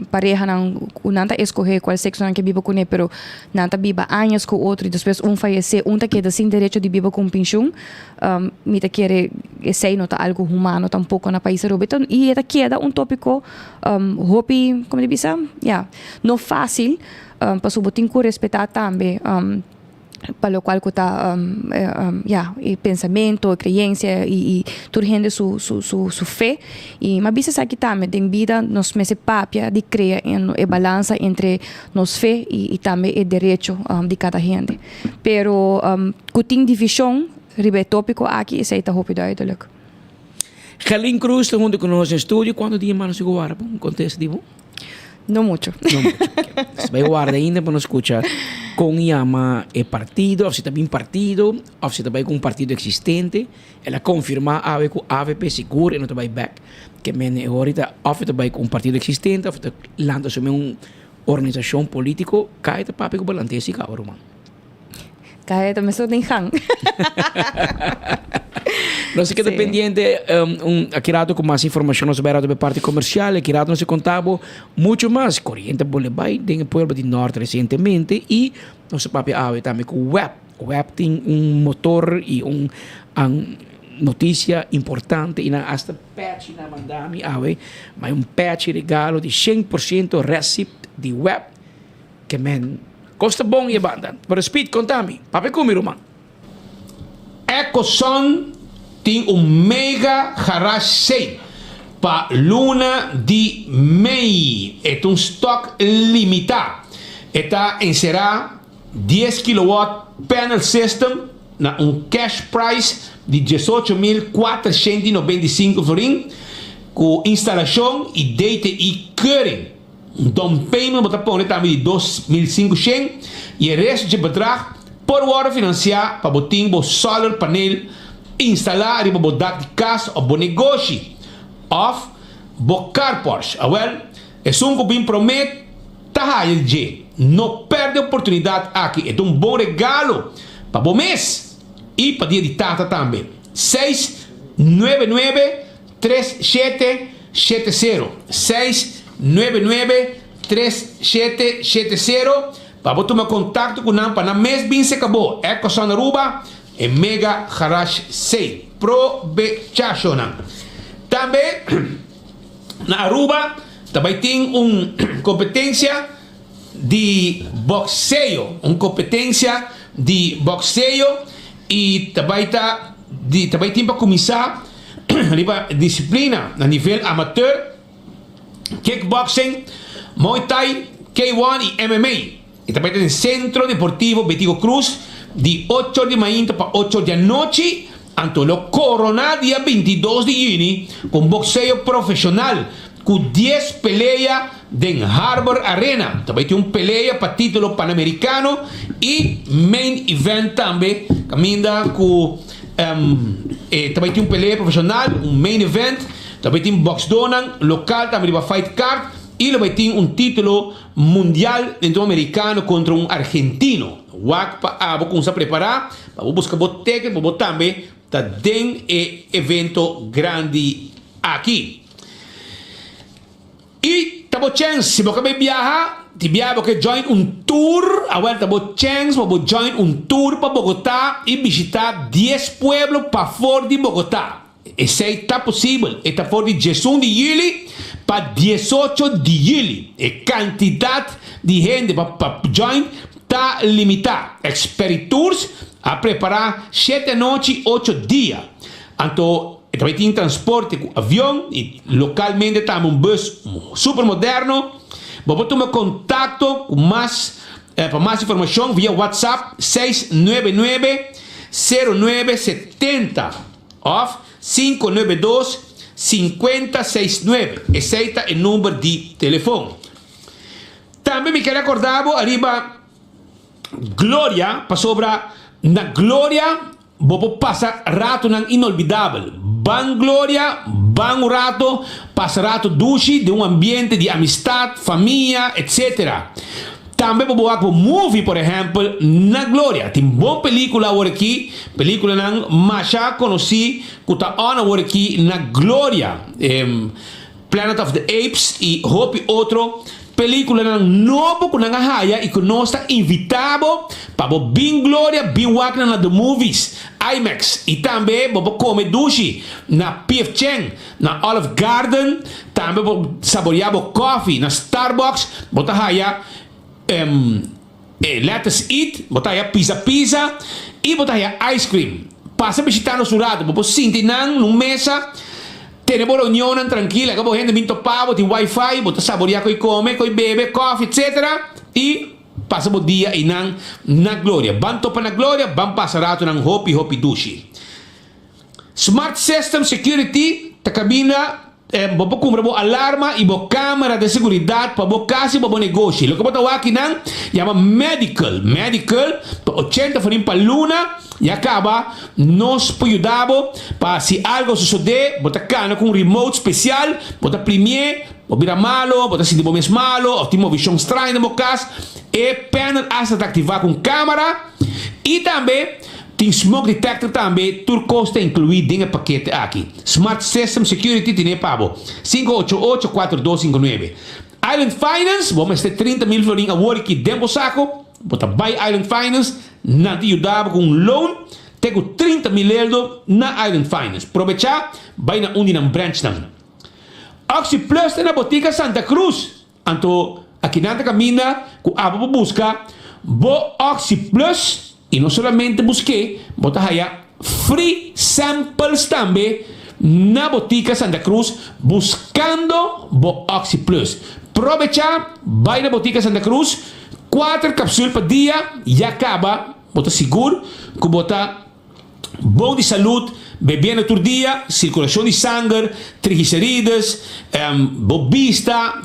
Speaker 3: pareja não nanta escolher qual sexo não que vive com ele pero nanta vive anos com o outro e depois fallecer tá queda sem direito de viver com pensão me tá querer esse não tá algo humano tampouco na país europeu e tá queda tópico hopi como diz não fácil para o botim que respeitar também para o qual está pensamento, crença e turgente sua fé e mas bisa aqui também tem vida nos meses papia de criar a balança entre nos fé e também o direito de cada gente pero que tem divisão ribe tópico aqui esse está hopi duidelijk.
Speaker 20: Helen Cruz está junto conosco no estúdio quando dia mais se guarda um contexto de
Speaker 3: No mucho.
Speaker 20: Se vai guardar ainda para nos escuchar com llama el partido, ou se também partido, ou se também com partido existente, ela confirma a que o AVP seguro e não vai back, que men ahorita ou se também com partido existente, ou se landa sobre uma organização política, cai da papo com balante esse cabro, man.
Speaker 3: Cai também só tem hang.
Speaker 20: Não se queda pendiente, aqui rato com mais informação sobre a parte comercial, aqui rato não se contava muito mais. Corriente Boulevard, tem o pueblo de norte recentemente e não se papi ave também com o web. O web tem motor e notícia importante e hasta patch na mandami ave, mas patch regalo de 100% receipt de web que men costa bom e banda. Pero speed contami, papi comigo man.
Speaker 12: EcoSun tem mega garage sale para luna de mei. É stock limitado. Está encerrado 10 kW panel system na cash price de 18.495 florins com instalação e DTI keuring. Down payment você pode também de 2.500 e o resto de bedrag por hora financiar para botar solar panel instalar e para botar de casa ou para negócio of car Porsche. Well, é um que promete tá aí não perde a oportunidade aqui. É bom regalo para o mês e para dia de tata também. 699-3770 699-3770 para botar meu contato com o para na mês bem se acabou. EcoSun Aruba é mega garage sale. Provechação. Também na Aruba também tem competência de boxeio. E também tem para começar a disciplina a nível amateur, kickboxing, Muay Thai, K1 e MMA. E também tem Centro Deportivo Betigo Cruz de 8 de manhã para 8 da noite. Antônio Corona, dia 22 de junho, com boxeio profissional, com 10 peleias em Harbor Arena. Também tem peleia para título pan-americano e main event também. Caminha com também tem peleia profissional, main event. Também tem box donan local, também vai fight card. E ele vai ter título mundial dentro americano contra argentino. Wak pa abo kung sa preparar, para buscar boteca, para também tá den evento grande aqui. E tabo chance, se você vai viajar, te viaja que join tour, agora tabo chance para join tour para Bogotá e visitar 10 pueblos para fora de Bogotá. Esse está possível, está fora de 1 de julho para 18 de julho. A quantidade de gente para join está limitada. Expert Tours a preparar 7 noites, 8 dias. Então, também tem transporte com avião e localmente tem bus super moderno. Vamos tomar contato com mais para más información vía WhatsApp 699-0970 of 592-5069. Ese es el número de teléfono. También me quiero acordar arriba Gloria, para sobra na Gloria, bobo pasa rato nang inolvidable. Van Gloria, van un rato, pasa rato dushi de un ambiente de amistad, familia, etc. Também bobo ako movie, por ejemplo, na Gloria. Tem boa película agora aqui, película nang Masha conheci, que tá agora aqui na Gloria. Planet of the Apes e hope outro. Película ng novo ko nang haya e kuno está invitado para bem Gloria bem wak na the movies IMAX e também bobo come dushi na PF Chang na Olive Garden também bobo saborear coffee na Starbucks bota haya let's eat bota haya pizza e bota haya ice cream passa visitando surado bobo sinti nang nung mesa. Tenemos reunión tranquila, como gente minto pavo, tiene wifi, bota saborear coi come, coi bebe, coffee, etc. E passamos dia e na Gloria. Van topa na Gloria, van passarato nang hopi dushi. Smart System Security, ta cabina, bobo comprabo alarma e bo câmera de seguridade para bo casa e bo negócio. Lo que bota aqui nang, chama medical, 80 farim pa luna. E acaba, nós ajudamos para se algo suceder, bota cana com um remote especial, bota premier, ou vira malo, bota se tipo mesmo malo, ou tem uma visão estranha no caso, e panel hasta ativar com câmera, e também tem smoke detector também, tudo custa incluído no paquete aqui. Smart System Security tem pago 588-4259. Island Finance, vamos ter 30 mil florin a work aqui dentro do saco, bota buy Island Finance, na te ajudava com um loan, tenho 30 mil euros na Island Finance. Aproveitar, vai na onde não branch não. Oxy Plus na botica Santa Cruz. Então, aqui na caminha, com a busca, bo Oxy Plus, e não somente busquei, bota aí free samples também na botica Santa Cruz, buscando bo Oxy Plus. Aproveitar, vai na botica Santa Cruz, 4 cápsulas por dia e acaba, bota seguro, que bota bom de saúde, bebendo todo dia, circulação de sangue, triglicéridos, bobista,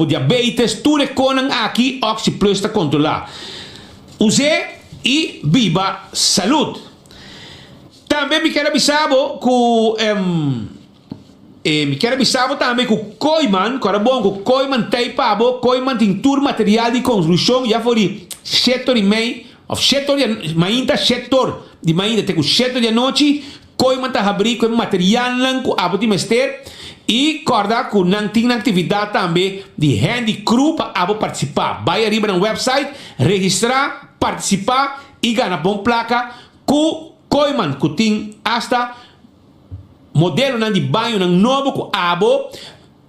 Speaker 12: diabetes, tudo que aqui Oxy Plus está controlar. Use e viva saúde. Também me quero avisar também que o Koiman, que era bom, que o Koiman tem pabo, Koiman tem todo material de construção, já foi setor e meio, ou setor de mainta, setor de mainta, tem o setor de noite, Koiman está abrindo com material lang, com abo de mester, e corda que não tem atividade também de handy crew para abo participar. Vai arriba no website, registrar, participar e ganhar bom placa, com Koiman, que tem hasta modelo de banho novo com abo,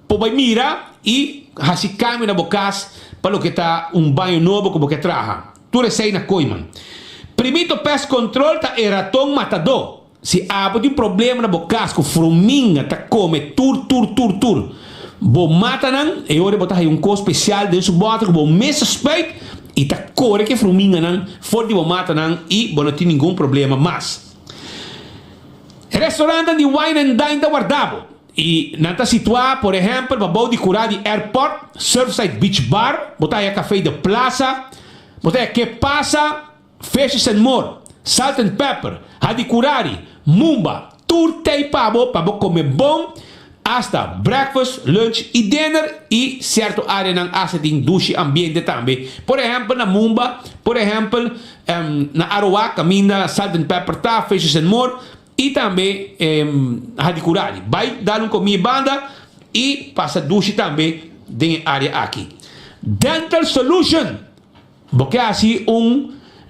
Speaker 12: para mira e assim cambia na bocas para o que está banho novo como que traja. Tudo isso aí na Koiman. Primeiro pest control tá ratão matador. Se abo tem problema na bocas com formiga tá come tur. Bo mata nan e ora botar aí coisa especial dentro do bota com mês suspeito e tá corre que formiga nan for de bo mata nan e não tem nenhum problema mais. Restaurante de wine and dine da guardado. E nanta situado, por exemplo, babau de curar de airport, Surfside Beach Bar, botar aí café de plaza, botar aí que passa, Fishes and More, Salt and Pepper, Hadicurari, Mumba, tudo tem para comer bom, hasta breakfast, lunch e dinner e certo área ng asa ding dushi ambiente também. Por exemplo, na Mumba, por exemplo, na Arawak, caminha Salt and Pepper tá, Fishes and More, e também Hadicurari. Vai dar comida banda e passa duche também dentro da área aqui. Dental Solution, porque assim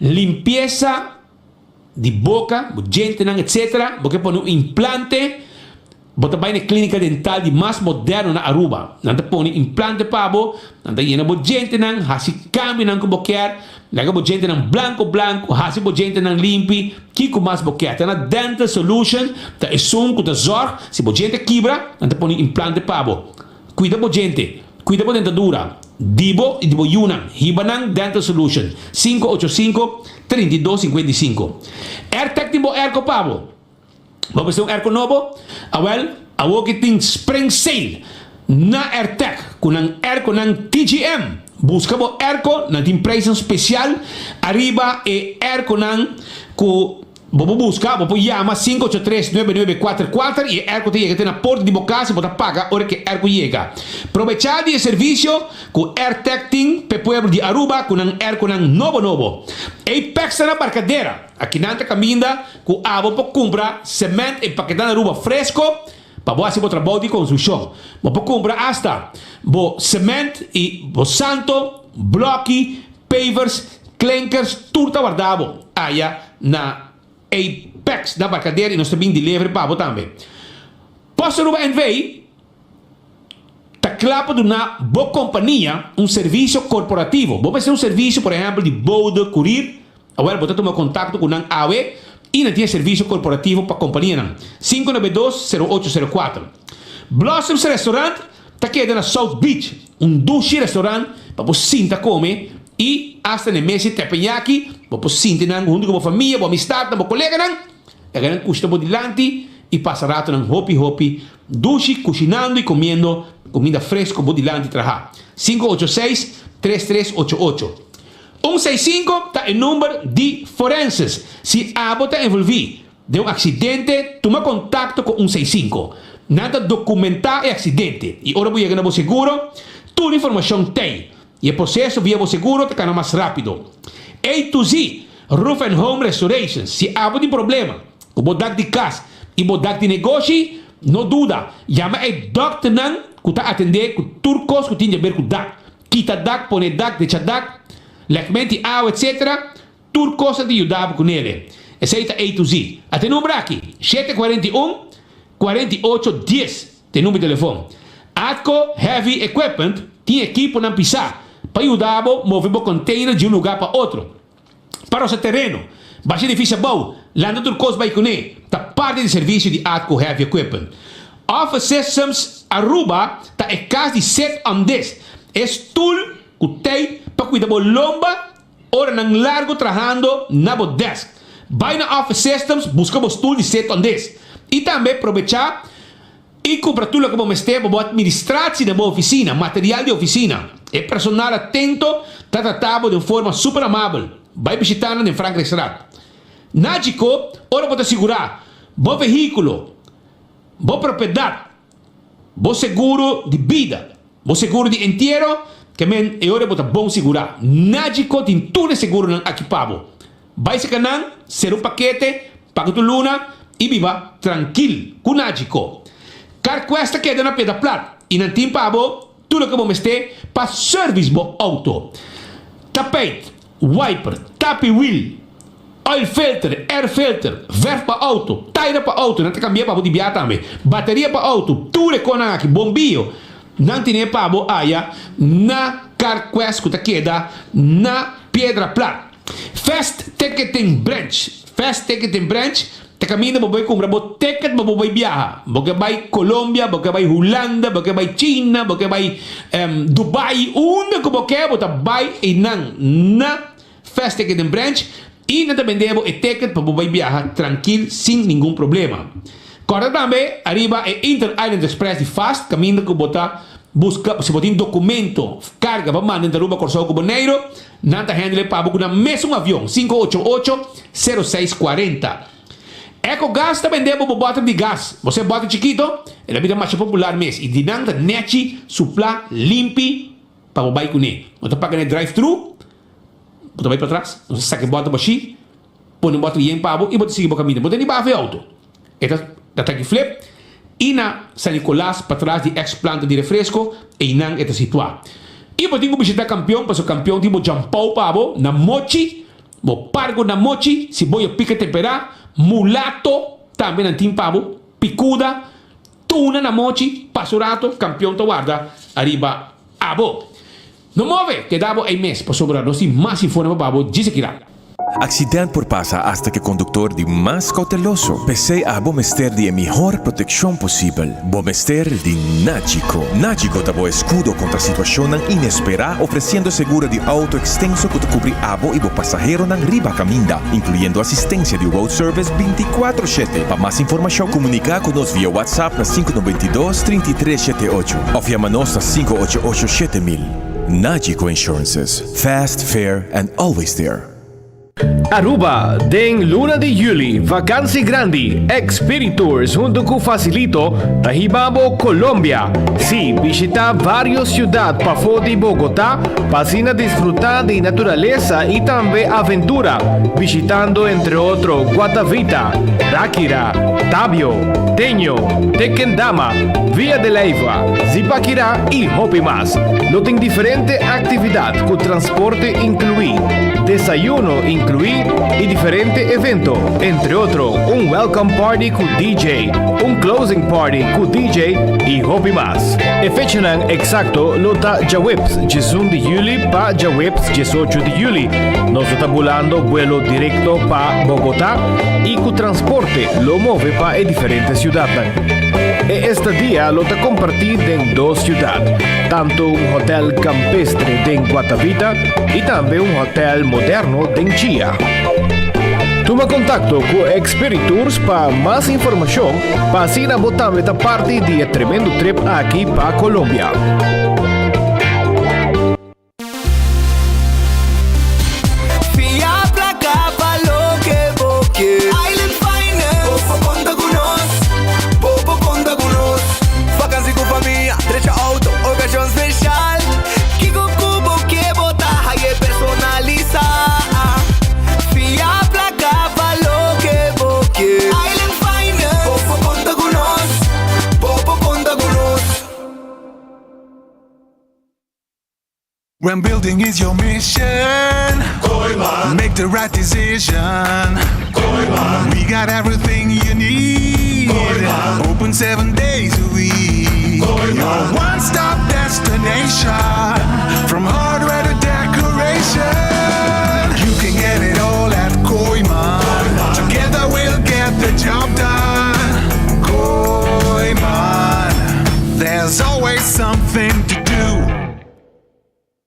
Speaker 12: limpeza de boca, gente etc. Porque põe implante, bota vai na clínica dental de mais moderno na Aruba. Nanta põe implante pabo, nanta llena bo gente assim cambia nang boquer. Lega bo gente blanco, hasi bo gente limpi, kiko mas boquer. Tá na Dental Solution, tá é som que tá zorg, se bo gente quebra, nanta põe implante pabo. Cuida bo gente, cuida bo dentadura. Dibo y Dibo Yunnan. Hibanang Dental Solution. 585-3255. AirTech Dibo Airco Pabo. Vamos a un Airco Novo. Awo kiting Spring Sale. Na AirTech. Kunang Airco ng TGM. Busca bo Airco na tim preço especial. Arriba e Airco ng ku Bobo busca, bobo llama 583-9944 y Erco te llega, te na porta de boca, se bota paga, hora que Erco llega. Aprovechar el servicio con AirTech pe pueblo de Aruba, con un Erco nan novo. Apex na barcadeira, aqui nanta caminda, com abo po compra cement empaquetado Aruba fresco, para boa se bo trabalho de construção. Bo po compra hasta bo cement e bo santo, bloque, pavers, clankers, tudo guardado. Aya na Apex da barcadeira e nós também delivery para também. Posso Aruba NV tá claro de uma boa companhia, serviço corporativo. Vou fazer serviço, por exemplo, de boda, courier. Agora vou tomar contato com a AWE e não tem serviço corporativo para a companhia. 592-0804. Blossoms Restaurant tá aqui na South Beach. Dushi restaurante para você sentar comer e hasta na mesa de teppanyaki para você sentar junto com a família, com a amistade, com a colega. É que custa por dilante e passa rato ng hopi, dushi, cocinando e comendo comida fresca por dilante trabalhar. 586-3388. 165 está o número de forenses. Se a está envolvido de um acidente, toma contato com 165. Nada documentar o acidente. E ora vou chegar no seguro, toda a informação tem. E o processo via o seguro está mais rápido. A to Z, Roof and Home Restoration. Se há um problema, o bodak de casa e bodak de negócio, não dúvida. Chama o doctor nan, que está atender com turcos que tem a ver com dak. Quita dak, põe dak, deixa dak, legmente água, etc. Turcos te ajudava com ele. Esse aí está A to Z. Até número aqui, 741-4810. Tem número de telefone. Atco Heavy Equipment tem equipe na pisar para ajudar a mover o container de um lugar para outro. Para o seu terreno, vai ser difícil bom. Lá no turcos vai com ele. Está parte do serviço de Atco Heavy Equipment. Office Systems Aruba está em casa de 7 a 10. É tool que tem para cuidar da lomba hora nang largo trabalhando na desk. Vai na Office Systems, busca os tools de 7 a 10. E também aproveitar e comprar tudo que vamos ter para administrar-se na oficina, material de oficina. É personal atento, está tratado de forma super amável. Vai visitar em Franklin Street. Nágico, ora pode segurar bom veículo, boa propriedade, bom seguro de vida, bom seguro de inteiro, que é hora de bom segurar. Nágico tem tudo seguro equipado. Vai se canal, ser paquete, paga tu luna e viva tranquilo com Nágico. Car cuesta queda na pedra plata e não tem pabo, tudo que vamos ter para service bo auto. Tapete, wiper, tapi wheel, oil filter, air filter, verf para auto, tire para auto, não te cambia para de também, bateria para auto, tudo com aqui, bombillo, não tem pabo aya na car quest que queda na pedra plata. Fast ticketing branch, te caminha para vai comprar ticket para vai viajar, porque vai Colômbia, porque vai Holanda, porque vai China, porque vai Dubai, onde que você vai e na Fast Ticketing Branch e não também deve o ticket para vai viajar tranquilo, sem nenhum problema. Corre também, arriba é Inter Island Express de Fast, caminho que você busca, se você tem documento, carga para mandar de Aruba Corsão com Boneiro, não está handle para buscar no mesmo avião, 588-0640. EcoGás também deve o botão de gás. Você bota chiquito, é a vida mais popular mesmo. E de nada, nete, supla, limpe, para o bike com ele. Você paga no drive-thru, você vai para trás, você saca a bota para xí, põe o botão de pavo e você segue o caminho. Você nem vai ver auto. Esta está aqui flip, e na San Nicolás, para trás de ex-planta de refresco, e não está situado. E você tem que visitar campeão, para o campeão tem que jampau pavo, na mochi, o pargo na mochi, se você pica temperar, mulato, também não tem pavo, picuda, tuna na mochi, pasurato, campeão to guarda, arriba, abo. Não move, que davo em mês, para sobrar, não se mais informa pavo, diz aqui lá.
Speaker 13: Accidente por pasa hasta que conductor de más cauteloso. Pese a Bomester de mejor protección posible. Bomester de Nachico. Nachico tabo escudo contra situación inesperada, ofreciendo seguro de auto extenso que te cubre abo y bo pasajero nan riba caminda, incluyendo asistencia de road service 24/7. Para más información, comunica con nos vía WhatsApp na 592-3378 o llamanos na 588-7000. Nachico Insurances. Fast, fair, and always there.
Speaker 14: Aruba, den luna de Juli, vakansi grandi, Expiritours junto com Facilito, Tahibabo, Colombia. Sí, visita varios ciudades para fora de Bogotá, para disfrutar de naturaleza y también aventura, visitando entre otros Guatavita, Ráquira, Tabio, Teño, Tequendama, Vía de Leyva, Zipaquirá y Hopi más. Lo tem diferente actividad con transporte incluido, desayuno incluido y diferente evento, entre otros un welcome party con DJ, un closing party con DJ y Hopi más. E fechanan exacto lota Jaweps, 18 de Juli pa Jaweps 18 de Juli. Nos está volando vuelo directo pa Bogotá y con transporte lo mueve pa diferentes ciudades. E este día lo está compartido en dos ciudades, tanto un hotel campestre de Guatavita y también un hotel moderno de Chía. Toma contacto con Expiritours para más información, para así botar esta parte de tremendo trip aquí para Colombia.
Speaker 15: When building is your mission, make the right decision. We got everything you need. Open 7 days a week. Your one-stop destination, from hardware to decoration. You can get it all at Koiman. Together we'll get the job done. Koiman, there's always something to do.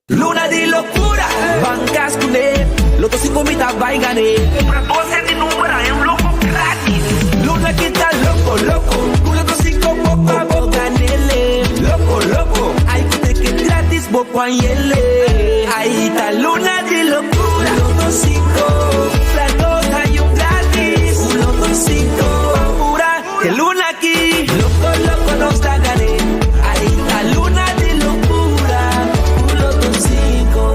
Speaker 16: Luna di locura, bancas con él, Loto 5 mitad vai gané. Compra 12 de número, é loco grátis. Luna que tá loco, loco, con Loto 5 poco a poco ganele. Loco, loco, hay que te gratis, poco a yele. Ahí está Luna di locura, Loto 5, platos hay un gratis. Un Loto 5, pura, que Luna aquí, loco, loco nos da gané. Ahí está Luna di locura.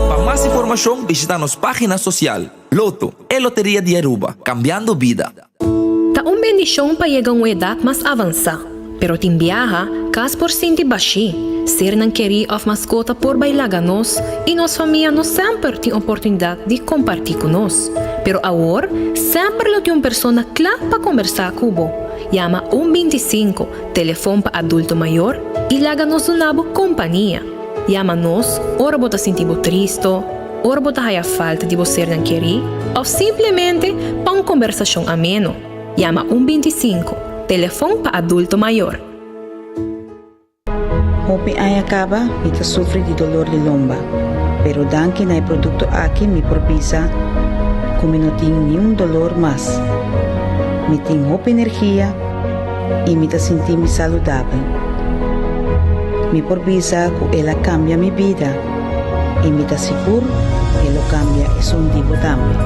Speaker 16: Para más información, visita nuestra página social. Loto, Lotería de Aruba, cambiando vida.
Speaker 17: Ta un bendición para llegar a una edad más avanzada, pero te viaja casi por ciento baixi. Ser não querer of mascota por bailar nos e nossa família não sempre tem oportunidade de compartilhar com nós. Pero agora, sempre tem uma pessoa clara para conversar com você. Llama 125, telefone para adulto maior e laga-nos uma companhia. Llama-nos, ora você sentir triste, ora você tem falta de você não querer, ou simplesmente para uma conversação ameno. Llama 125, telefone para adulto maior.
Speaker 18: Hopi ay acaba, ita sufre de dolor de lomba. Pero dan que hay producto aquí me propisa, como no tengo ni un dolor más. Me tengo hopi energía y me sentir saludable. Me propisa que ella cambia mi vida y me seguro que lo cambia es un tipo también.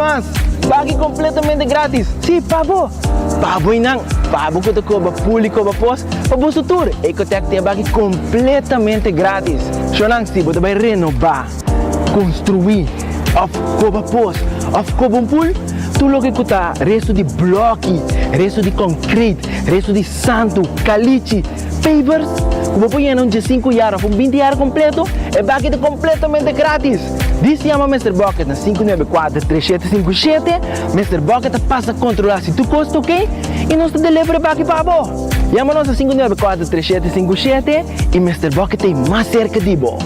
Speaker 19: más. Bagi completamente gratis. Sí, pabo. Pabo inang. Pabo ko ko ba público ba pos. Pabo sutur. Eko tek te bagi completamente gratis. Shonang si boto bay renovar, construir, of koba pos, of kobong pool. Tulo que kuta resto de bloque, resto de concrete, resto de santo, caliche, pavers. Como põe um de 5 anos, um 20 anos completo, é bucket completamente grátis. Diz chama Mr. Bucket na 594-3757. Mr. Bucket passa a controlar se tu custa, ok? E nós te delivery bucket para você. Chama-nos a 594-3757 e Mr. Bucket tem mais cerca de você.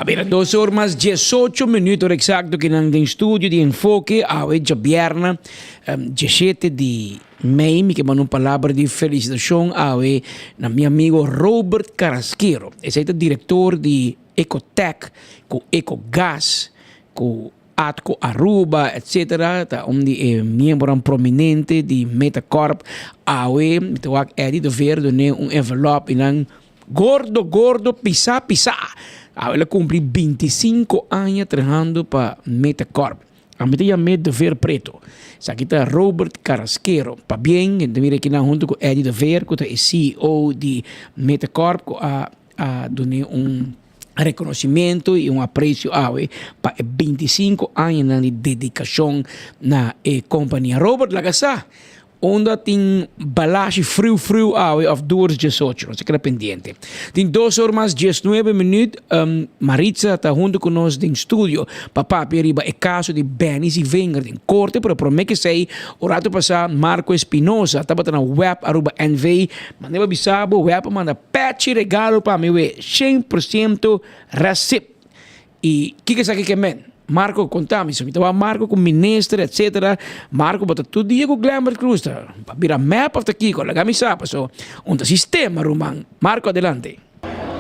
Speaker 20: Mira, 2 horas más 18 minutos exacto que en el estudio de enfoque a hoy viernes 17 de mayo me queman una palabra de felicitación a hoy mi amigo Robert Carrasquero. Es el director de Ecotech, con Ecogas, con Atco Aruba, etc. Un miembro prominente de Metacorp. A hoy me tengo que ver un envelope en gordo, pisa. Ela cumpre 25 anos trabalhando para Metacorp. A mim llamé de Ver Preto. Aqui está Robert Carrasquero. Para bem, mira aqui junto com Eddie de Ver, que é CEO de Metacorp, que a dar reconhecimento e apreço para 25 anos de dedicação na companhia. Robert, lagasa. Onda tem balagem frio of 2:18, não sei que era pendente. Tem 2 horas mais 19 minutos, Maritza está junto conosco no estúdio. Papá, periba é caso de Benis e Wenger em corte, pero promete que sei, o rato passado, Marco Espinosa, estava na web, @NV, mandava bisabo, web, manda patch regalo para mim, 100% recip. E o que sabe que é, man? Marco, contami, se mi tava Marco com ministro, etc. Marco bota tudo dia com Glamour Cruz, vira map of the Kiko, la camisa, so um sistema rumang. Marco, adelante.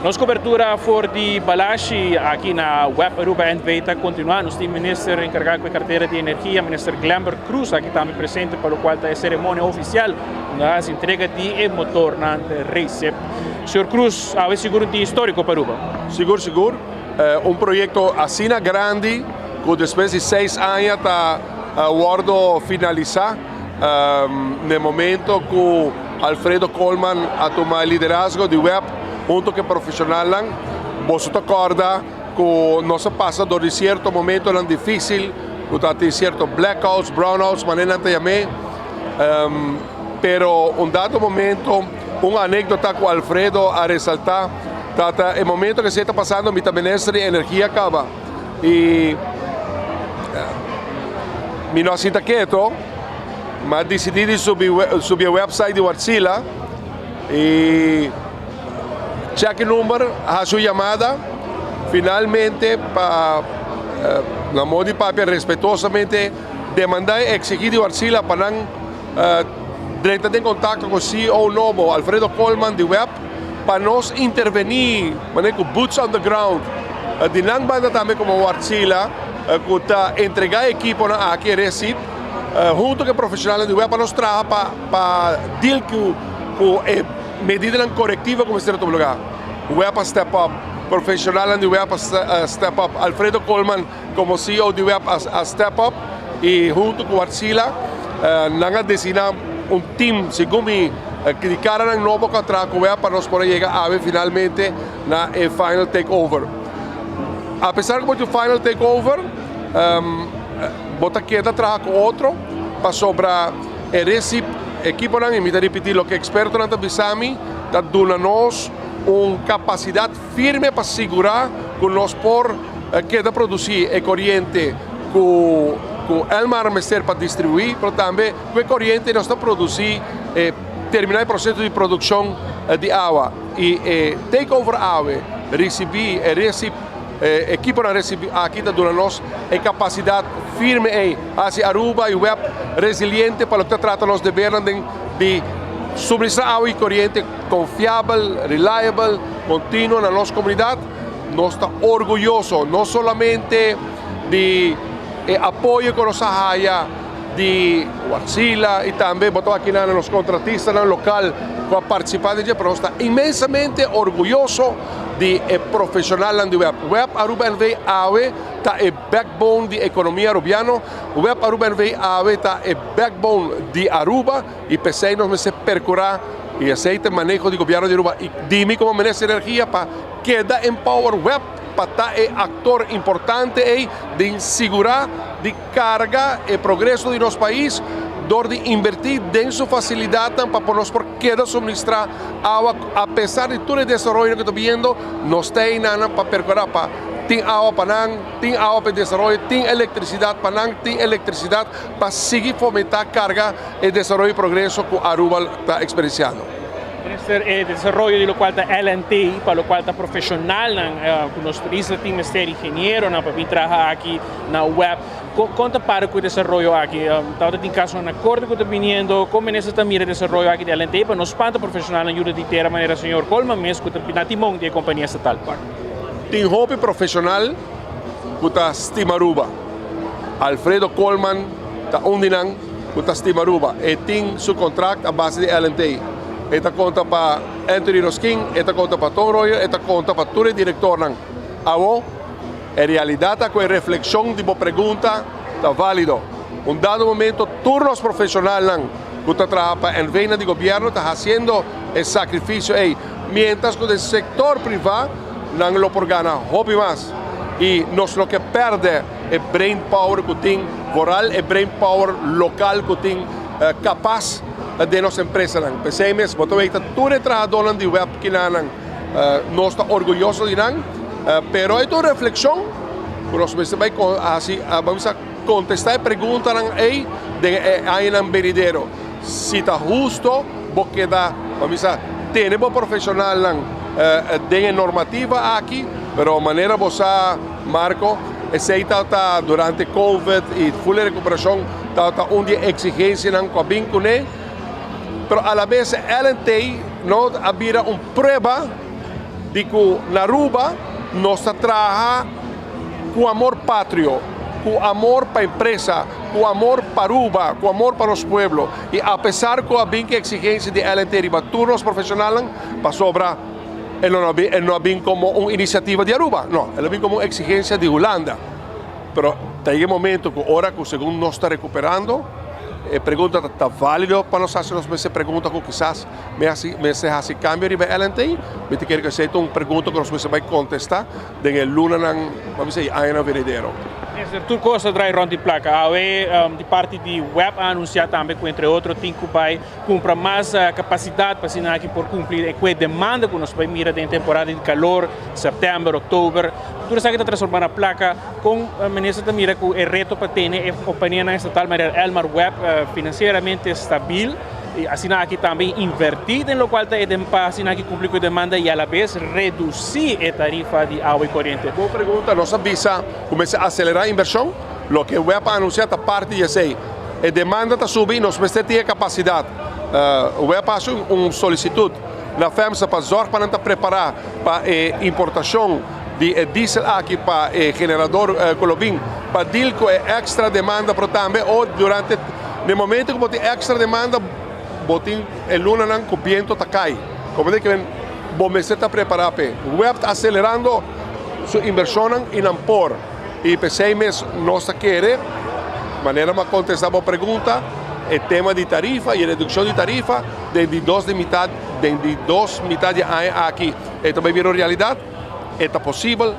Speaker 4: Nossa cobertura for de balagem aqui na Web Aruba NV está continuando. Nós temos o ministro encarregado com a carteira de energia, o ministro Glamour Cruz, aqui também presente, para o qual está a cerimônia oficial da entrega de motor na Recep. Senhor Cruz, é seguro de histórico para Aruba?
Speaker 5: Seguro. Projeto assim grande, que depois de 6 anos está guardo finalizar. No momento que Alfredo Colman a tomar liderazgo de web, junto com profissional, você acorda que nós passamos de certo momento difícil, que tem certo blackouts, brownouts, maneira também. Pero dado momento, uma anedota com Alfredo a ressaltar. O momento que se está passando, mi ministro de energia acaba. E mi não sinta quieto, mas decidi subir o website de Wärtsilä e check número, a sua chamada, finalmente, para na modo de papel, respeitosamente, demandar e exigir de Wärtsilä para diretamente em contato com o CEO novo, Alfredo Colman, de web, para nós intervenir, com boots on the ground, de não banda também como Wärtsilä, que está entregar a equipe na aqui Recep, junto com profissionais de web, para nós trabalhar para deal com medida corretiva como certo lugar. Web a step up, profissional de web a step up, Alfredo Colman como CEO de web a step up, e junto com Wärtsilä, nós desenhamos time, segundo que de cara no novo contrato para nós poder chegar a finalmente na final takeover. Apesar de o final takeover, bota quieta trabalhar com outro, para sobrar Recep, equipo não me repetir o que experto não bisami, da dona-nos capacidade firme para segurar que nós por que produzir e corrente com Elmar Mester para distribuir, mas também com corrente nós está produzir terminar o processo de produção de água e takeover água, receber equipo na Recep aqui da nós é capacidade firme e assim Aruba e web resiliente para o que trata nós de ver de suministrar água e corrente confiável, reliable, contínua na nossa comunidade. Nós está orgulhoso não somente de apoio com nossa raia de Wartsila e também botou aqui nos contratistas no local com a participação de pero está imensamente orgulhoso de profissional do web. Web Aruba NV AWE tá é backbone de economia arubiano. Web Aruba NV AWE tá é backbone de Aruba e pensei nos se percurar e aceita manejo de governo de Aruba e dime como merece energia para queda empower web para é actor importante de segurar de carga e progresso de nosso país de invertir em sua facilidade para nós queda suministrar água apesar de todo o desenvolvimento que estou vendo nós tem nada para percorrer para tem água para não tem água para desenvolver tem eletricidade para não tem eletricidade para seguir fomentar carga e desenvolvimento e progresso que Aruba está experienciando.
Speaker 4: El desarrollo de lo cual está LNT, para lo cual está profesional, con los turistas, tiene ser ingeniero, para mí trabajar aquí na web. Conta para con el desarrollo aquí, está en caso un acuerdo que está viniendo, cómo es también el desarrollo aquí de LNT, para nos panta profesional ayuda de tierra manera señor Colman, mes que está timón de compañía estatal.
Speaker 5: Tem hobby profissional que está Stimaruba. Alfredo Colman está undinan que está Stimaruba e tem seu contrato a base de LNT. Esta conta para Anthony Roskin, esta conta para Tom Royer, esta conta para todo o diretor. Avo, em realidade, com a reflexão de uma pergunta, está válido. Dado momento, todos os profissionais que trabalham para a vena de governo estão fazendo esse sacrifício. Mientras que o setor privado não lo por ganhar hobby mais. E nós lo que perde é brain power que tem, moral e brain power local que tem capaz de nossa empresa. Pensei mesmo, botou aí todo o trabalhador de web que nós estamos orgulhosos de pero é uma reflexão que nós vamos contestar a pergunta aí um veredero. Se está justo, porque vamos ter um profissional de normativa aqui, pero a maneira você, Marco, está durante Covid e full recuperação, está uma exigência com a vincune. Pero a la vez LNT não havia uma prova de que na Aruba nós trabalha com amor pátrio, com amor para a empresa, com amor para Aruba, com amor para os pueblos. E apesar que havia exigência de LNT para todos os profissionais, para sobra, ele não havia como uma iniciativa de Aruba, não, ele havia como uma exigência de Holanda. Pero tem um momento que agora que o segundo nós está recuperando, pergunta está válido para nós fazer essa pergunta que quizás me hace cambio de LNT, me te quero que seja uma pergunta que nós vai contestar de luna vamos dizer ainda verdadeiro.
Speaker 4: Tudo coisa traz rond de placa. A de parte de web a anunciar também que entre outros tem que vai comprar mais capacidade para assinar aqui por cumprir com a demanda que nós vai mirar em temporada de calor, setembro, outubro. Tudo isso que está transformando a placa com a ministra também mira que o reto para ter a companhia estatal Elmar Web financeiramente estável. E assinar aqui também invertir em lo qual está para assinar aqui cumprir com a demanda e a la vez reduzir a tarifa de água e corrente.
Speaker 5: Boa pergunta, nossa visa começa a acelerar a inversão, o que o web anunciar está parte de isso. A demanda está subindo, nós precisamos ter capacidade. O web faz solicitude na FEMSA para zorg para estar preparar para a importação de diesel aqui para o gerador Colobim, para deal com a extra demanda, pero também ou durante no momento que tem extra demanda botin el luna nan copiento takai. Como de que bom está preparado. O web está acelerando sua inversão em Ampor. E pensei mesmo, nós queremos, maneira de contestar a pergunta, o tema de tarifa e redução de tarifa de dos metades aqui. E também virou realidade, é possível,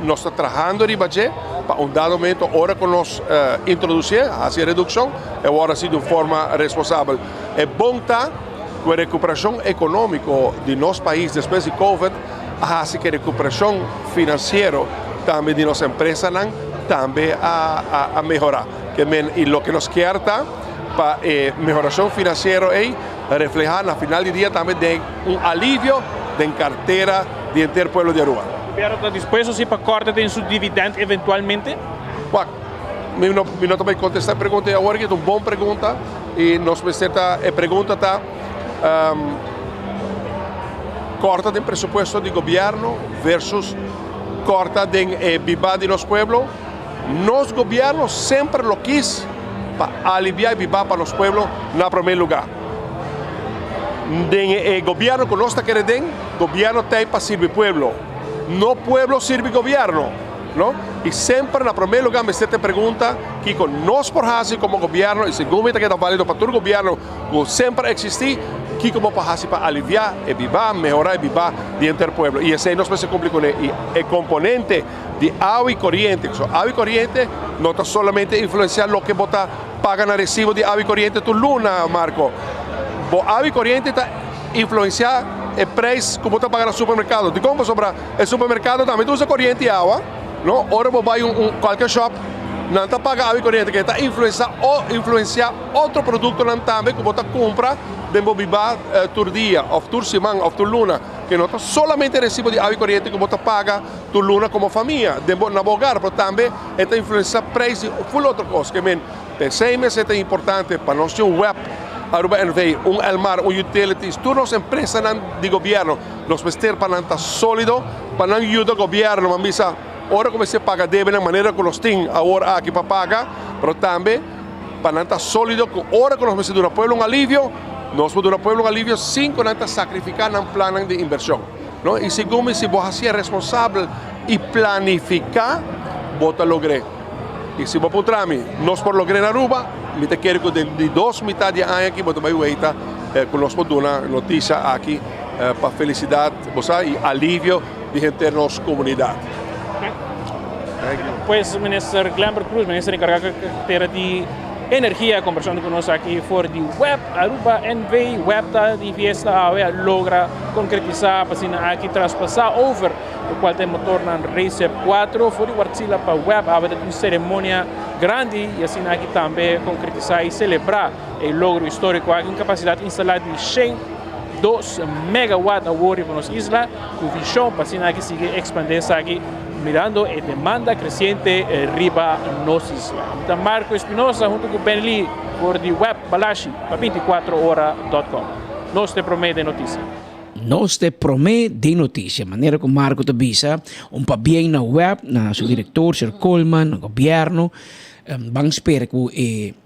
Speaker 5: nós estamos trabalhando em budget para dado momento, agora que nós introduzir essa redução, é agora sim de forma responsável. É bom estar com a recuperação econômica de nosso país depois de Covid, assim que a recuperação financeira também de nossa empresa também a melhorar. E o que nos quer para a melhoração financeira é reflejar no final do dia também de alívio da carteira de inteiro pueblo de Aruba.
Speaker 4: O governo está disposto sim para cortar em seu dividendo eventualmente?
Speaker 5: Eu também contestar a pergunta agora, que é uma boa pergunta, e nós precisamos a pergunta está corta de presupuesto de governo versus corta de vida de nosso pueblo. Nos gobierno sempre lo quis para aliviar e viver para os pueblos na primeiro lugar. O governo que nós está querendo, governo tem para servir pueblo. No pueblo sirve governo, não? E sempre na primeiro lugar me te pergunta que com nós por fazer como governo e segundo que está válido para todo governo, que sempre existir, que como para fazer para aliviar e viver, melhorar e viver dentro do pueblo. E esse nós se cumpre com o componente de água e corriente. Água e corriente não está solamente influenciar o que você paga no recibo de água e corriente tu luna, Marco. Água e corriente está influenciar o preço que você paga no supermercado. Tu compra sobre o supermercado também, tu usa corriente e água, não? Ora você vai qualquer shop, não está paga água e corriente, que está influenciar outro produto também que você compra dentro de tu dia, ou tu semana, ou tu luna, que não está solamente o recibo de água e corriente que você paga tu luna como família, dentro na hogar, mas também está influenciar preço e full outra coisa, que pensei-me é importante para nós ter web, Aruba NV, Elmar, utilities, todas as empresas de governo, nós precisamos para estar sólido, para não ajudar o governo, mas misa, ora como se paga deve na maneira que nós temos agora aqui para pagar, mas também para estar sólido, ora que nós precisamos do pueblo alívio, nós podemos do pueblo alívio sem que nós sacrificar no plano de inversão. Não? E segundo, se você é responsável e planificar, você lograr. E se você putrami, nós por lograr na Aruba, me te quero que de 2 metades de ano aqui, você vai ver que nós podemos dar notícia aqui para felicidade e alívio de gente da nossa comunidade.
Speaker 4: Pues, minister Glember Cruz, minister encargado da carteira de energia, conversando conosco aqui for de web, Aruba NV, web de fiesta, logra concretizar, para aqui traspassar over, o qual tem motor na Race 4, for de Wartsila para web, há uma cerimônia grande, e assim aqui também concretizar e celebrar o logro histórico, aqui uma capacidade instalada de 102 megawatt a Wori para nossa isla, com visão para assim aqui seguir expandindo aqui, mirando a demanda crescente riba nossa isla. Então, Marco Espinosa, junto com Ben Lee, por de web Balashi, para 24hora.com. Nós te promete notícia.
Speaker 20: Nós te promete de notícia. Maneira como Marco te avisa, bem na web, na seu diretor, Sir Coleman, no governo, vamos esperar que o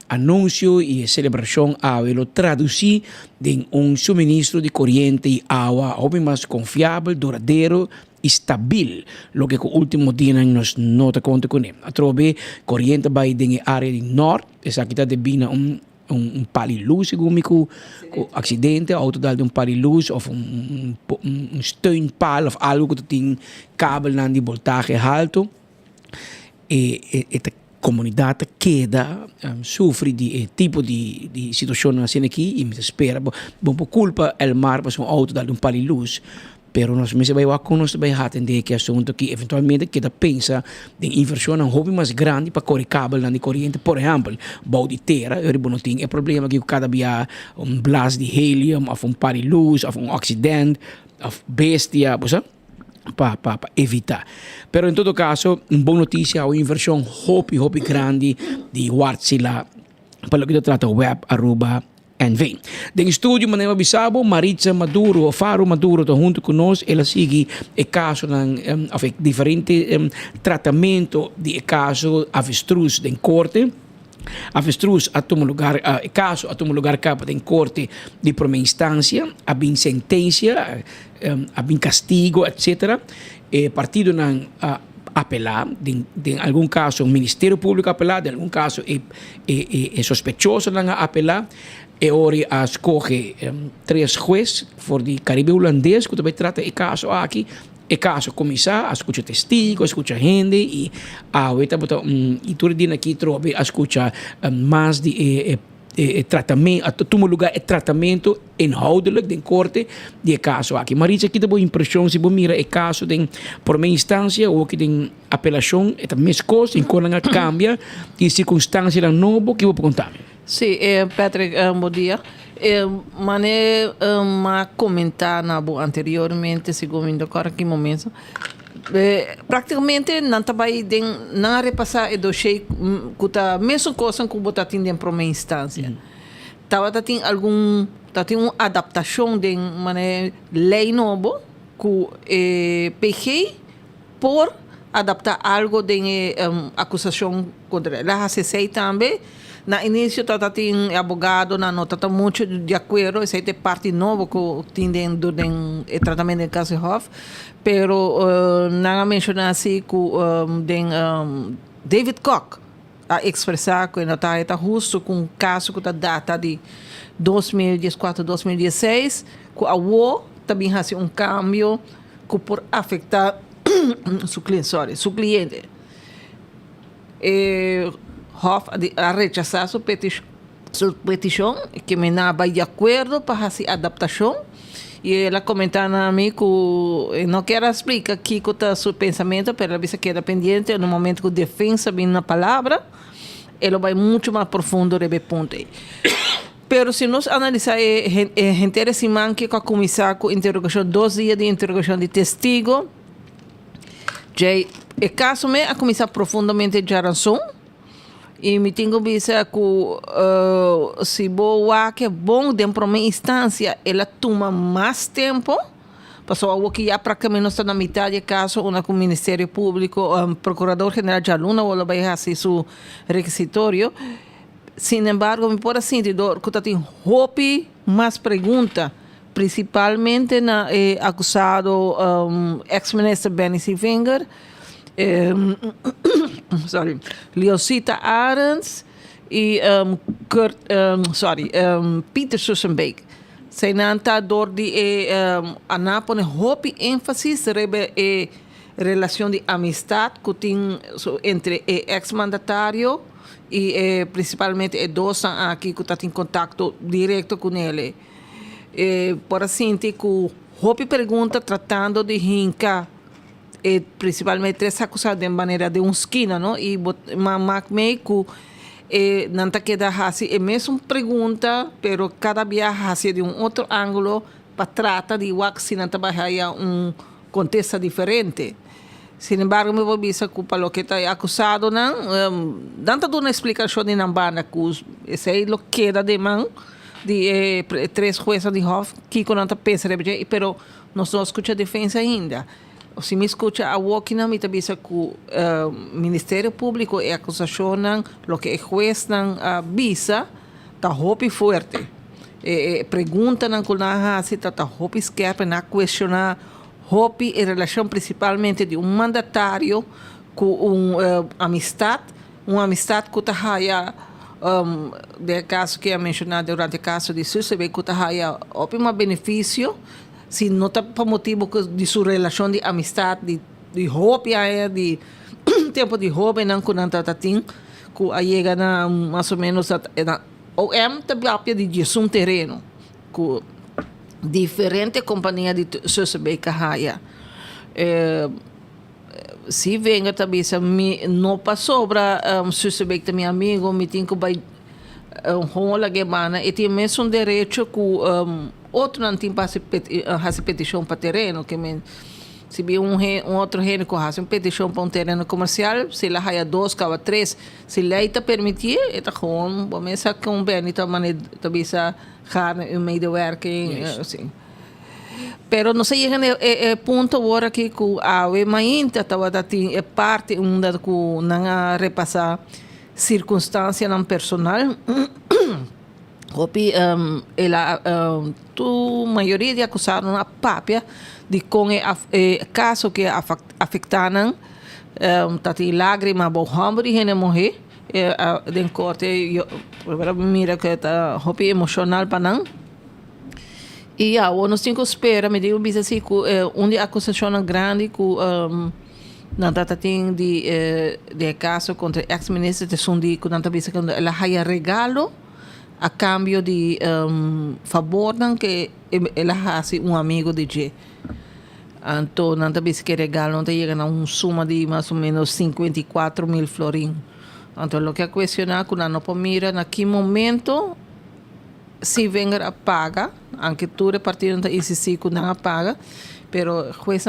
Speaker 20: anúncio e a celebração lo traduzir em suministro de corrente e água mais confiável, duradouro, stabil, lo que com o último dia nos nota conta com ele. A trove corrente vai na área do norte, essa aqui está devina paliluz, segundo o acidente, a auto dá paliluz, ou steunpaal, ou algo que tem cabo de voltagem alto, e a comunidade queda, sofre de tipo de situação assim aqui, e me espera, bom, por culpa, o mar, mas um auto dá paliluz, pero nós mesmos vai conosco vai atender que assunto que eventualmente queda pensa em inversão um hobby mais grande para correr cabo na corrente, por exemplo, bau de terra, eu não tenho problema que cada dia blast de helium, ou par de luz, ou acidente, ou bestia, para evitar. Pero em todo caso, boa notícia, uma inversão hobby grande de Wartsila, para o que trata web Aruba NV. Den estúdio Manema Bissabo, Maritza Maduro, Faro Maduro, está junto conosco, ela segue o caso de diferente tratamento de caso avestruz em corte. Avestruz toma lugar, caso toma lugar capa em corte de primeira instância, há sentença, há castigo, etc. Partido não apelar, em algum caso o Ministério Público apelar, em algum caso é sospechoso não apelar. E ora a escolhe 3 juízes for de Caribe holandês que também trata o caso aqui. O caso começar, escuta testigo, escuta gente e e tudo dia aqui trova escuta mais de tratamento, toma lugar tratamento inhoudelijk de corte de caso aqui. Mas isso aqui dá boa impressão se você mira o caso de primeira instância ou que de apelação, é a mesma coisa, enquanto cambia e circunstância novo que vou contar.
Speaker 6: Sim, Patrick, bom dia. Mané comentar anteriormente, segundo agora aqui momento, praticamente não trabalhei não repassar e dossiê que a mesma coisa que botar em primeira instância. Tava tem uma adaptação de mané lei novo que PG por adaptar algo de acusação contra ela. Se sei também, na início tem advogado, não está muito de acordo, essa é parte nova que tem dentro do tratamento do caso Hoff, pero não mencionar assim que David Koch a expressar que não está justo com um caso que está data de 2014, 2016, que a UO também faz cambio que por afetar su cliente. Hoff a rechazar su petición, que me estaba de acuerdo para hacer adaptación. Y ella comentaba a mí que no quiero explicar aquí su pensamiento, pero ella queda pendiente no momento que defensa viene una palabra, ela vai muito mais profundo nesse ponto. Pero se nós analisar é interessante que começar com interrogação, 2 dias de interrogação de testigo, já é caso me a começar profundamente de razão, e me tenho visto que se boa que é bom de uma instância, ela toma mais tempo. Passou algo que já praticamente está na metade do caso, com o Ministério Público, o Procurador-Geral de Aluna, ou vai fazer seu requisitório. Sin embargo, me pode sentir que tem roupa mais perguntas, principalmente na acusado ex-ministro Benny Sylvanger, Leosita Arends e Peter Sussenbeek. Zij nanta door die anapone hopi ênfase sobre relação de amistad que tem entre ex-mandatário e principalmente dois aqui que está em contato direto com ele. Por assim, que hopi pergunta tratando de hinca principalmente essa acusação de maneira de esquina, não? E mamacmei que não está queda assim, é mesmo pergunta, pero cada viaja assim de outro ângulo para tratar de igual se não trabalhar contexto diferente. Sin embargo, me vou dizer que para o que está acusado, não está dando uma explicação de nambana que esse aí lo queda de mão de 3 jueces de Hoff que não está pensando, pero nós não escuta a defesa ainda. Se me escuta a Walking, me também diz que o Ministério Público e a acusação, o que o juez visa, está muito forte. Pergunta não que não se está muito esquerda, não questionar muito em relação principalmente de mandatário com amistad que está de caso que é mencionado durante o caso de Sussenbeek, que está um benefício. Se não está por motivo de sua relação de amistade, de hobby, de tempo de hobby, não que não está que aí chega mais ou menos ou também de gestão terreno, que diferente companhia de Sussenbeek haya. Se venga também não passou para Sussenbeek também amigo, me tem que vai rola gemana e tem mesmo direito que outro não tem para fazer petição para terreno, que se vê outro reino que faz uma petição para terreno comercial, se lá há 2, 3, se lei está permitir, está gewoon, vamos a com bem, então maneira também sa gaan in medewerking, assim. Pero não sei é ponto agora que a mainta estava é parte da que não repassar circunstância não personal. Hopi ela tu maioria de acusados na papia de com caso que afetaram tati lágrima bo hambre hene morrer den corte eu mira que tá hopi emocional para e nós temos que esperar me digo bisa assim que onde acusação grande que na data tem de caso contra ex-ministro de Sundi que não tá bisa que ela haya regalo a cambio de favor que ela faz amigo de G. Então, não também se quer regalo, não chega a uma suma de mais ou menos 54,000 florins. Então, o que é questionar, que não pode mirar naquele momento, se venga a paga, aunque tudo partido não insistir que não paga, pero o juez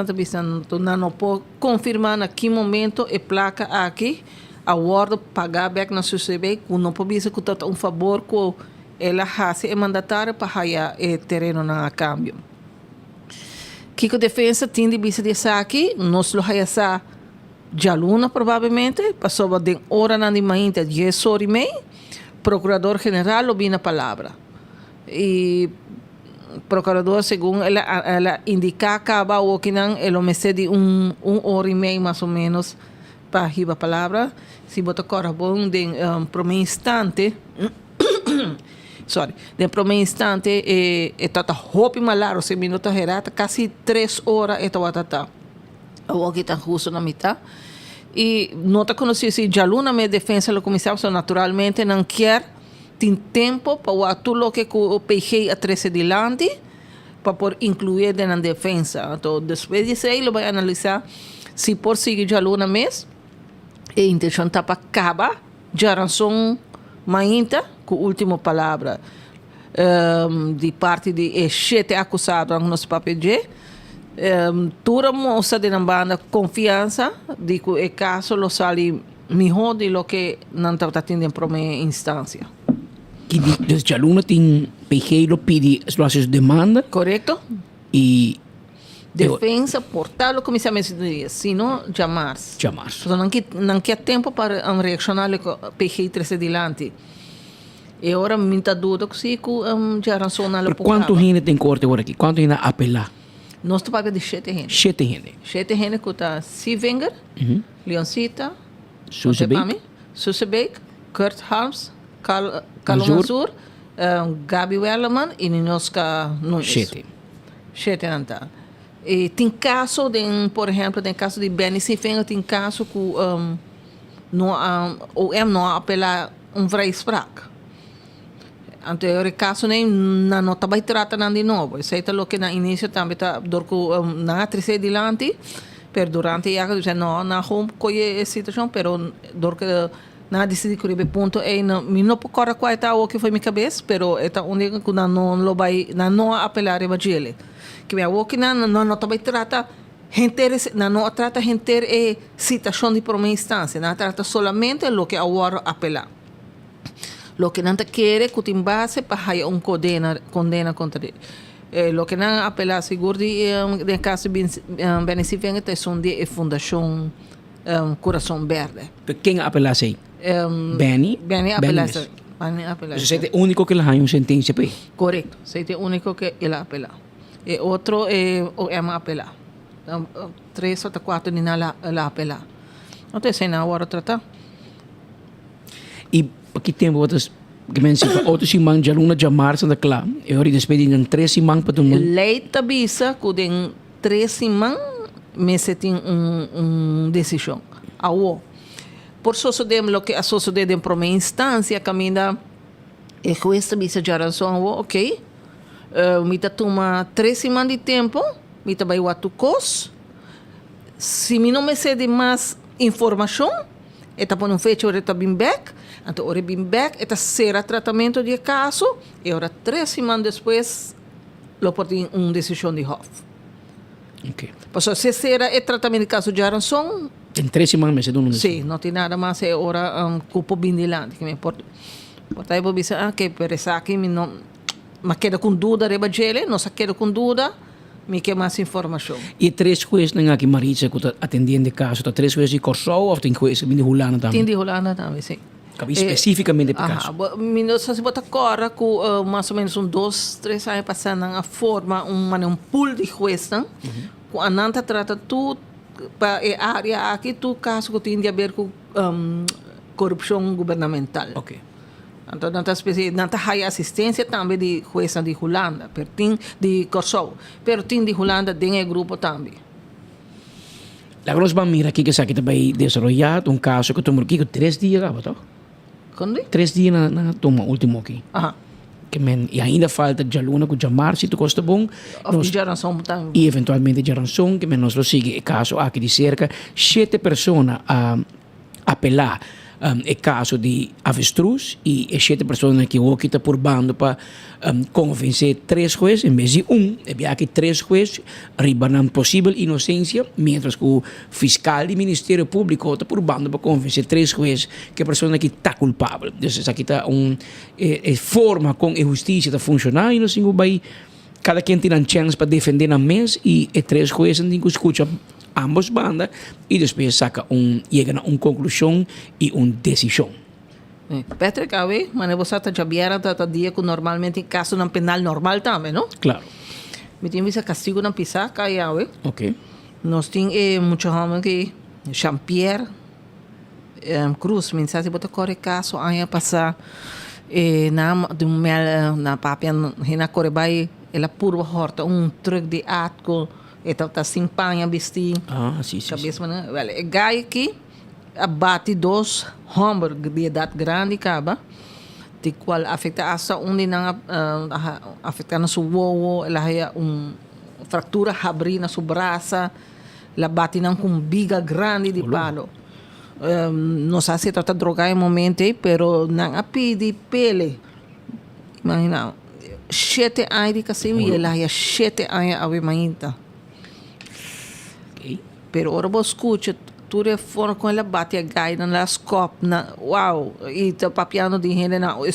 Speaker 6: não pode confirmar naquele momento a placa aqui, a ordem pagar back na Sussenbeek, não pode dizer que está favor que ela faz é mandatário para ganhar terreno na câmbio. Que a defesa tem de vista desse aqui, nós lo hayasa Jaluna provavelmente, passou de hora na de manhã, 10 horas e meia, procurador-geral ouviu a palavra. E procurador, segundo ela indica, acaba o que não, ele me cede hora e meia, mais ou menos, para rir a palavra. Se botar corabão, para um instante, de primeiro instante, tata roupa malaro, se minuto herata, quase 3 horas, tata. O que está justo na mitad. E não está conhecido se já aluna me defesa do comissário, naturalmente não quer tem tempo para tudo o que o PG a 13 delante para por incluir na defesa. Então, depois disso ele vai analisar se por seguir já aluna mês e a intenção está para acabar já razão mainta com a última palavra de parte de 7 acusados no nosso papel toda moça de banda confiança de que o caso lo sale melhor de lo que não está tendo em primeira instância.
Speaker 20: Que desde a aluna tem PG lo pede as demanda.
Speaker 6: Correto.
Speaker 20: E
Speaker 6: defesa portal o comissário de se não chamar-se. Então não quer tempo para reaccionar ao PG 13 delante. E agora muita dúvida se já razão na
Speaker 20: pouco. Quanto gente tem corte agora aqui? Quanto gente apelar?
Speaker 6: Nós estamos de 7 gente.
Speaker 20: 7 gente.
Speaker 6: 7 gente que está Sivenger, Leoncita, Susebeek, Kurt Harms, Carlo Azur, Gabi Wellerman e Ninoska Nunes. 7 não está. E tem caso, por exemplo, tem caso de Benny Sivenger, tem caso que não apela vrij spraak. Anterior caso nem não estava tratando de novo. Isso é o que no início também está na terceira delante, pero durante a dizer não home coie a situação, pero porque na decidi que o ponto é não por cora qual está o que foi minha cabeça, pero é a única que não lo vai não apelar a ele. Que me o que não estava trata gente não trata gente é situação de primeira instância, não trata solamente o que agora apelar. Lo que não quer que tem base para condena contra ele. Lo que não apela seguro de caso beneficiante é são de fundação Coração Verde.
Speaker 20: Quem apela assim? Benny
Speaker 6: apela.
Speaker 20: Você é o único que ele tem uma sentença para?
Speaker 6: Correto. Você é o único que ele apela. E outro é o Emma apela. 3 ou 4 nem ela apela. Então se não agora tratar.
Speaker 20: E que tempo outros que mencionam outros simang de aluna de março da clã eu ri despedi de 3 simang para todo mundo.
Speaker 6: Leita bisa que den 3 simang me se tem decisão. Awo por suceder lo que a suceder em primeira instância caminha e juiz bisa de razão ok me ta toma 3 simang de tempo me ta vai watu cos se me não me cede mais informação eta põe fecha ora tá bem back. Então, ora bem back, eta será tratamento de caso, e ora 3 semanas depois, lo pode decisão de Hof.
Speaker 20: Ok.
Speaker 6: Passou, se será o tratamento de caso de Aranson...
Speaker 20: Em 3 semanas, não
Speaker 6: sim, não tem nada mais, é ora cupo bem delante, que me importa. Portanto, eu vou dizer, que per essa aqui, não... Mas queda com dúvida, reba gele, não se queda com dúvida, me quer mais informação.
Speaker 20: E 3 coisas não aqui, Maritza, que está atendendo de caso, 3 coisas de Corsol, ou tem coisas de Hulana também?
Speaker 6: Tem de Hulana também, sim.
Speaker 20: Especificamente para caso.
Speaker 6: Se você agora com mais ou menos 2, 3 anos passando a forma um pool de juiz, com a nanta trata tudo para a área aqui tu caso que tem a ver com corrupção governamental.
Speaker 20: Ok.
Speaker 6: Então nanta high assistência também de juiz de Holanda, per tem de Corsol, pero tem de Holanda tem grupo também.
Speaker 20: La grossa mira aqui que sa kita vai desenvolver caso que tomou aqui 3 dias agora, tá?
Speaker 6: Quando?
Speaker 20: 3 dias na toma último aqui.
Speaker 6: Aha.
Speaker 20: Que e ainda falta de aluna que chamar se tu costa bom. E eventualmente de ransom que nós lo sigue caso aqui de cerca 7 pessoas a apelar é caso de avestruz e 7 pessoas que o que está por bando para convencer 3 juízes em vez de é aqui 3 juízes ribanam possível inocência, mientras que o fiscal do Ministério Público está por bando para convencer 3 juízes que a pessoa que está culpável. Então aqui está forma com a justiça está funcionando e nós vai cada quien tiene una chance para defender a mes y tres jueces tienen que escuchar ambas bandas y después llegan a una conclusión y una decisión.
Speaker 6: Patrick, a ver, mas você está jabiera tá dia que normalmente caso num penal normal também, não?
Speaker 20: Claro.
Speaker 6: Me tem visto castigo na pisar, cai a ver.
Speaker 20: Ok.
Speaker 6: Nós tem muito homem que Jean-Pierre Cruz, mensagem bota corre caso aí passar na de mel na papia na corre vai ela purva horta truque de atco tá sem panha vestir.
Speaker 20: Ah, sim, sim.
Speaker 6: Cabeça, né? Vale, gai aqui abate 2 hambúrguer de idade grande acaba de qual afeta asa onde não afeta na sua ovo ela é fratura abrir na sua braça ela bate não com biga grande de palo não sei se trata de drogar em momento pero não pede pele imagina 7 anos de casio e ela é 7 anos a mainta pero ora você escuta tudo fora com ela bate a gaina na scop na uau e tá papiando de gente na é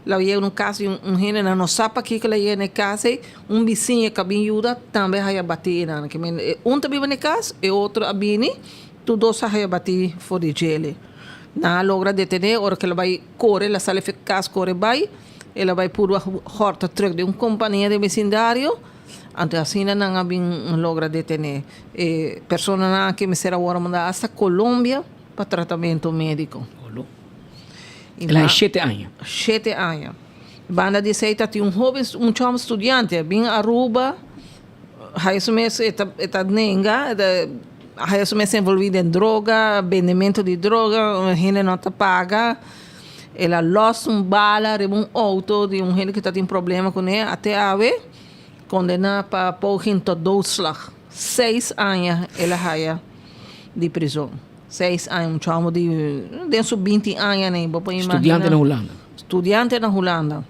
Speaker 6: lá ia no caso gente na não sabe que ela ia na casa vizinho que bem ajuda também ia bater na que também vai na casa e outro abini tudo só ia bater fora de gelo na logra detener hora que ela vai correr ela sale ficar casa correr vai ela vai por horta truck de companhia de vecindário Ante assim não bem logra detener pessoas que me será agora mandar hasta Colômbia para tratamento médico.
Speaker 20: Ela é 7 anos.
Speaker 6: 7 anos. Banda de seita tinha jovem estudante, bem Aruba, aí isso mesmo está nenga, aí isso mesmo envolvido em droga, vendimento de droga, a gente não está paga. Ela lost bala, auto de gente que está tendo problema com ele, até a ver. Condena para pôr gente doodslag. 6 anos ela raia de prisão. 6 anos, chamo de dentro 20 anos, né?
Speaker 20: Estudante na Holanda.
Speaker 6: Estudante na Holanda.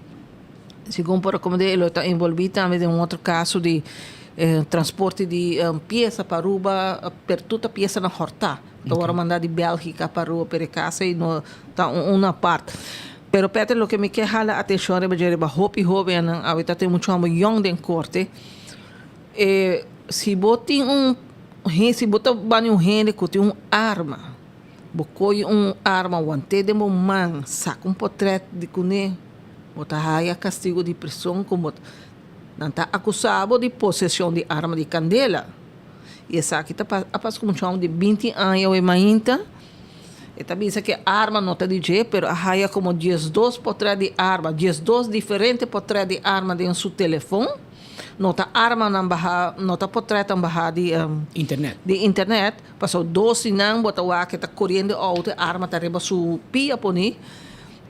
Speaker 6: Segundo por como ele está envolvido também em outro caso de transporte de peça para Aruba, per toda peça na horta. Agora mandar de Bélgica para Aruba, para casa e não tá uma parte. Pero Peter, lo que me quer jala a atenção é que hopi jovem, ahorita tem muito amo young den corte. Se botem se botar banho gente que tem arma, bocoi arma, guante de man, saca portrait de cune, botar raia castigo de prisão como não tá acusado de possessão de arma de candela. E essa aqui tá a como chama de 20 anos e mainta. Esta dice que arma não está DJ, pero há como 12 portrait de arma, 12 diferentes portrait de arma em seu telefone. Não está arma não está portrait de
Speaker 20: internet.
Speaker 6: De internet, passou 12 não, bota o que está correndo outra arma está riba sua pia poni.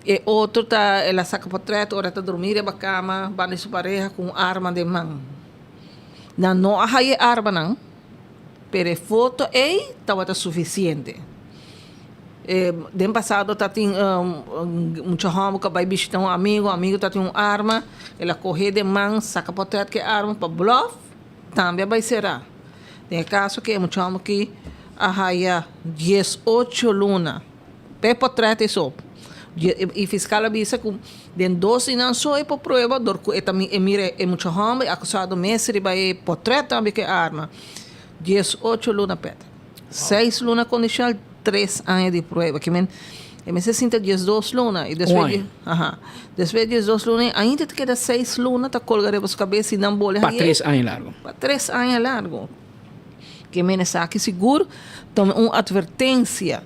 Speaker 6: E outro tá ela saca portrait, ora está dormir na cama, vai sua pareja com arma de mão. Não há arma não, pero foto tá suficiente. Den passado tá tem muito homem que vai visitar amigo tá tem arma, ela corre de mão, saca portrait que arma para bluff, também vai ser. Tem caso que muito homem que arraia 18 luna, pe portrait isso. E fiscal avisa que den 12 não só é para prova, mire muito homem acusado mestre vai portrait também que arma. 18 luna pet. 6 luna condicional 3 anos de prova, que me se sinta 12 lunas, e depois 12 lunas, ainda te queda 6 lunas, tá colgando a cabeça e não bolha.
Speaker 20: Para 3 anos largo.
Speaker 6: Para 3 anos largo. Que me saque seguro, tome uma advertência,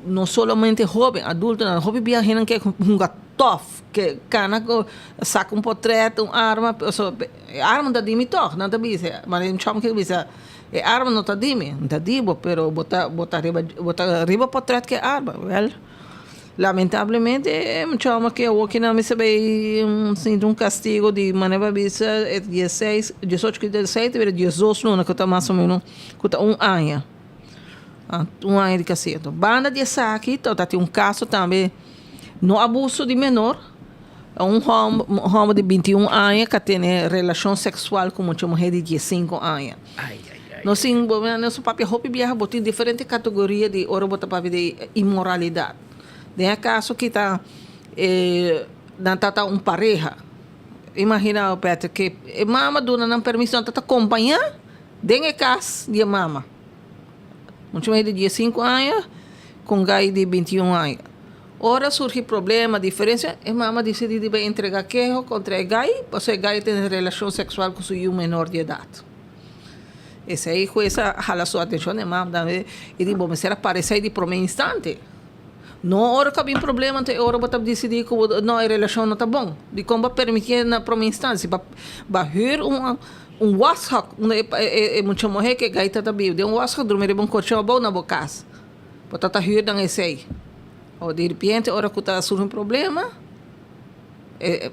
Speaker 6: não somente jovem, adulto, não, jovem viajando que um gatof, que cana saca portrait, arma, arma da dimitor, não da bisa, mas não chama que bisa. Arma não está dime, não está dibo, pero botar riba portrait que arma, well. Lamentavelmente, chama que o que não me sabe um castigo de maneira bisa 16, 18 que 17, pero 18 não, que está mais ou menos, que está 1 ano. 1 ano de castigo. Banda de saque, então tem caso também no abuso de menor, homem de 21 anos que tem relação sexual com uma mulher de 15 anos. Nosso papel roupa viaja botar diferentes categorias de ouro botar para de imoralidade. Tem caso que tá pareja, imagina, Peter, que a mama dona não permissão de acompanhar dentro da casa de mama. Muito mais de 15 anos, com gai de 21 anos. Ora surge problema, diferença, a mama decide de entregar queijo contra o gai, porque o gai tem relação sexual com seu menor de idade. Esse aí, com essa jala sua atenção, a mama e diz, bom, será aparecer de primeiro instante. Não, hora que tem problema, tem hora para decidir que não, a relação não está bom. De como permitir na primeira instância, para ver um WhatsApp, muita mulher que gai está bem, de um WhatsApp, dormir bom colchão bom na boa casa. Para estar ver não esse aí. Ou de repente, hora que está surgindo um problema, é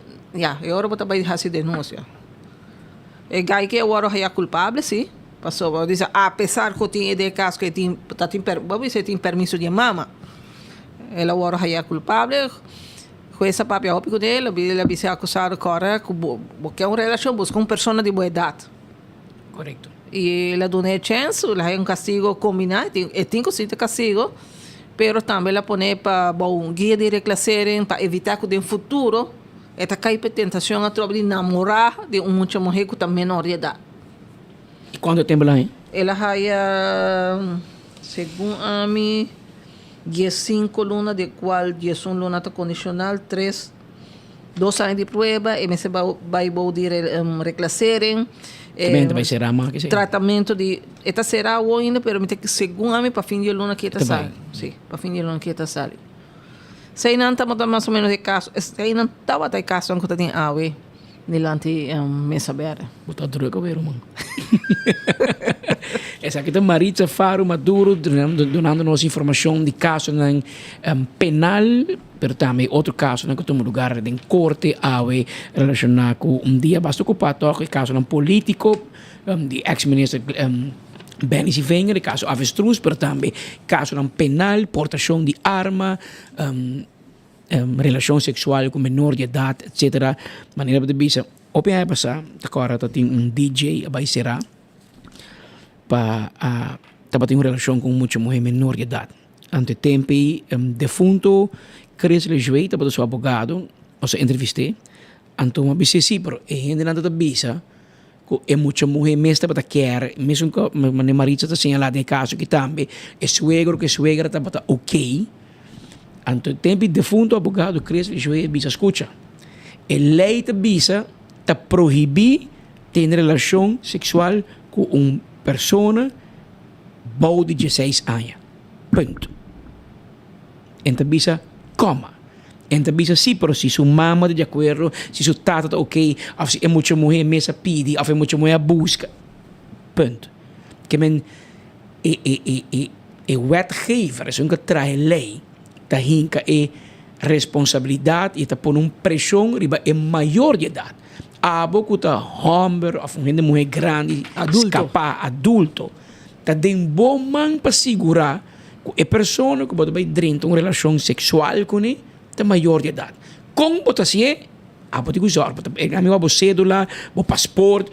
Speaker 6: hora para vai fazer denúncia. É gai que é a hora é culpável, sim. Passou, diz, apesar que eu tinha de caso que tem permisso de mama, ela hora é culpável, com essa papel óbvio dele, ele vai ser acusado agora porque é uma relação com uma pessoa de boa idade.
Speaker 20: Correto.
Speaker 6: E ela dá uma chance, ela é um castigo combinado, tem que ser castigo, pero também ela põe para um guia de reclassering, para evitar que no futuro, ela caia para tentação a trocar de namorar de uma mulher que está menor de idade.
Speaker 20: E quanto tempo lá, hein?
Speaker 6: Ela vai, segundo a mim, 15 lunas, de qual 11 lunas está condicional, 2 anos de prova, e você vai de reclassering.
Speaker 20: Também vai ser a mãe que
Speaker 6: tratamento de esta será o ainda, pero me tem que segundo a mim para fim de luna que esta sai. Sim, para fim de luna que esta sai. Se não estamos mais ou menos de caso, se não estava de caso que tem awe delante mesa aberta.
Speaker 20: Botar duro que ver, mano. Essa aqui tem Maritza Faro Maduro dando-nos informação de caso penal, pero também outro caso que toma lugar em corte awe relacionado com dia basta ocupado o caso político de ex-ministro Benny Sivena, de caso avestruz, pero também caso penal, portação de arma, relação sexual com menor de idade, etc. Maneira de bisa. Open aí passar, agora tem DJ vai será para ter uma relação com muita mulher menor de idade. Ante tempo, defunto Chris Lejueta, para o seu advogado, ou seja, entrevistei, então uma vez sim, pero ainda não está bisa, que é muita mulher mesmo para querer, mesmo que a Maritza está assinalada em caso que também é suegro, que suegra está para ok. Ante tempo, defunto advogado Chris Lejueta, bisa escuta. A lei da bisa está proibir ter relação sexual com uma pessoa bom de 16 anos. Ponto. Então, bisa, coma. Então, bisa, sim, pero se sua mama de acordo, se sua tata está ok, ou se é muita mulher mesa pede, ou é muita mulher busca. Ponto. Que men, wetgever, is que traz lei, da hinka responsabilidade e está pondo pressão riba é maior de idade. Abo que está homem ou uma mulher grande, escapar, adulto, está dando bom man para segurar que a pessoa que pode dentro uma relação sexual com ele está maior de idade. Como pode ser? Abo de usar, a minha cédula, o passaporte,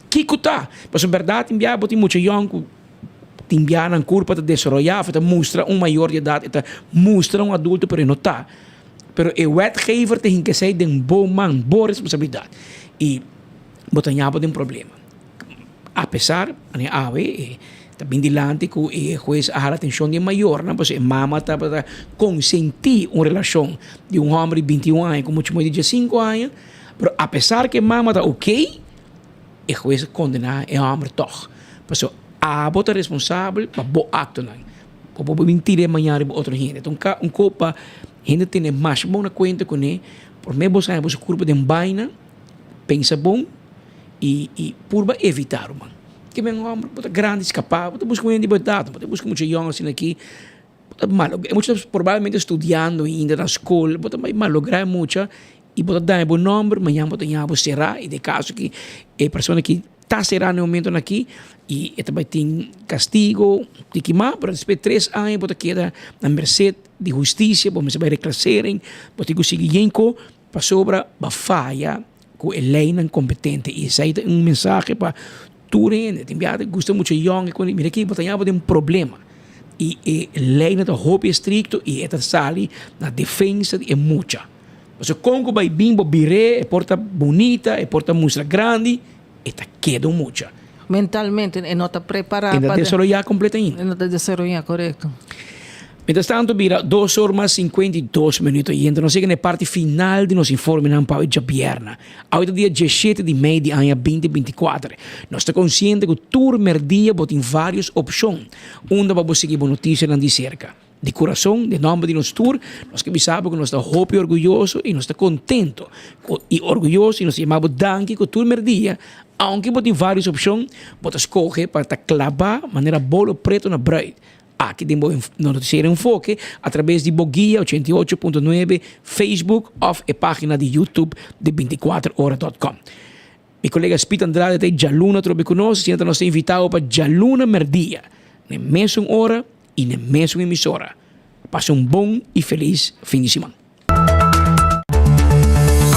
Speaker 20: que está? Mas na verdade, enviar tem muito young enviar na curva para desenvolver, para mostrar maior de idade, para mostrar adulto, pero não está. Pero o wetgever tem que ser de bom man, boa responsabilidade. E botanhava tem problema. Apesar, a AWE está bem dilante que o juiz a atenção de maior, não? Porque a mama está para consentir uma relação de um homem de 21 anos com muito de 15 anos, pero apesar que a mama está ok, o juiz condena o homem toch. Porque a bota responsável para bom acto não. O povo mentir amanhã para outra gente. Então, copa gente tem mais bom na conta com ele. Por meio você a curva de vaina, pensa bom e por evitar o man. Que bem homem, bota grande escapar, bota buscar um de verdade, bota buscar muito jovem assim aqui. Muitos provavelmente estudando ainda na escola, bota mal lograr muito e bota dar um bom número, amanhã bota será e de caso que a pessoa que está será no momento aqui e também tem castigo, tem que mais, para depois de 3 anos, pode quedar na mercê de justiça, você vai reclassarem, pode conseguir yenko, para sobra, para falha, com a lei não competente. E isso aí é mensagem para tudo, tem enviado, gosta muito de young, mira aqui, pode ter problema. E a lei não está roupa estricto e está sali na defesa de muita. Você conco vai bimbo biré, porta bonita, porta mustra grande, está queda mucho.
Speaker 6: Mentalmente, no está preparado
Speaker 20: Ainda desarrollar completamente.
Speaker 6: No está desarrollado, correcto.
Speaker 20: Mientras tanto, mira, 2 horas más 52 minutos e entra, nós chegamos na parte final de nosso informe na Pau de Pierna. Hoje é dia 17 de maio de ano 2024. Nós estamos conscientes que o turno dia tem várias opções. Uma para você seguir notícia na de cerca. De coração, de nome de nosso tour, nós que sabemos que nós estamos hope e orgulhoso e nós estamos contentos e orgulhoso e nós chamamos danke que o turno dia, aunque tem várias opções, pode escolher para clavar maneira bolo preto na bread. Aqui temos noticiero enfoque através de Boguia 88.9, Facebook ou a página de YouTube de 24horas.com. Meu colega Spita Andrade tem Jaluna trobe conosco, sienta nós invitado para Jaluna Merdia, na mesma hora e na mesma emissora. Passe bom e feliz fim de semana.